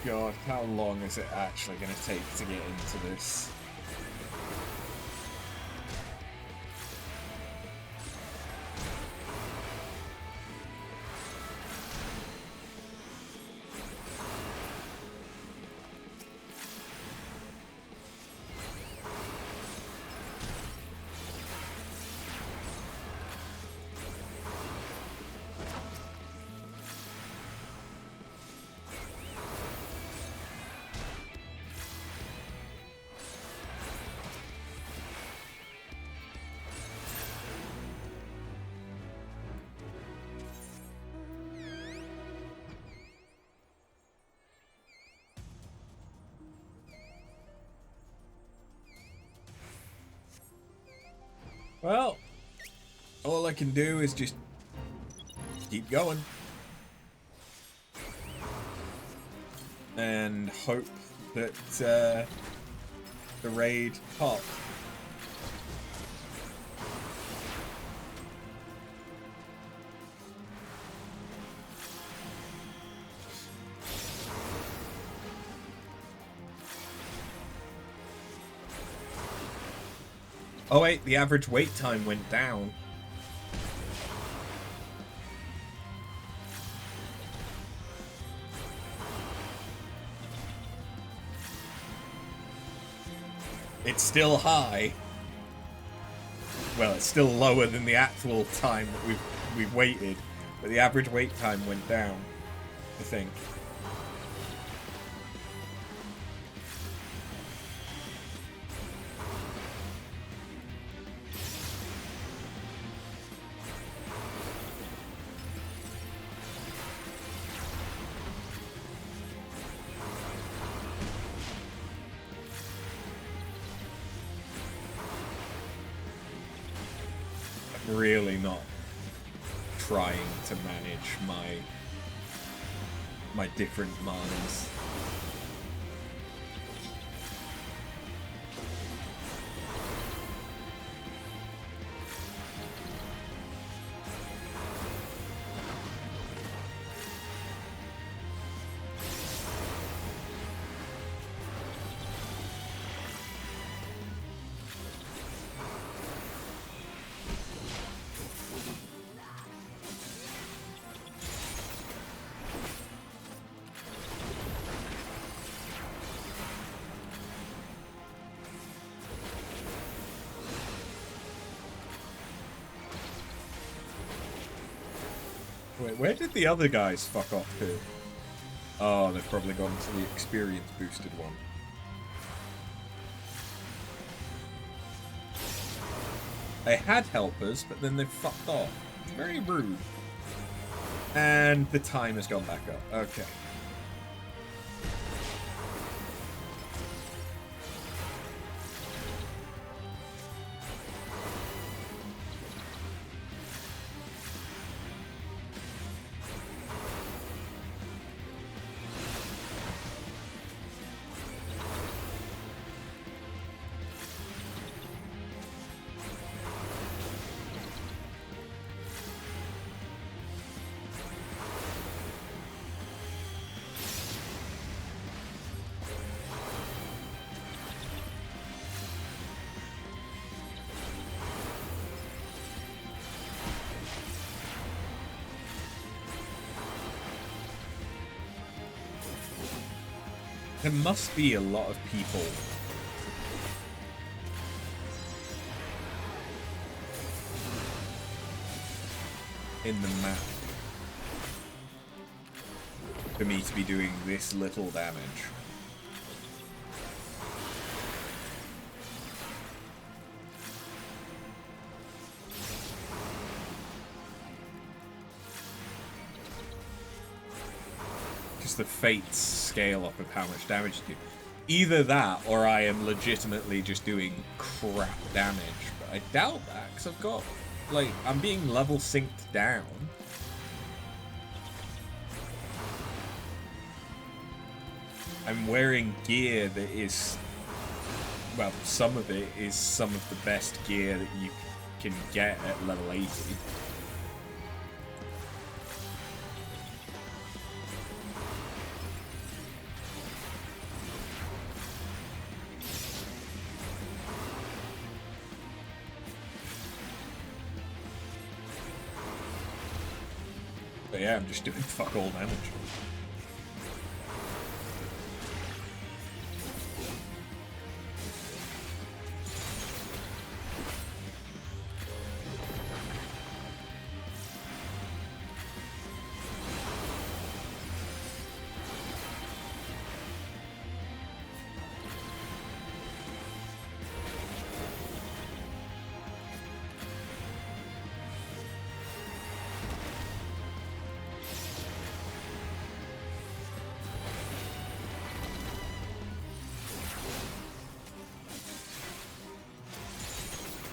God, how long is it actually going to take to get into this? Well, all I can do is just keep going. And hope that the raid pops. Oh wait, the average wait time went down. It's still high. Well, it's still lower than the actual time that we've waited, but the average wait time went down, I think. Really not trying to manage my different manas. Wait, where did the other guys fuck off to? Oh, they've probably gone to the experience boosted one. They had helpers, but then they fucked off. It's very rude. And the time has gone back up. Okay. There must be a lot of people in the map for me to be doing this little damage. Because the fates scale up of how much damage you do. Either that, or I am legitimately just doing crap damage. But I doubt that, because I've got, like, I'm being level synced down. I'm wearing gear that is, well, some of it is some of the best gear that you can get at level 80. But yeah, I'm just doing fuck all damage.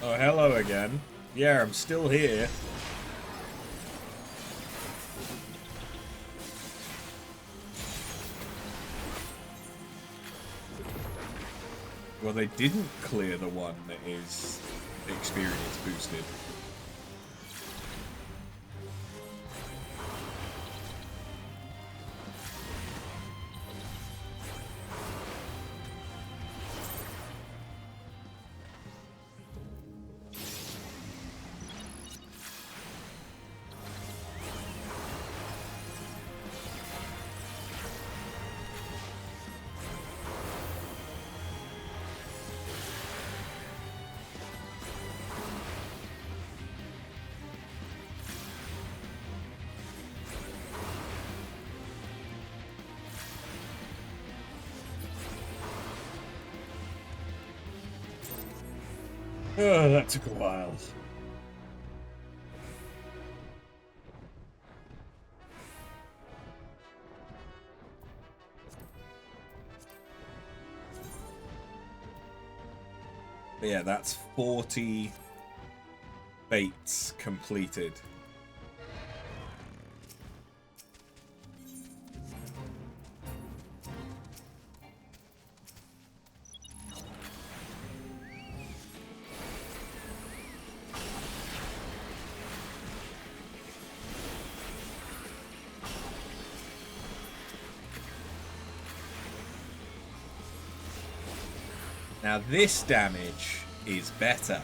Oh, hello again. Yeah, I'm still here. Well, they didn't clear the one that is experience boosted. Oh, that took a while. But yeah, that's 40 fates completed. Now this damage is better.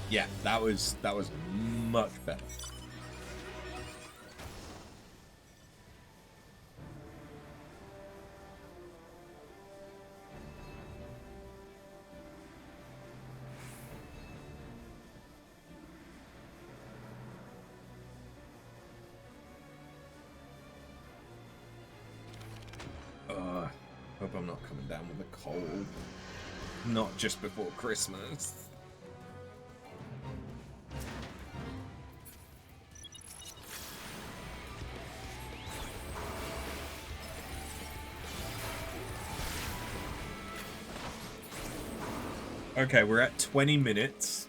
Yeah, that was much better. Hope I'm not coming down with a cold. Not just before Christmas. Okay, we're at 20 minutes,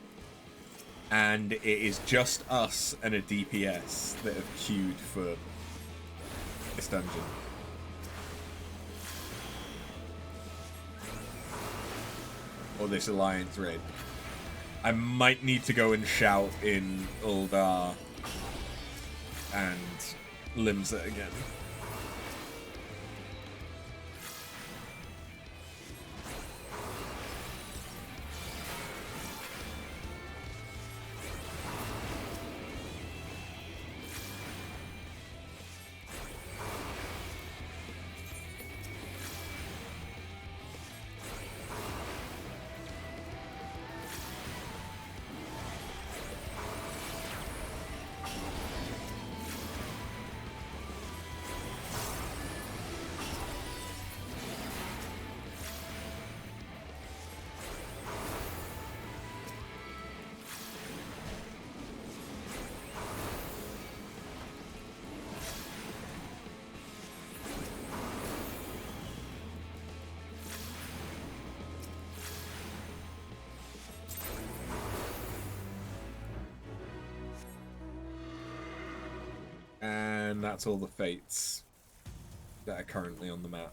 and it is just us and a DPS that have queued for this dungeon. or this alliance raid. I might need to go and shout in Uldar and Limsa again. And that's all the fates that are currently on the map.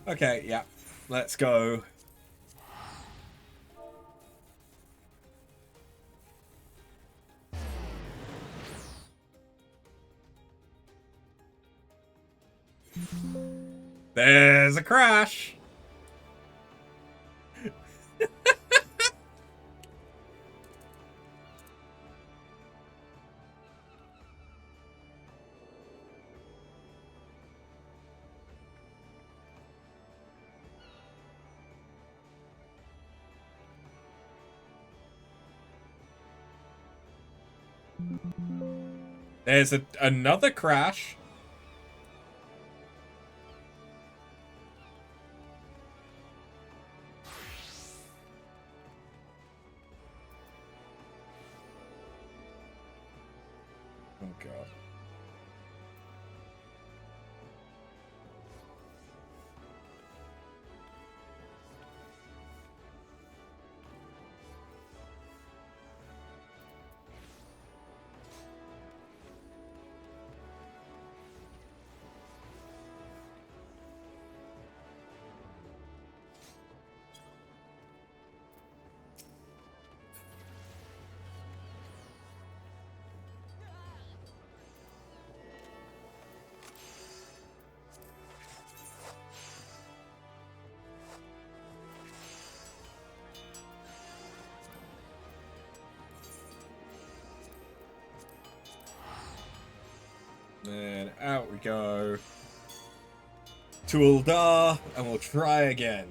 Okay, yeah. Let's go. There's a crash! There's another crash. Oh god. And out we go to Uldar, and we'll try again.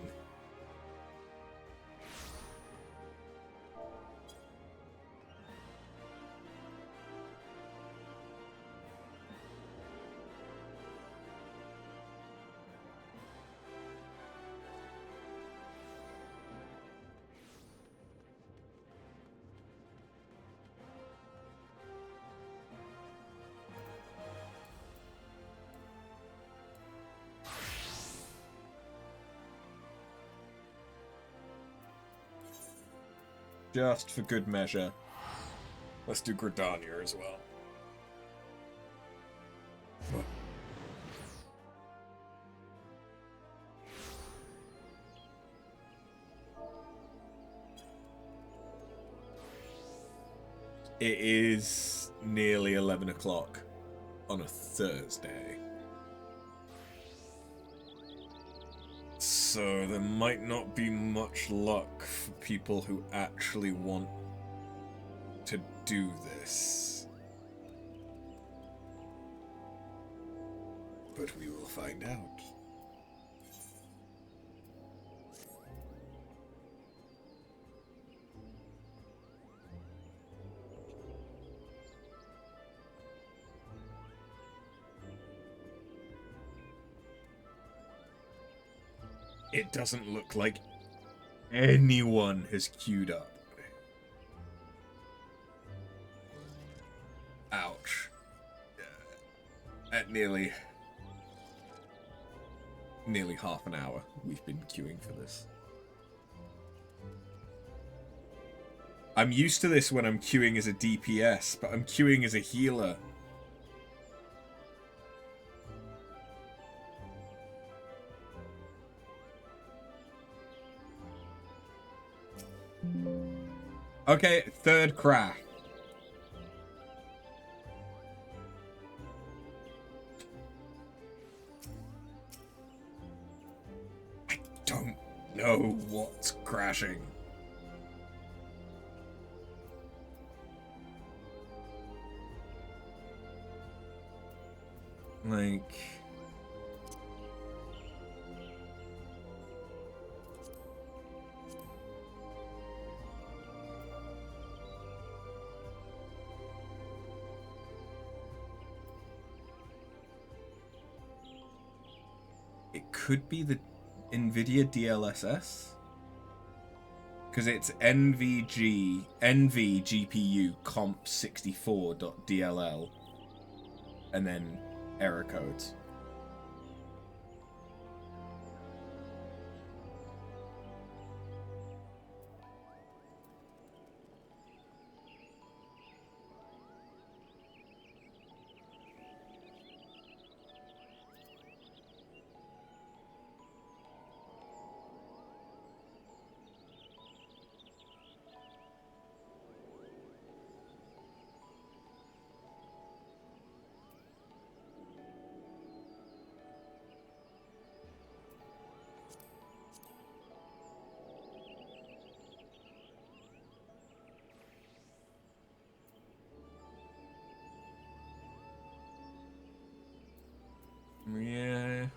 Just for good measure, let's do Gridania as well. It is nearly 11 o'clock on a Thursday. So there might not be much luck for people who actually want to do this. But we will find out. It doesn't look like anyone has queued up. Ouch. At nearly half an hour we've been queuing for this. I'm used to this when I'm queuing as a DPS, but I'm queuing as a healer. Okay, third crack. I don't know what's crashing. Like... It could be the NVIDIA DLSS? Because it's NVGPU comp64.dll and then error codes. Yeah.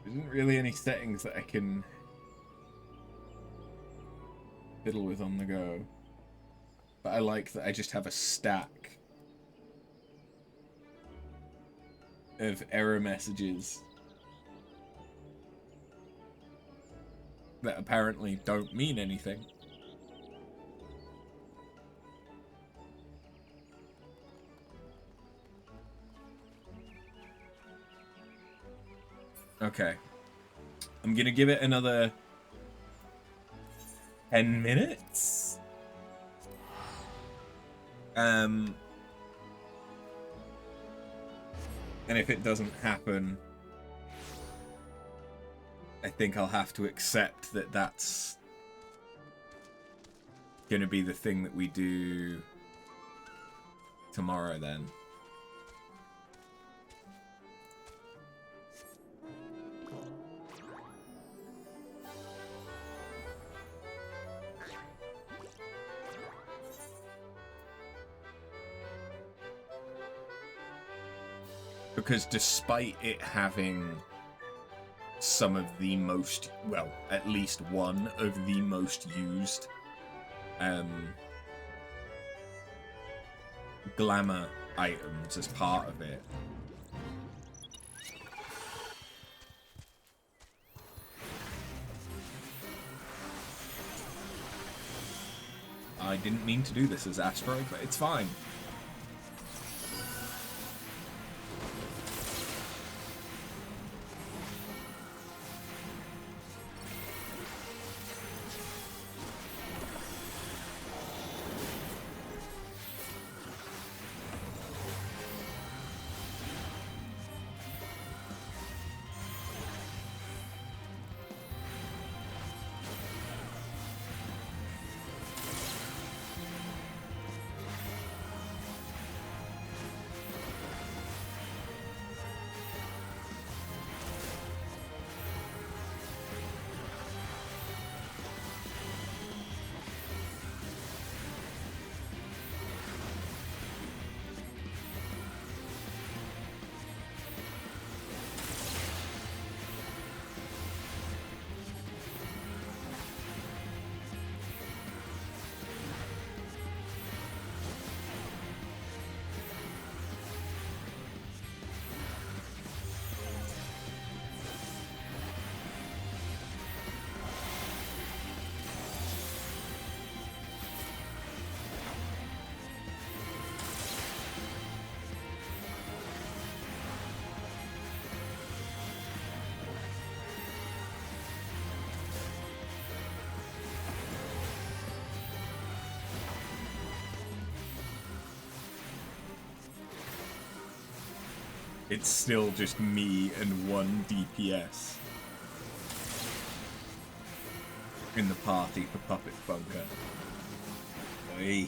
There isn't really any settings that I can fiddle with on the go. But I like that I just have a stack of error messages that apparently don't mean anything. Okay. I'm gonna give it another 10 minutes. And if it doesn't happen, I think I'll have to accept that that's gonna be the thing that we do tomorrow then. Because despite it having some of the most, well, at least one of the most used glamour items as part of it, I didn't mean to do this as Asteroid, but it's fine. It's still just me and 1 DPS in the party for Puppet Bunker. Oy.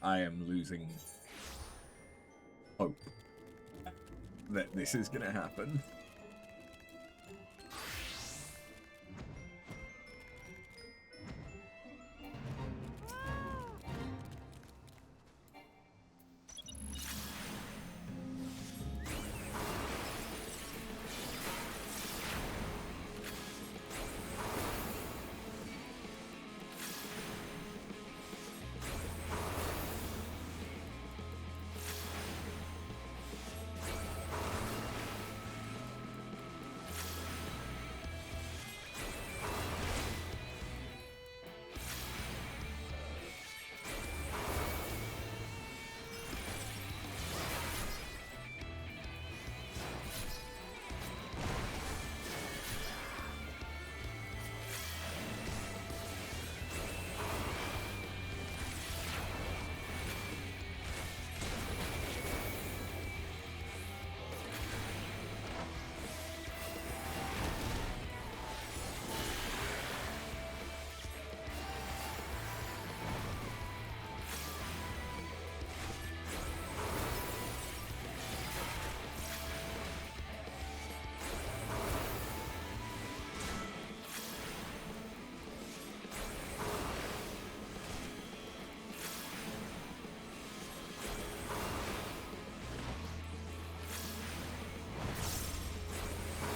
I am losing hope that this is gonna happen.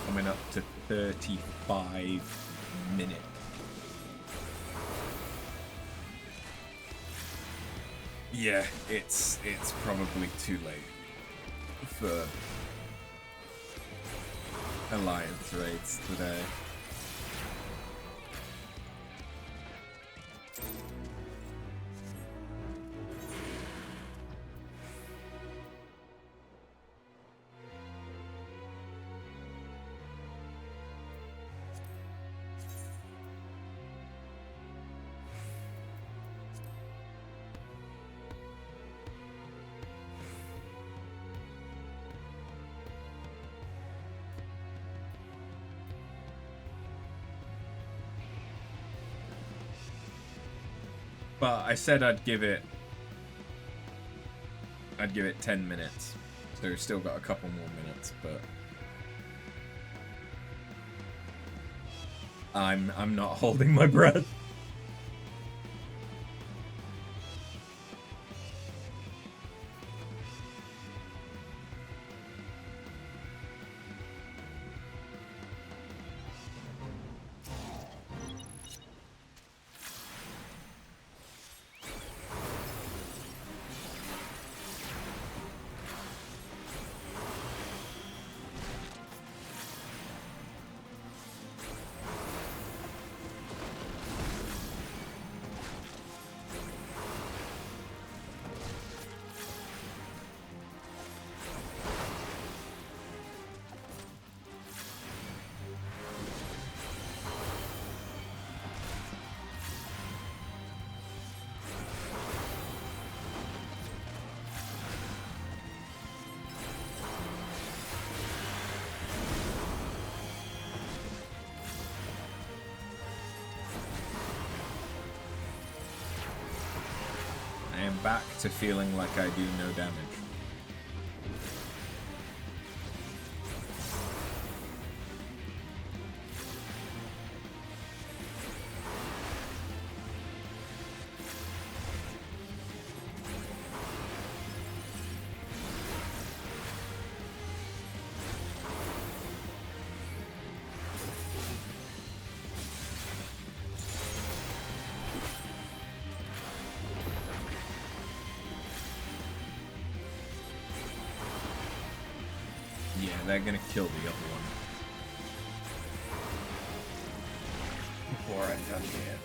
Coming up to 35 minutes. Yeah, it's probably too late for alliance raids today. But I said I'd give it 10 minutes. So we've still got a couple more minutes, but I'm not holding my breath. Back to feeling like I do no damage. Yeah, they're gonna kill the other one. Before I'm done here.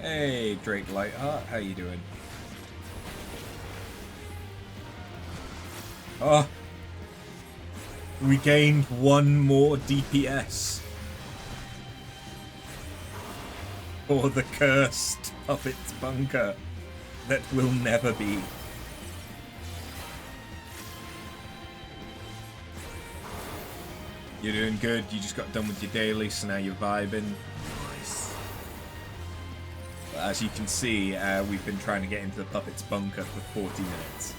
Hey, Drake Lightheart, how you doing? Oh, we gained one more DPS for the cursed puppet's bunker that will never be. You're doing good, you just got done with your daily, so now you're vibing. Nice. As you can see, we've been trying to get into the puppet's bunker for 40 minutes.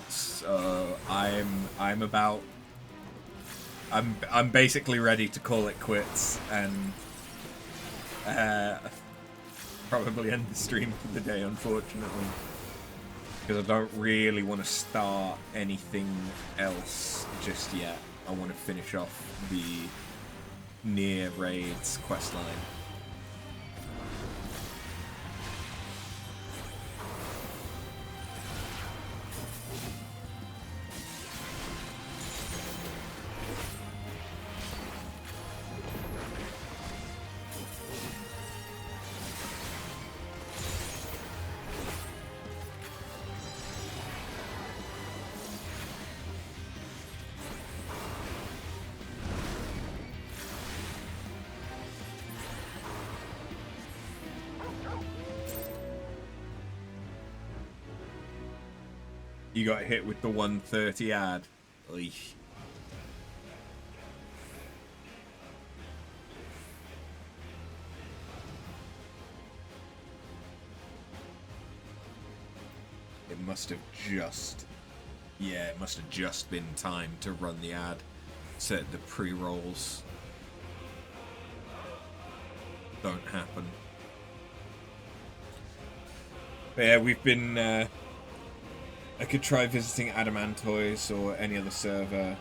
So I'm basically ready to call it quits and probably end the stream for the day, unfortunately, because I don't really want to start anything else just yet. I want to finish off the near raids questline. You got hit with the 130 ad. Oy. It must have just... Yeah, it must have just been time to run the ad. Set the pre-rolls. Don't happen. But yeah, we've been... I could try visiting Adamantoise or any other server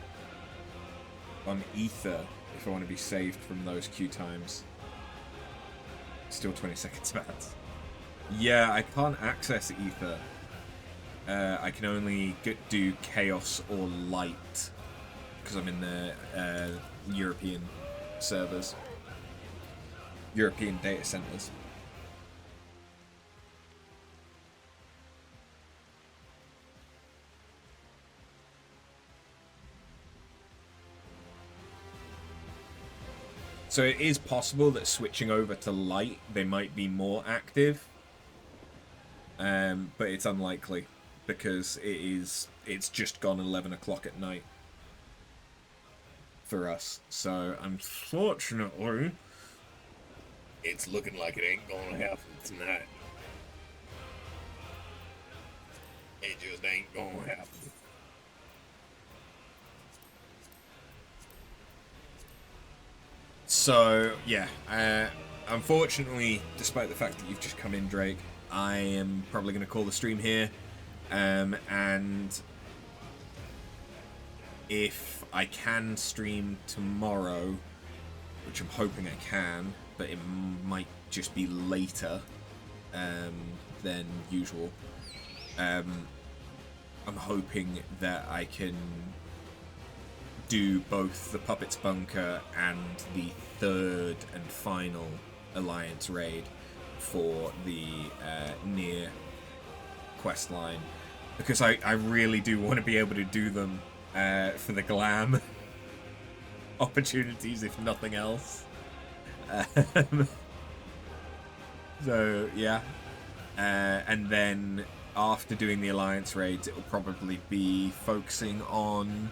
on Ether if I want to be saved from those queue times. Still 20 seconds bad. Yeah, I can't access Ether. I can only do Chaos or Light because I'm in the European servers. European data centers. So it is possible that switching over to light, they might be more active. But it's unlikely because it's just gone 11 o'clock at night for us. So unfortunately, it's looking like it ain't gonna happen tonight. It just ain't gonna happen. So, yeah, unfortunately, despite the fact that you've just come in, Drake, I am probably going to call the stream here, and if I can stream tomorrow, which I'm hoping I can, but it might just be later than usual, I'm hoping that I can do both the Puppets Bunker and the third and final Alliance raid for the near quest line, because I really do want to be able to do them for the glam opportunities, if nothing else. So yeah, and then after doing the Alliance raids, it will probably be focusing on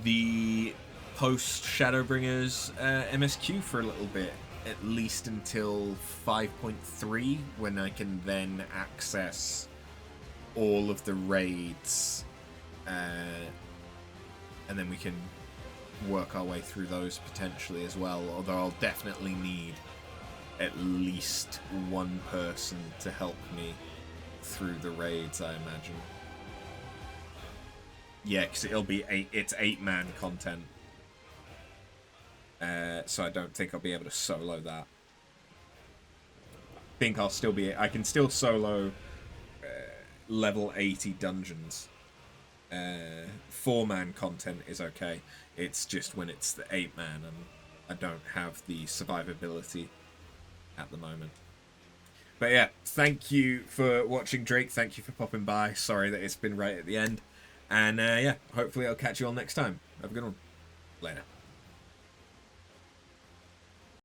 the post Shadowbringers MSQ for a little bit, at least until 5.3, when I can then access all of the raids, and then we can work our way through those potentially as well, although I'll definitely need at least one person to help me through the raids, I imagine. Yeah, because it's 8-man content, so I don't think I'll be able to solo that. I can still solo level 80 dungeons. 4-man content is okay. It's just when it's the 8-man and I don't have the survivability at the moment. But yeah, thank you for watching, Drake. Thank you for popping by. Sorry that it's been right at the end. And yeah, hopefully I'll catch you all next time. Have a good one. Later.